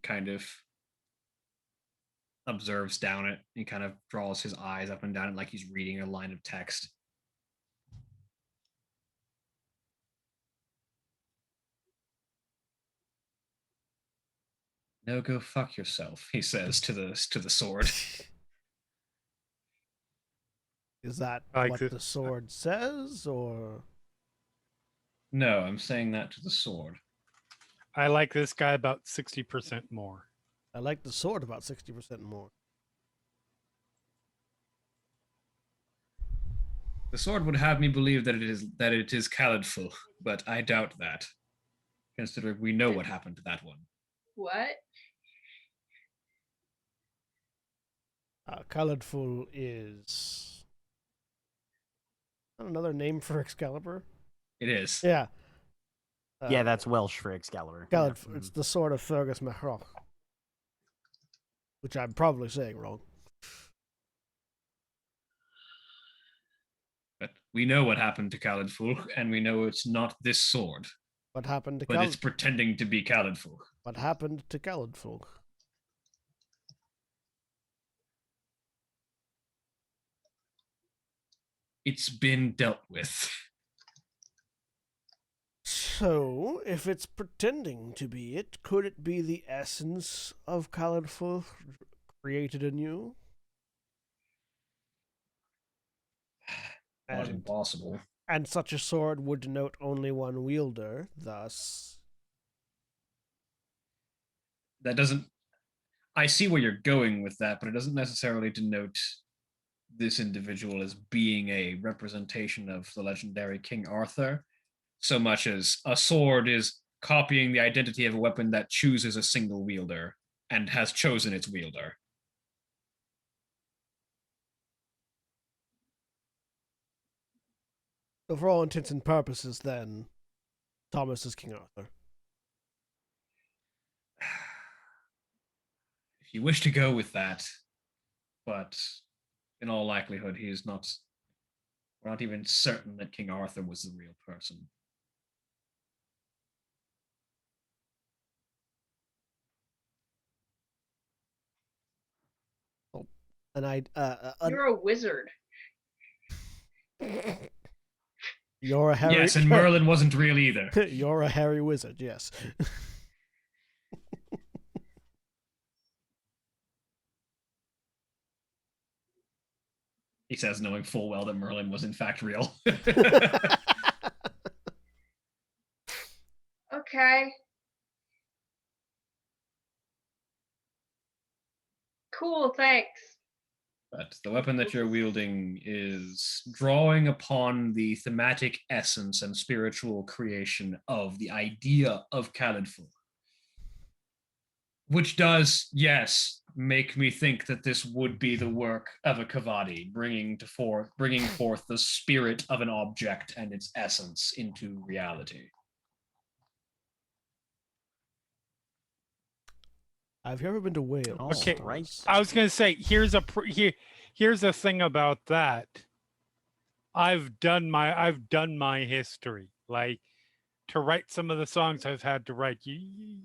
kind of observes down it. He kind of draws his eyes up and down it like he's reading a line of text. No, go fuck yourself, he says to the sword. Is that I like what this. the sword says, or? No, I'm saying that to the sword. I like this guy about 60% more. I like the sword about 60% more. The sword would have me believe that it is Khalidful, but I doubt that, considering we know what happened to that one. What? Khalidful is another name for Excalibur. It is. Yeah. Yeah, that's Welsh for Excalibur. Khalidful. Yeah. It's the sword of Fergus Macroch, which I'm probably saying wrong. But we know what happened to Khalidful, and we know it's not this sword. What happened to But it's pretending to be Khalidful. What happened to Khalidful? It's been dealt with. So, if it's pretending to be it, could it be the essence of Khalidful created anew? Not impossible. And such a sword would denote only one wielder, thus... That doesn't... I see where you're going with that, but it doesn't necessarily denote this individual as being a representation of the legendary King Arthur, so much as a sword is copying the identity of a weapon that chooses a single wielder and has chosen its wielder. So for all intents and purposes, then, Thomas is King Arthur. If you wish to go with that, but in all likelihood, he is not. We're not even certain that King Arthur was the real person. And You're a wizard. You're a Harry. Yes, and Merlin wasn't real either. You're a Harry wizard. Yes. He says, knowing full well that Merlin was in fact real. Okay. Cool, thanks. But the weapon that you're wielding is drawing upon the thematic essence and spiritual creation of the idea of Calidfor. Which does, yes, make me think that this would be the work of a Kavadi, bringing forth the spirit of an object and its essence into reality. Have you ever been to Wales? Okay, Thomas? right. I was gonna say here's a thing about that. I've done my history. Like, to write some of the songs I've had to write, you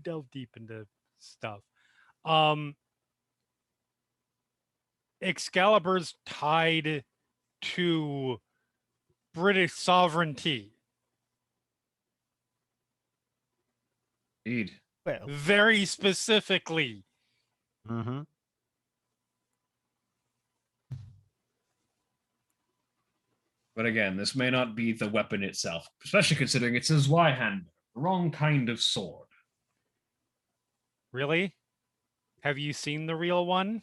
delve deep into stuff. Excalibur's tied to British sovereignty. Indeed. Well, Very specifically. Mm-hmm. But again, this may not be the weapon itself, especially considering it's a Zweihander, the wrong kind of sword. Really? Have you seen the real one?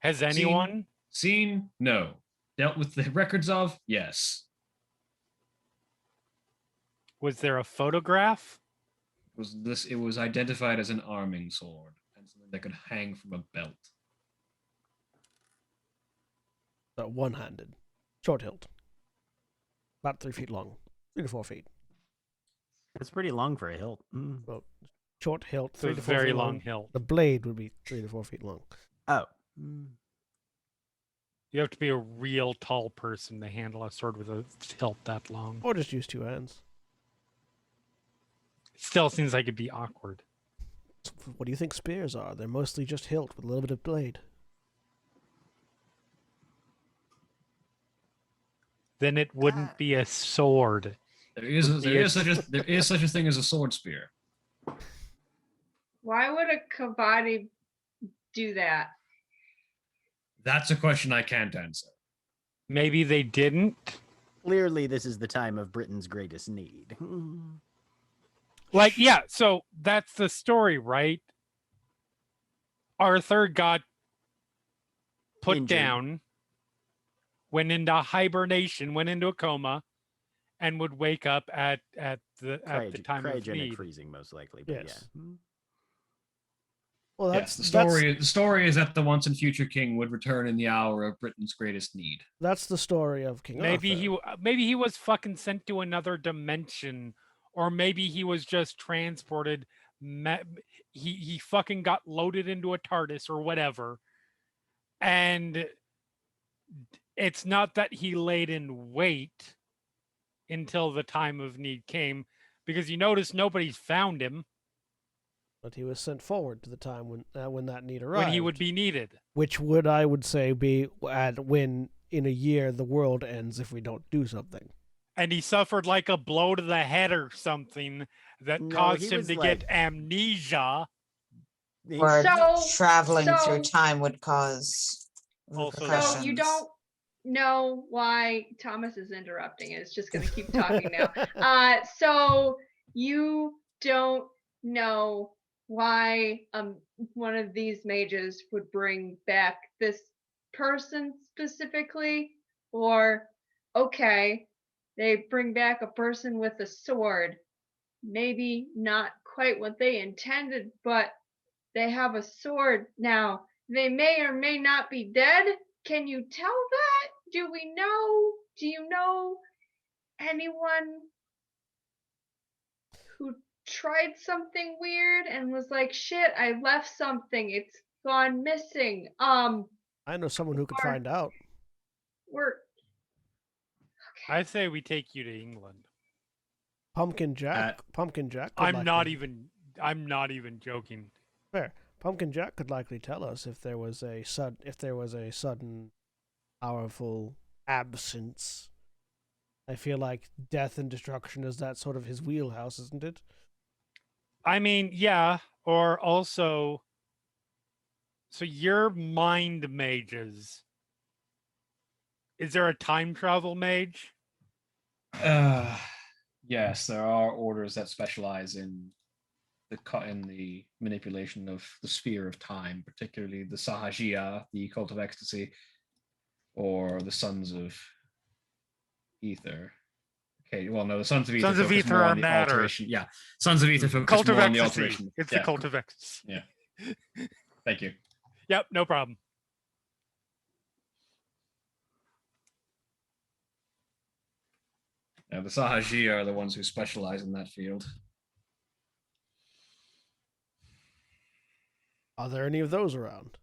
Has anyone? Seen? No. Dealt with the records of? Yes. Was there a photograph? It was identified as an arming sword and something that could hang from a belt. so one-handed, short hilt, about 3 feet long, 3 to 4 feet. It's pretty long for a hilt. Mm. Well, short hilt, It's 3 a to 4 very feet long hilt. The blade would be 3 to 4 feet long. Oh. Mm. You have to be a real tall person to handle a sword with a hilt that long. Or just use 2 hands. Still seems like it'd be awkward. So what do you think spears are? They're mostly just hilt with a little bit of blade. Then it wouldn't be a sword. There is such a thing as a sword spear. Why would a Kavadi do that? That's a question I can't answer. Maybe they didn't. Clearly, this is the time of Britain's greatest need. Like, yeah, so that's the story, right? Arthur got put Injured. down, went into hibernation, went into a coma, and would wake up at the time of Cryogenic need. freezing, most likely. But Yes. yeah. Well, Yes, the story is that the once and future king would return in the hour of Britain's greatest need. That's the story of King Arthur. Maybe he was fucking sent to another dimension, or maybe he was just transported. He fucking got loaded into a TARDIS or whatever, and it's not that he laid in wait until the time of need came, because you notice nobody's found him But he was sent forward to the time when that need arrived. when he would be needed. Which would, I would say, be at when in a year the world ends if we don't do something. And he suffered like a blow to the head or something that No, caused he him was to like- get amnesia. Or So- traveling so- through time would cause Also- So you repercussions. don't know why Thomas is interrupting. It's just going to keep talking now. So you don't know why one of these mages would bring back this person specifically, or okay, they bring back a person with a sword. Maybe not quite what they intended, but they have a sword now. They may or may not be dead. Can you tell that? Do we know? Do you know anyone who tried something weird and was like, shit, I left something. It's gone missing. I know someone who could Or- find out. We're I say we take you to England. Pumpkin Jack. Pumpkin Jack. could I'm not likely- even joking. Fair. Pumpkin Jack could likely tell us if there was a sudden powerful absence. I feel like death and destruction is that sort of his wheelhouse, isn't it? I mean, yeah, or also, so you're mind mages. Is there a time travel mage? Yes, there are orders that specialize in the manipulation of the sphere of time, particularly the Sahajia, the Cult of Ecstasy, or the Sons of Ether. Okay, well, no, the Sons of Ether. Sons of focus Ether more are on the matter. alteration. Yeah, Sons of Ether focus Cult of more on the Ecstasy. alteration. It's Yeah, the Cult of Ecstasy. Yeah. Thank you. Yep, no problem. The Sahajia are the ones who specialize in that field. Are there any of those around?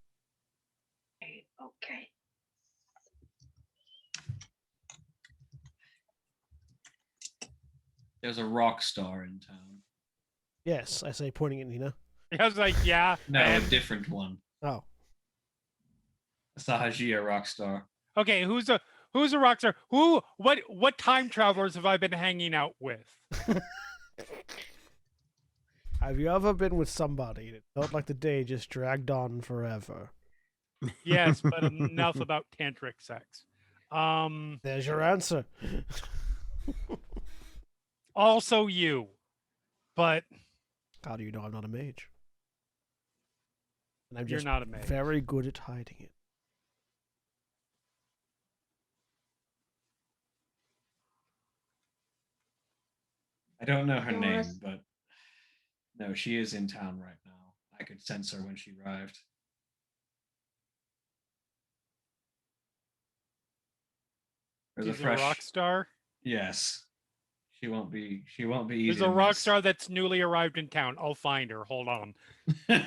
okay. There's a rock star in town. Yes, I say, pointing at Nina. I was like, yeah. No, and- a different one. Oh, A Sahajia rock star. Okay, who's a rock star? What time travelers have I been hanging out with? have you ever been with somebody that felt like the day just dragged on forever? Yes, but enough about tantric sex. There's your answer. Also you. But How do you know I'm not a mage? And I'm you're just not a mage. very good at hiding it. I don't know her Doris. name, but no, she is in town right now. I could sense her when she arrived. There's She's a rock star. Yes. She won't be easy. There's a rock star that's newly arrived in town. I'll find her. Hold on. Beep,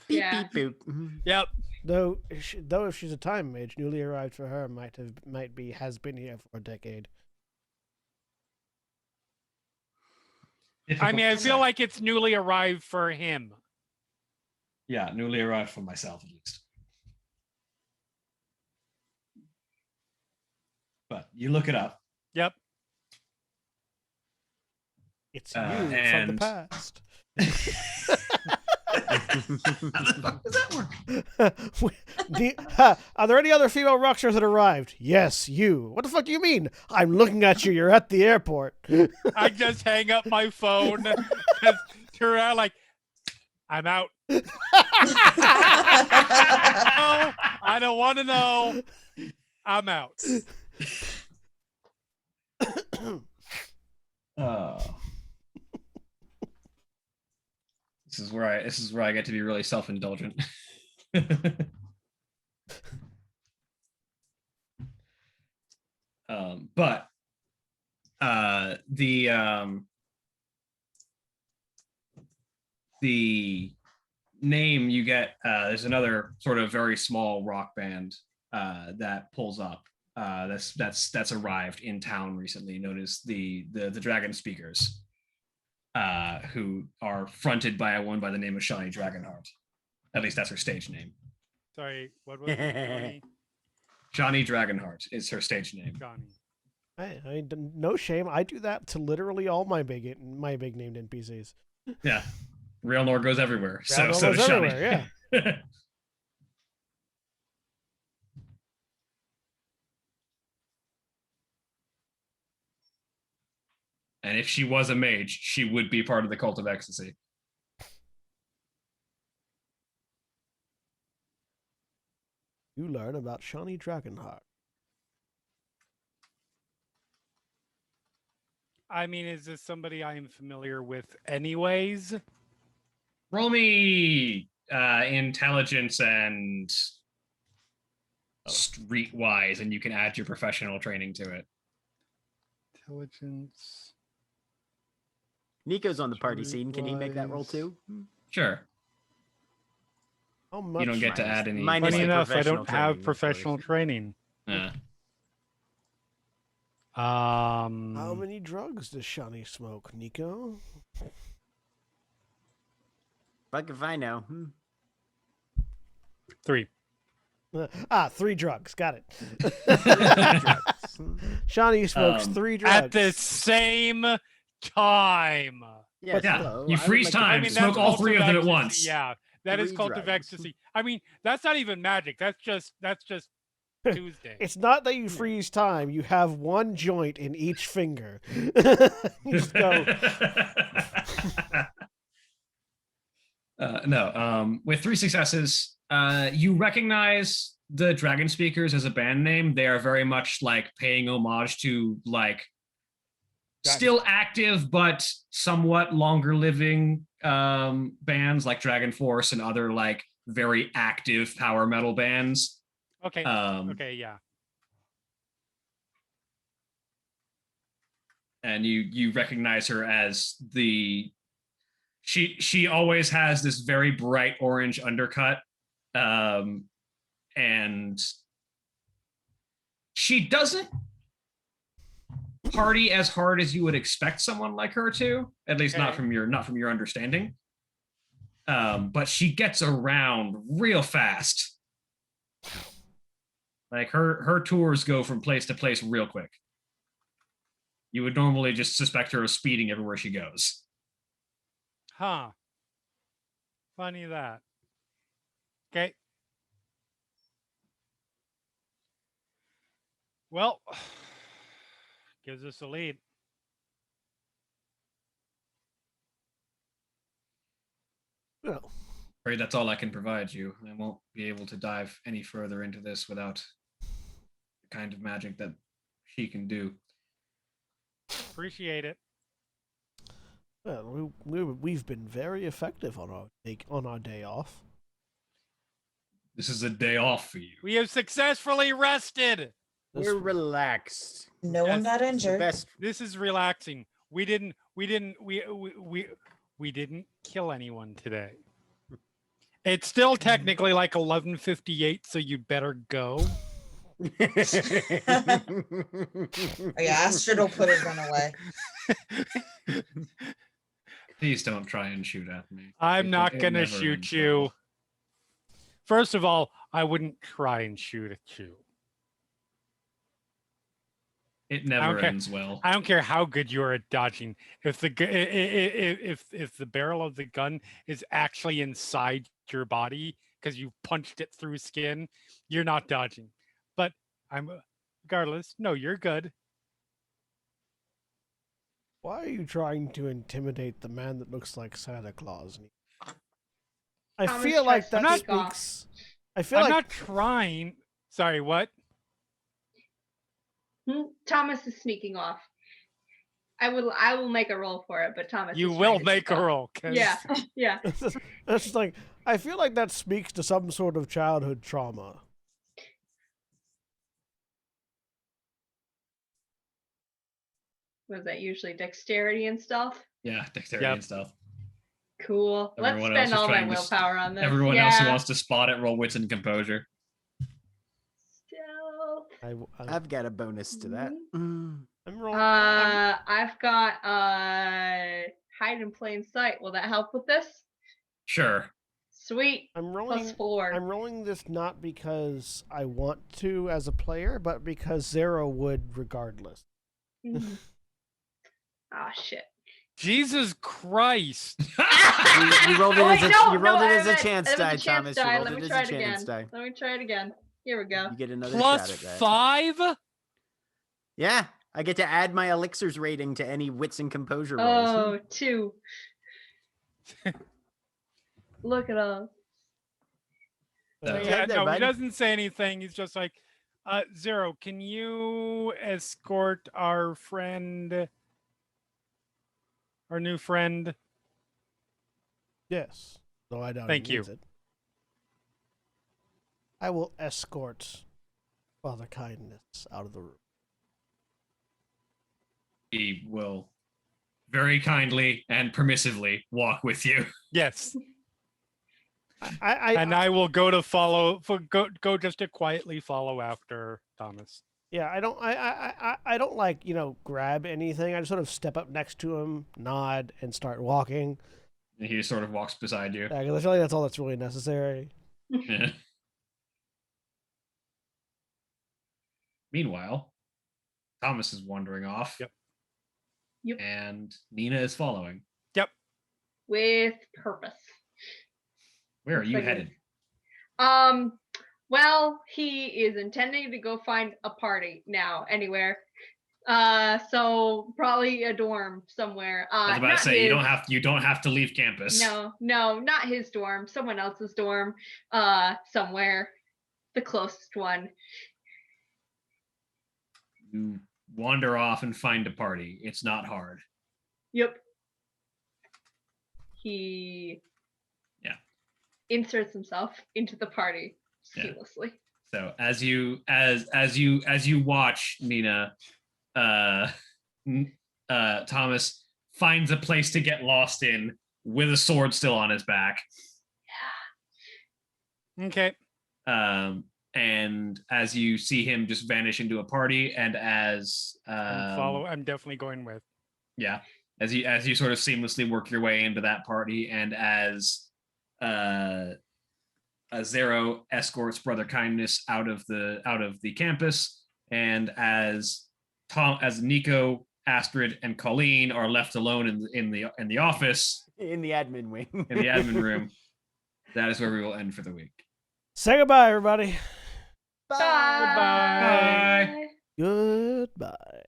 Yeah. beep, boop. Mhm. Yep. Though if she's a time mage, newly arrived for her has been here for a decade. I mean, I feel like it's newly arrived for him. Yeah, newly arrived for myself at least. But you look it up. Yep. It's you And- from the past. How the fuck does that work? Are there any other female rock stars that arrived? Yes, you. What the fuck do you mean? I'm looking at you. You're at the airport. I just hang up my phone, just turn around like, I'm out. No, I don't want to know. I'm out. Oh. This is where I get to be really self-indulgent. But the name you get, there's another sort of very small rock band that pulls up. That's arrived in town recently, known as the Dragon Speakers, who are fronted by a one by the name of Shawnee Dragonheart. At least that's her stage name. Sorry, what was it? Shawnee Dragonheart is her stage name. Johnny. No shame. I do that to literally all my big named NPCs. Yeah, Railnor goes everywhere. Railnor So goes does Shawnee. everywhere, yeah. And if she was a mage, she would be part of the Cult of Ecstasy. You learn about Shawnee Dragonheart. I mean, is this somebody I am familiar with anyways? Roll me intelligence and streetwise, and you can add your professional training to it. Intelligence. Nico's on the party scene. Can he make that roll too? Sure. How much? You don't get to add any. minus Funny the enough, I professional don't have training, of professional course. training. Yeah. How many drugs does Shawnee smoke, Nico? Fuck if I know. 3. 3 drugs. Got it. Drugs. Shawnee smokes 3 drugs. At the same time. Yes, Yeah, hello. you I would freeze like to time. point Smoke that's out- all cult 3 of them at ecstasy, once. Yeah, that is Three cult of drugs. ecstasy. I mean, that's not even magic. That's just Tuesday. It's not that you freeze time. You have 1 joint in each finger. You just go. No. With 3 successes, you recognize the Dragon Speakers as a band name. They are very much like paying homage to like still active but somewhat longer living bands like Dragon Force and other like very active power metal bands. Okay. Okay. Yeah. And you recognize her as the she always has this very bright orange undercut, and she doesn't party as hard as you would expect someone like her to, at least not Okay. from your understanding, but she gets around real fast. Like her tours go from place to place real quick. You would normally just suspect her of speeding everywhere she goes. Huh. Funny that. Okay. Well, gives us a lead. Well, Afraid that's all I can provide you. I won't be able to dive any further into this without the kind of magic that she can do. Appreciate it. well, we've been very effective on our day off. This is a day off for you. We have successfully rested. We're relaxed. No one Yes, got The injured. best. This is relaxing. We didn't kill anyone today. It's still technically like 11:58, so you'd better go. Oh, yeah, Astrid will put his gun away. Please don't try and shoot at me. I'm not It gonna never shoot ends you. well. First of all, I wouldn't try and shoot at you. It never care. ends well. I don't care how good you are at dodging. If the if the barrel of the gun is actually inside your body because you punched it through skin, you're not dodging. But regardless. No, you're good. Why are you trying to intimidate the man that looks like Santa Claus? I Thomas feel like tries to that sneak off. speaks. I feel I'm like not trying. Sorry, what? Thomas is sneaking off. I will make a roll for it, but Thomas. You is will trying to make sneak a off. roll. 'Cause Yeah, yeah. it's just like I feel like that speaks to some sort of childhood trauma. Was that usually dexterity and stuff? Yeah, dexterity Yep. and stuff. Cool. Everyone Let's else spend is all my trying to willpower on this. Everyone yeah. else who wants to spot it, roll wits and composure. Stealth. I've got a bonus to that. I'm rolling. I've got hide in plain sight. Will that help with this? Sure. Sweet. I'm rolling. +4. I'm rolling this not because I want to as a player, but because Zero would regardless. Mhm. Ah, shit. Jesus Christ. You rolled it Oh, as wait, a no, you rolled no, it as a that was chance a die, chance Thomas. You die. rolled Let it me as try a it chance again. die. Let me try it again. Here we go. You get another Plus shot at that. 5? Yeah. I get to add my elixirs rating to any wits and composure rolls. Oh, 2. Look at us. So, Take Yeah, that, no, he bud. doesn't say anything. He's just like, Zero, can you escort our friend, our new friend? Yes. Though I doubt Thank he you. needs it. I will escort Father Kindness out of the room. he will very kindly and permissively walk with you. Yes. I And I will go to follow, go just to quietly follow after Thomas. yeah, I don't like, grab anything. I just sort of step up next to him, nod, and start walking. And he just sort of walks beside you. Yeah, 'cause I feel like that's all that's really necessary. Yeah. Meanwhile, Thomas is wandering off. Yep. Yep. And Nina is following. With purpose. Where are Looks you like it. headed? Well, he is intending to go find a party now, anywhere. So probably a dorm somewhere. I was about to not say his. you don't have to leave campus. No, not his dorm. Someone else's dorm. Somewhere, the closest one. You wander off and find a party. It's not hard. Yep. He. Yeah. Inserts himself into the party Yeah. seamlessly. So as you watch Nina, Thomas finds a place to get lost in with a sword still on his back. Okay. And as you see him just vanish into a party, and as I'm definitely going with. yeah, as you sort of seamlessly work your way into that party, and as Zero escorts Brother Kindness out of the campus, and as Nico, Astrid, and Colleen are left alone in the office In the admin wing. in the admin room, that is where we will end for the week. Say goodbye, everybody. Bye. Goodbye. Bye. Goodbye.